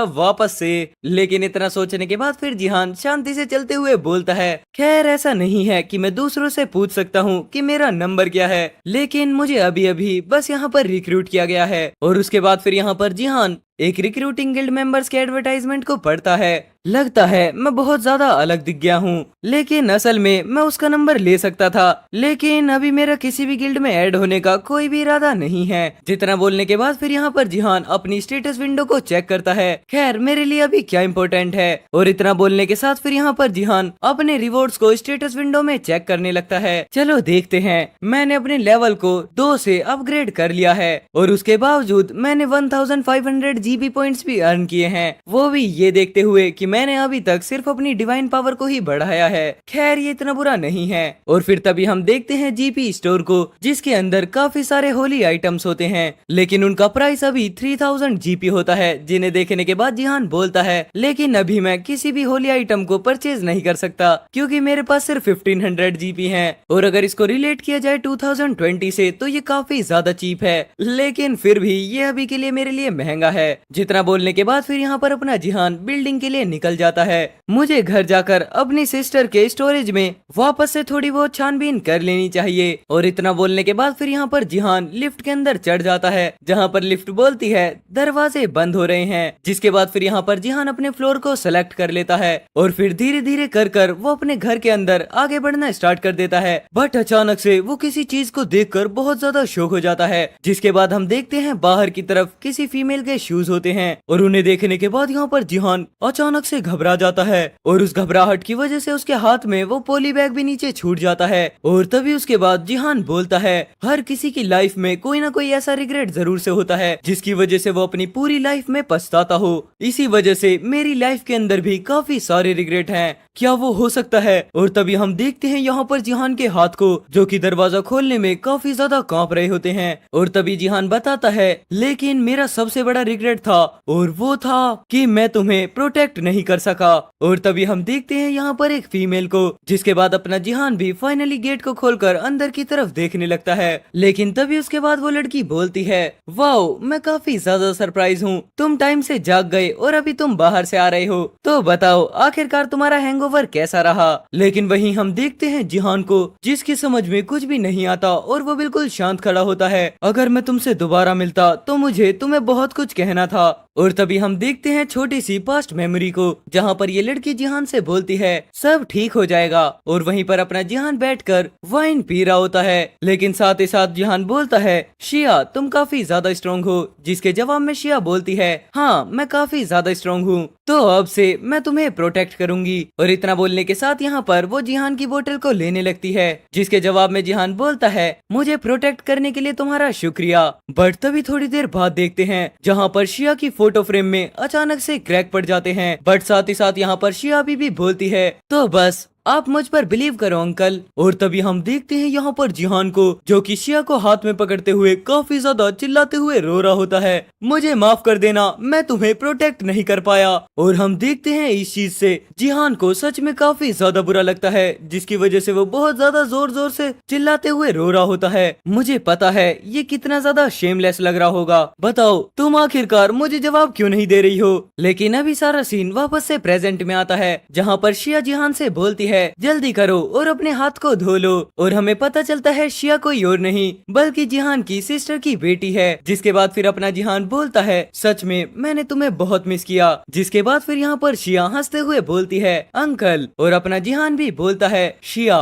वापस से। लेकिन इतना सोचने के बाद फिर जिहान शांति से चलते हुए बोलता है खैर ऐसा नहीं है कि मैं दूसरों से पूछ सकता हूँ कि मेरा नंबर क्या है, लेकिन मुझे अभी अभी बस यहाँ पर रिक्रूट किया गया है। और उसके बाद फिर यहाँ पर जिहान एक रिक्रूटिंग गिल्ड मेंबर्स के एडवर्टाइजमेंट को पढ़ता है। लगता है मैं बहुत ज्यादा अलग दिख गया हूँ, लेकिन असल में मैं उसका नंबर ले सकता था, लेकिन अभी मेरा किसी भी गिल्ड में ऐड होने का कोई भी इरादा नहीं है। जितना बोलने के बाद फिर यहाँ पर जिहान अपनी स्टेटस विंडो को चेक करता है। खैर मेरे लिए अभी क्या इम्पोर्टेंट है। और इतना बोलने के साथ फिर यहाँ पर जिहान अपने रिवॉर्ड्स को स्टेटस विंडो में चेक करने लगता है। चलो देखते हैं। मैंने अपने लेवल को 2 से अपग्रेड कर लिया है और उसके बावजूद मैंने 1500 जीबी पॉइंट्स भी अर्न किए हैं, वो भी ये देखते हुए कि मैंने अभी तक सिर्फ अपनी डिवाइन पावर को ही बढ़ाया है। खैर ये इतना बुरा नहीं है। और फिर तभी हम देखते हैं जीपी स्टोर को, जिसके अंदर काफी सारे होली आइटम्स होते हैं, लेकिन उनका प्राइस अभी 3000 जीपी होता है। जिन्हें देखने के बाद जिहान बोलता है लेकिन अभी मैं किसी भी होली आइटम को परचेज नहीं कर सकता क्योंकि मेरे पास सिर्फ 1500 जीपी है। और अगर इसको रिलेट किया जाए 2020 से तो ये काफी ज्यादा चीप है, लेकिन फिर भी ये अभी के लिए मेरे लिए महंगा है। जितना बोलने के बाद फिर यहाँ पर अपना जिहान बिल्डिंग के लिए निकल जाता है। मुझे घर जाकर अपनी सिस्टर के स्टोरेज में वापस से थोड़ी बहुत छानबीन कर लेनी चाहिए। और इतना बोलने के बाद फिर यहाँ पर जिहान लिफ्ट के अंदर चढ़ जाता है, जहाँ पर लिफ्ट बोलती है दरवाजे बंद हो रहे हैं। जिसके बाद फिर यहाँ पर जिहान अपने फ्लोर को सेलेक्ट कर लेता है और फिर धीरे धीरे कर वो अपने घर के अंदर आगे बढ़ना स्टार्ट कर देता है। बट अचानक से वो किसी चीज को देखकर बहुत ज्यादा शॉक हो जाता है। जिसके बाद हम देखते हैं बाहर की तरफ किसी फीमेल के शूज होते हैं और उन्हें देखने के बाद यहाँ पर जिहान अचानक से घबरा जाता है और उस घबराहट की वजह से उसके हाथ में वो पॉली बैग भी नीचे छूट जाता है। और तभी उसके बाद जिहान बोलता है हर किसी की लाइफ में कोई ना कोई ऐसा रिग्रेट जरूर से होता है जिसकी वजह से वो अपनी पूरी लाइफ में पछताता हो। इसी वजह से मेरी लाइफ के अंदर भी काफी सारे रिग्रेट हैं, क्या वो हो सकता है? और तभी हम देखते हैं यहाँ पर जिहान के हाथ को, जो कि दरवाजा खोलने में काफी ज्यादा कांप रहे होते हैं। और तभी जिहान बताता है लेकिन मेरा सबसे बड़ा रिग्रेट था और वो था कि मैं तुम्हें प्रोटेक्ट नहीं कर सका। और तभी हम देखते हैं यहाँ पर एक फीमेल को, जिसके बाद अपना जिहान भी फाइनली गेट को खोलकर अंदर की तरफ देखने लगता है। लेकिन तभी उसके बाद वो लड़की बोलती है वाओ मैं काफी ज्यादा सरप्राइज हूँ, तुम टाइम से जाग गए और अभी तुम बाहर से आ रहे हो, तो बताओ आखिरकार तुम्हारा हैंगओवर कैसा रहा? लेकिन वहीं हम देखते हैं जिहान को, जिसकी समझ में कुछ भी नहीं आता और वो बिल्कुल शांत खड़ा होता है। अगर मैं तुमसे दोबारा मिलता तो मुझे तुम्हें बहुत कुछ कहना था। और तभी हम देखते हैं छोटी सी पास्ट मेमोरी को, जहाँ पर ये लड़की जिहान से बोलती है सब ठीक हो जाएगा। और वहीं पर अपना जिहान बैठकर वाइन पी रहा होता है। लेकिन साथ ही साथ जिहान बोलता है शिया तुम काफी ज्यादा स्ट्रॉन्ग हो, जिसके जवाब में शिया बोलती है हाँ मैं काफी ज्यादा स्ट्रॉन्ग हूँ, तो अब से मैं तुम्हें प्रोटेक्ट करूंगी। और इतना बोलने के साथ यहाँ पर वो जिहान की बोतल को लेने लगती है, जिसके जवाब में जिहान बोलता है मुझे प्रोटेक्ट करने के लिए तुम्हारा शुक्रिया। बट तभी थोड़ी देर बाद देखते हैं जहाँ पर शिया की फोटो फ्रेम में अचानक से क्रैक पड़ जाते हैं। बट साथ ही साथ यहाँ पर शिया भी बोलती है तो बस आप मुझ पर बिलीव करो अंकल। और तभी हम देखते हैं यहाँ पर जिहान को, जो कि शिया को हाथ में पकड़ते हुए काफी ज्यादा चिल्लाते हुए रो रहा होता है मुझे माफ कर देना, मैं तुम्हें प्रोटेक्ट नहीं कर पाया। और हम देखते हैं इस चीज से जिहान को सच में काफी ज्यादा बुरा लगता है, जिसकी वजह से वो बहुत ज्यादा जोर जोर से चिल्लाते हुए रो रहा होता है। मुझे पता है ये कितना ज्यादा शेमलेस लग रहा होगा, बताओ तुम आखिरकार मुझे जवाब क्यों नहीं दे रही हो? लेकिन अभी सारा सीन वापस से प्रेजेंट में आता है, जहाँ पर शिया जिहान से बोलती है जल्दी करो और अपने हाथ को धो लो। और हमें पता चलता है शिया कोई और नहीं बल्कि जिहान की सिस्टर की बेटी है। जिसके बाद फिर अपना जिहान बोलता है सच में मैंने तुम्हें बहुत मिस किया। जिसके बाद फिर यहाँ पर शिया हंसते हुए बोलती है अंकल। और अपना जिहान भी बोलता है शिया।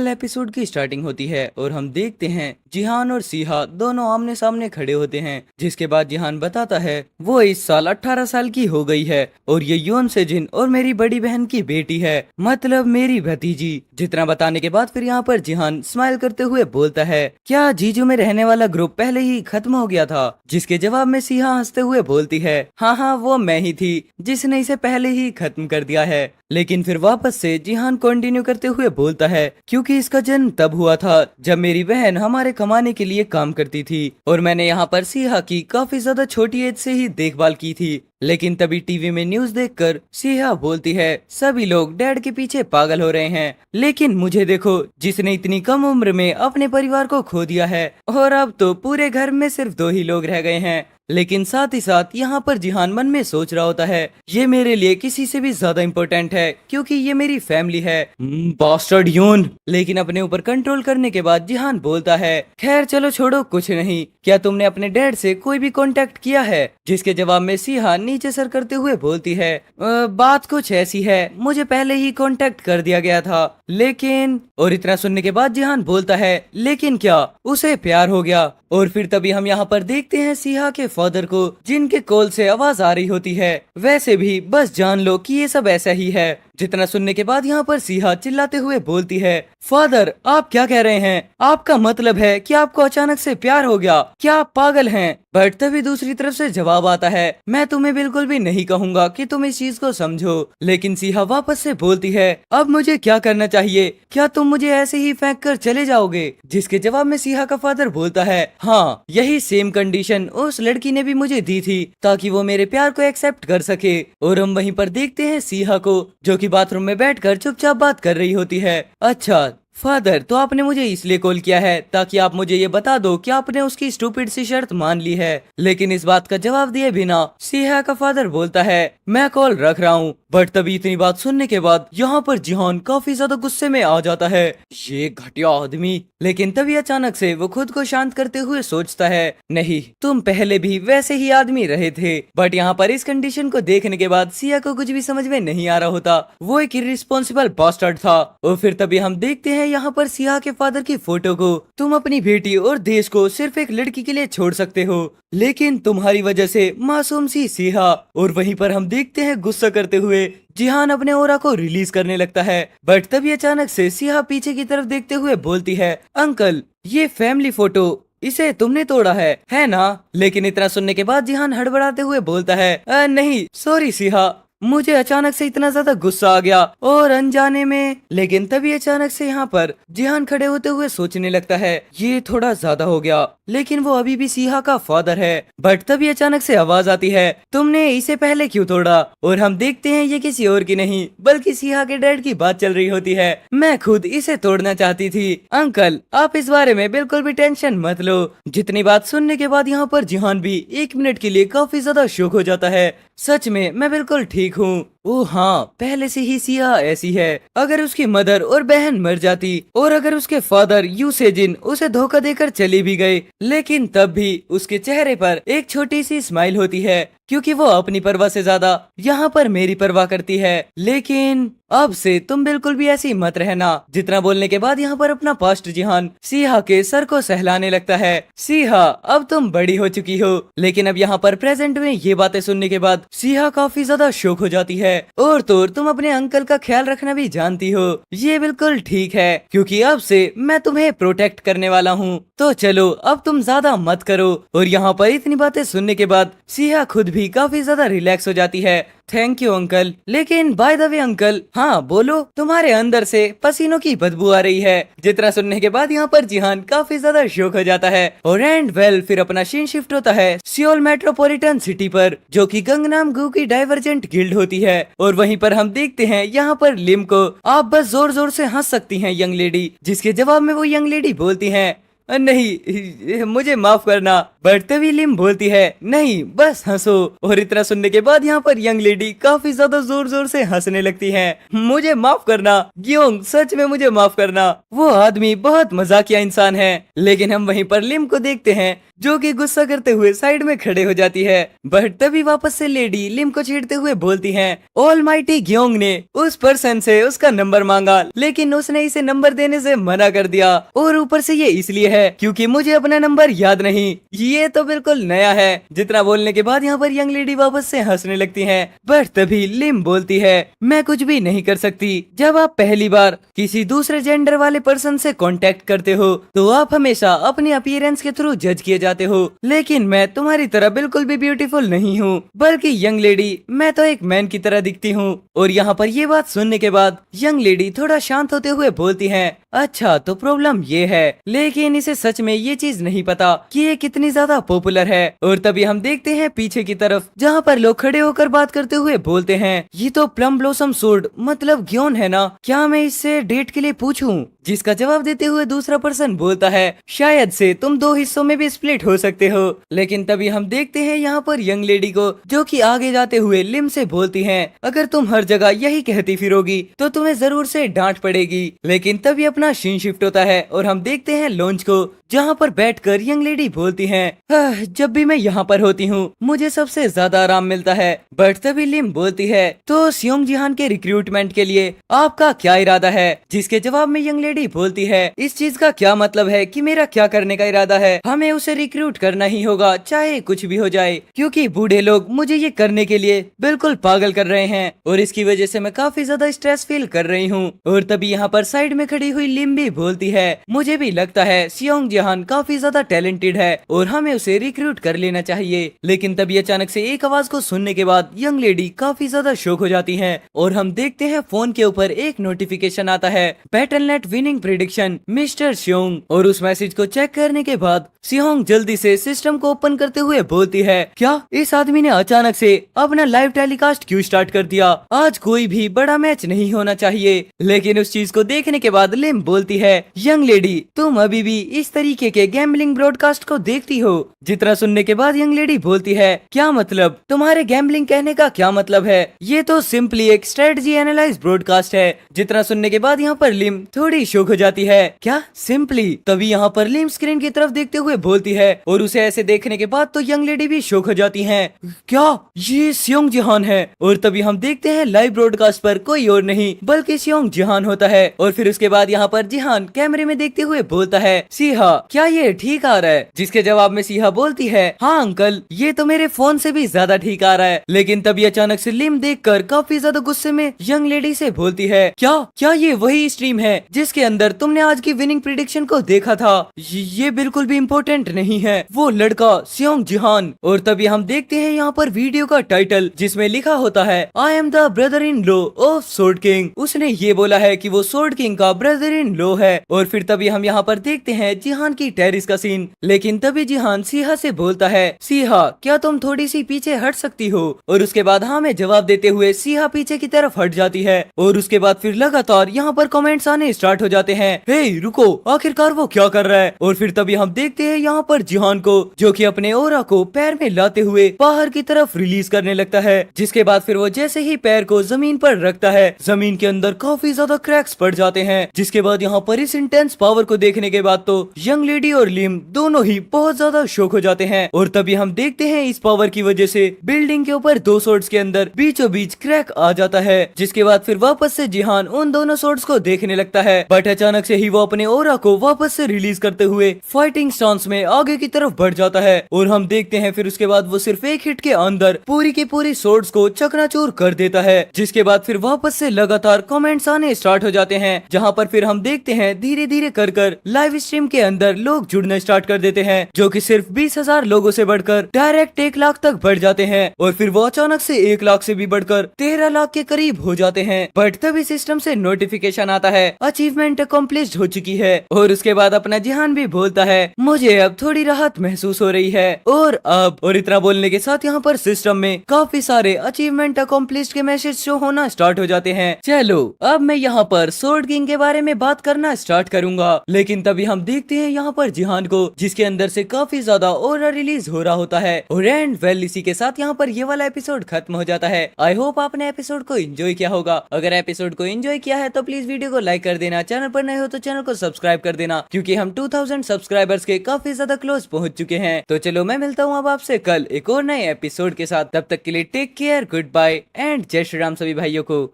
एपिसोड की स्टार्टिंग होती है और हम देखते हैं जिहान और सिहा दोनों आमने सामने खड़े होते हैं। जिसके बाद जिहान बताता है वो इस साल 18 साल की हो गई है और ये योन सेजिन और मेरी बड़ी बहन की बेटी है, मतलब मेरी भतीजी। जितना बताने के बाद फिर यहाँ पर जिहान स्माइल करते हुए बोलता है क्या जीजू में रहने वाला ग्रुप पहले ही खत्म हो गया था? जिसके जवाब में सिहा हंसते हुए बोलती है हाँ वो मैं ही थी जिसने इसे पहले ही खत्म कर दिया है। लेकिन फिर वापस से जिहान कंटिन्यू करते हुए बोलता है क्योंकि इसका जन्म तब हुआ था जब मेरी बहन हमारे कमाने के लिए काम करती थी और मैंने यहाँ पर सिहा की काफी ज्यादा छोटी एज से ही देखभाल की थी। लेकिन तभी टीवी में न्यूज देखकर सिहा बोलती है सभी लोग डैड के पीछे पागल हो रहे हैं, लेकिन मुझे देखो जिसने इतनी कम उम्र में अपने परिवार को खो दिया है और अब तो पूरे घर में सिर्फ 2 ही लोग रह गए हैं। लेकिन साथ ही साथ यहाँ पर जिहान मन में सोच रहा होता है ये मेरे लिए किसी से भी ज्यादा इम्पोर्टेंट है क्योंकि ये मेरी फैमिली है। बास्टर्ड यून। लेकिन अपने ऊपर कंट्रोल करने के बाद जिहान बोलता है खैर चलो छोड़ो कुछ नहीं, क्या तुमने अपने डैड से कोई भी कांटेक्ट किया है? जिसके जवाब में सिहा नीचे सर करते हुए बोलती है बात कुछ ऐसी है, मुझे पहले ही कांटेक्ट कर दिया गया था लेकिन। और इतना सुनने के बाद जिहान बोलता है लेकिन क्या उसे प्यार हो गया? और फिर तभी हम यहाँ पर देखते हैं सिहा के फादर को, जिनके कॉल से आवाज आ रही होती है वैसे भी बस जान लो कि ये सब ऐसा ही है। जितना सुनने के बाद यहाँ पर सिहा चिल्लाते हुए बोलती है, फादर आप क्या कह रहे हैं? आपका मतलब है कि आपको अचानक से प्यार हो गया? क्या आप पागल हैं? बट तभी दूसरी तरफ से जवाब आता है, मैं तुम्हें बिल्कुल भी नहीं कहूँगा कि तुम इस चीज को समझो। लेकिन सिहा वापस से बोलती है, अब मुझे क्या करना चाहिए? क्या तुम मुझे ऐसे ही फेंक कर चले जाओगे? जिसके जवाब में सिहा का फादर बोलता है, हाँ यही सेम कंडीशन उस लड़की ने भी मुझे दी थी ताकि वो मेरे प्यार को एक्सेप्ट कर सके। और हम वहीं पर देखते हैं सिहा को, जो कि बाथरूम में बैठकर चुपचाप बात कर रही होती है। अच्छा फादर, तो आपने मुझे इसलिए कॉल किया है ताकि आप मुझे ये बता दो कि आपने उसकी स्टूपिड सी शर्त मान ली है। लेकिन इस बात का जवाब दिए बिना सिहा का फादर बोलता है, मैं कॉल रख रहा हूँ। बट तभी इतनी बात सुनने के बाद यहाँ पर जिहान काफी ज्यादा गुस्से में आ जाता है, ये घटिया आदमी। लेकिन तभी अचानक से वो खुद को शांत करते हुए सोचता है, नहीं तुम पहले भी वैसे ही आदमी रहे थे। बट यहाँ पर इस कंडीशन को देखने के बाद सिया को कुछ भी समझ में नहीं आ रहा होता, वो एक इर्रिस्पॉन्सिबल बास्टर्ड था। और फिर तभी हम देखते हैं यहाँ पर सिया के फादर की फोटो को। तुम अपनी बेटी और देश को सिर्फ एक लड़की के लिए छोड़ सकते हो, लेकिन तुम्हारी वजह से मासूम सी सिहा। और वहीं पर हम देखते हैं गुस्सा करते हुए जिहान अपने ओरा को रिलीज करने लगता है। बट तभी अचानक से सिहा पीछे की तरफ देखते हुए बोलती है, अंकल ये फैमिली फोटो इसे तुमने तोड़ा है ना? लेकिन इतना सुनने के बाद जिहान हड़बड़ाते हुए बोलता है, नहीं सॉरी सिहा, मुझे अचानक से इतना ज्यादा गुस्सा आ गया और अनजाने में। लेकिन तभी अचानक से यहाँ पर जिहान खड़े होते हुए सोचने लगता है, ये थोड़ा ज्यादा हो गया। लेकिन वो अभी भी सिहा का फादर है। बट तभी अचानक से आवाज आती है, तुमने इसे पहले क्यों तोड़ा? और हम देखते हैं ये किसी और की नहीं बल्कि सिहा के डैड की बात चल रही होती है। मैं खुद इसे तोड़ना चाहती थी अंकल, आप इस बारे में बिल्कुल भी टेंशन मत लो। जितनी बात सुनने के बाद यहाँ पर जिहान भी 1 मिनट के लिए काफी ज्यादा शॉक हो जाता है। सच में मैं बिल्कुल ठीक हूँ। ओ हाँ, पहले से ही सिया ऐसी है। अगर उसकी मदर और बहन मर जाती और अगर उसके फादर यू सेजिन उसे धोखा देकर चले भी गए, लेकिन तब भी उसके चेहरे पर एक छोटी सी स्माइल होती है, क्योंकि वो अपनी परवाह से ज्यादा यहाँ पर मेरी परवाह करती है। लेकिन अब से तुम बिल्कुल भी ऐसी मत रहना। जितना बोलने के बाद यहाँ पर अपना पास्ट जिहान सिहा के सर को सहलाने लगता है। सिहा अब तुम बड़ी हो चुकी हो। लेकिन अब यहाँ पर प्रेजेंट में ये बातें सुनने के बाद सिहा काफी ज्यादा शॉक हो जाती है। और तो तुम अपने अंकल का ख्याल रखना भी जानती हो, ये बिल्कुल ठीक है, क्योंकि अब से मैं तुम्हें प्रोटेक्ट करने वाला हूँ। तो चलो अब तुम ज्यादा मत करो। और यहाँ पर इतनी बातें सुनने के बाद सिहा खुद भी काफी ज्यादा रिलैक्स हो जाती है। Thank you uncle. लेकिन बाय द वे अंकल, हाँ बोलो, तुम्हारे अंदर से पसीनों की बदबू आ रही है। जितना सुनने के बाद यहाँ पर जिहान काफी ज्यादा शॉक हो जाता है। और एंड वेल फिर अपना सीन शिफ्ट होता है सियोल मेट्रोपॉलिटन सिटी पर, जो कि गंगनाम गू की डाइवर्जेंट गिल्ड होती है। और वहीं पर हम देखते हैं यहाँ पर लिम को, आप बस जोर जोर से हंस सकती हैं यंग लेडी। जिसके जवाब में वो यंग लेडी बोलती है, नहीं मुझे माफ करना। बट तभी लिम बोलती है, नहीं बस हंसो। और इतना सुनने के बाद यहाँ पर यंग लेडी काफी ज्यादा जोर जोर से हंसने लगती है। मुझे माफ करना ग्योंग, सच में मुझे माफ करना, वो आदमी बहुत मजाकिया इंसान है। लेकिन हम वहीं पर लिम को देखते हैं जो कि गुस्सा करते हुए साइड में खड़े हो जाती है। बट तभी वापस से लेडी लिम को छेड़ते हुए बोलती हैं, ऑलमाइटी ग्योंग ने उस पर्सन से उसका नंबर मांगा, लेकिन उसने इसे नंबर देने से मना कर दिया। और ऊपर से ये इसलिए है क्योंकि मुझे अपना नंबर याद नहीं। ये तो बिल्कुल नया है। जितना बोलने के बाद यहाँ पर यंग लेडी वापस से हंसने लगती है। बट तभी लिम बोलती है, मैं कुछ भी नहीं कर सकती। जब आप पहली बार किसी दूसरे जेंडर वाले पर्सन से कांटेक्ट करते हो तो आप हमेशा अपनी अपीयरेंस के थ्रू जज किए जाते हो। लेकिन मैं तुम्हारी तरह बिल्कुल भी ब्यूटीफुल नहीं हूँ, बल्कि यंग लेडी मैं तो एक मैन की तरह दिखती हूँ। और यहाँ पर ये बात सुनने के बाद यंग लेडी थोड़ा शांत होते हुए बोलती है, अच्छा तो प्रॉब्लम ये है, लेकिन इसे सच में ये चीज नहीं पता कि ये कितनी ज्यादा पॉपुलर है। और तभी हम देखते हैं पीछे की तरफ, जहाँ पर लोग खड़े होकर बात करते हुए बोलते हैं, ये तो प्लम ब्लॉसम सूट मतलब ग्योन है ना, क्या मैं इससे डेट के लिए पूछूं? जिसका जवाब देते हुए दूसरा पर्सन बोलता है, शायद से तुम 2 हिस्सों में भी स्प्लिट हो सकते हो। लेकिन तभी हम देखते हैं यहाँ पर यंग लेडी को, जो कि आगे जाते हुए लिम से बोलती हैं, अगर तुम हर जगह यही कहती फिरोगी तो तुम्हें जरूर से डांट पड़ेगी। लेकिन तभी अपना सीन शिफ्ट होता है और हम देखते हैं लॉन्च को, जहाँ पर बैठकर यंग लेडी बोलती हैं, जब भी मैं यहाँ पर होती हूँ मुझे सबसे ज्यादा आराम मिलता है। बट तभी लिम बोलती है, तो सियोंग जिहान के रिक्रूटमेंट के लिए आपका क्या इरादा है? जिसके जवाब में यंग लेडी बोलती है, इस चीज का क्या मतलब है कि मेरा क्या करने का इरादा है? हमें उसे रिक्रूट करना ही होगा, चाहे कुछ भी हो जाए, क्योंकि बूढ़े लोग मुझे ये करने के लिए बिल्कुल पागल कर रहे हैं और इसकी वजह से मैं काफी ज्यादा स्ट्रेस फील कर रही हूँ। और तभी यहाँ पर साइड में खड़ी हुई लिम भी बोलती है, मुझे भी लगता है सियोंग जिहान काफी ज्यादा टैलेंटेड है और हमें उसे रिक्रूट कर लेना चाहिए। लेकिन तभी अचानक से एक आवाज को सुनने के बाद यंग लेडी काफी ज्यादा शॉक हो जाती है और हम देखते हैं फोन के ऊपर एक नोटिफिकेशन आता है, बैटलनेट विनिंग प्रेडिक्शन मिस्टर सियोंग। और उस मैसेज को चेक करने के बाद सियोंग जल्दी से सिस्टम को ओपन करते हुए बोलती है, क्या इस आदमी ने अचानक से अपना लाइव टेलीकास्ट क्यों स्टार्ट कर दिया? आज कोई भी बड़ा मैच नहीं होना चाहिए। लेकिन उस चीज को देखने के बाद लिम बोलती है, यंग लेडी तुम अभी भी इस तरीके के गैम्बलिंग ब्रॉडकास्ट को देखती हो? जितना सुनने के बाद यंग लेडी बोलती है, क्या मतलब? तुम्हारे गैम्बलिंग कहने का क्या मतलब है? ये तो सिंपली एक स्ट्रेटजी एनालाइज ब्रॉडकास्ट है। जितना सुनने के बाद यहाँ पर लिम थोड़ी शॉक हो जाती है, क्या सिंपली? तभी यहाँ पर लिम स्क्रीन की तरफ देखते हुए बोलती है और उसे ऐसे देखने के बाद तो यंग लेडी भी शॉक हो जाती है, क्या ये सियोंग जिहान है? और तभी हम देखते हैं लाइव ब्रॉडकास्ट पर कोई और नहीं बल्कि सियोंग जिहान होता है। और फिर उसके बाद यहाँ पर जिहान कैमरे में देखते हुए बोलता है, सीहा क्या ये ठीक आ रहा है? जिसके जवाब में सीहा बोलती है, हाँ अंकल ये तो मेरे फोन से भी ज्यादा ठीक आ रहा है। लेकिन तभी अचानक से लिम देखकर काफी ज्यादा गुस्से में यंग लेडी से बोलती है, क्या क्या ये वही स्ट्रीम है जिसके अंदर तुमने आज की विनिंग प्रिडिक्शन को देखा था? ये बिल्कुल भी इम्पोर्टेंट नहीं है, वो लड़का सियोंग जिहान। और तभी हम देखते हैं यहाँ पर वीडियो का टाइटल जिसमें लिखा होता है, I am the brother in law of sword king. उसने ये बोला है कि वो सोर्ड किंग का ब्रदर इन लॉ है। और फिर तभी हम यहाँ पर देखते हैं जिहान की टेरिस का सीन। लेकिन तभी जिहान सीहा से बोलता है, सीहा क्या तुम थोड़ी सी पीछे हट सकती हो? और उसके बाद हाँ में जवाब देते हुए सीहा पीछे की तरफ हट जाती है। और उसके बाद फिर लगातार यहाँ पर कमेंट्स आने स्टार्ट हो जाते हैं, हे रुको आखिरकार वो क्या कर रहा है? और फिर तभी हम देखते हैं यहाँ पर जिहान को जो कि अपने ओरा को पैर में लाते हुए बाहर की तरफ रिलीज करने लगता है। जिसके बाद फिर वो जैसे ही पैर को जमीन पर रखता है जमीन के अंदर काफी ज्यादा क्रैक्स पड़ जाते हैं। जिसके बाद यहाँ पर इस इंटेंस पावर को देखने के बाद तो यंग लेडी और लिम दोनों ही बहुत ज्यादा शॉक हो जाते हैं। और तभी हम देखते हैं इस पावर की वजह से बिल्डिंग के ऊपर दो सोर्ड्स के अंदर बीचों बीच क्रैक आ जाता है। जिसके बाद फिर वापस से जिहान उन दोनों सोर्ड्स को देखने लगता है, बट अचानक से ही वो अपने ओरा को वापस से रिलीज करते हुए फाइटिंग स्टांस में आगे की तरफ बढ़ जाता है। और हम देखते हैं फिर उसके बाद वो सिर्फ एक हिट के अंदर पूरी की पूरी सोर्ड्स को चकनाचूर कर देता है। जिसके बाद फिर वापस से लगातार कमेंट्स आने स्टार्ट हो जाते हैं, जहां पर फिर हम देखते हैं धीरे धीरे कर लाइव स्ट्रीम के अंदर लोग जुड़ना स्टार्ट कर देते हैं, जो कि सिर्फ 20,000 लोगों से बढ़कर डायरेक्ट 1 लाख तक बढ़ जाते हैं। और फिर वो अचानक से 1 लाख से भी बढ़कर 13 लाख के करीब हो जाते हैं। बट तभी सिस्टम से नोटिफिकेशन आता है, अचीवमेंट अकम्प्लिश्ड हो चुकी है। और उसके बाद अपना जिहान भी बोलता है, मुझे अब थोड़ी राहत महसूस हो रही है। और इतना बोलने के साथ यहाँ पर सिस्टम में काफी सारे अचीवमेंट अकम्प्लिश्ड के मैसेज शो होना स्टार्ट हो जाते हैं। चलो अब मैं यहाँ पर सोर्ड किंग के बारे में बात करना स्टार्ट करूंगा। लेकिन तभी हम देखते हैं यहाँ पर जिहान को, जिसके अंदर से काफी ज्यादा ऑरा रिलीज हो रहा होता है। और एंड वेल इसी के साथ यहाँ पर ये वाला एपिसोड खत्म हो जाता है। आई होप आपने एपिसोड को एंजॉय किया होगा। अगर एपिसोड को एंजॉय किया है तो प्लीज वीडियो को लाइक कर देना, चैनल पर नए हो तो चैनल को सब्सक्राइब कर देना, क्योंकि हम 2000 सब्सक्राइबर्स के काफी ज्यादा क्लोज पहुंच चुके हैं। तो चलो मैं मिलता हूँ अब आपसे कल एक और नए एपिसोड के साथ। तब तक के लिए take care, good bye and जय श्री राम सभी भाइयों को।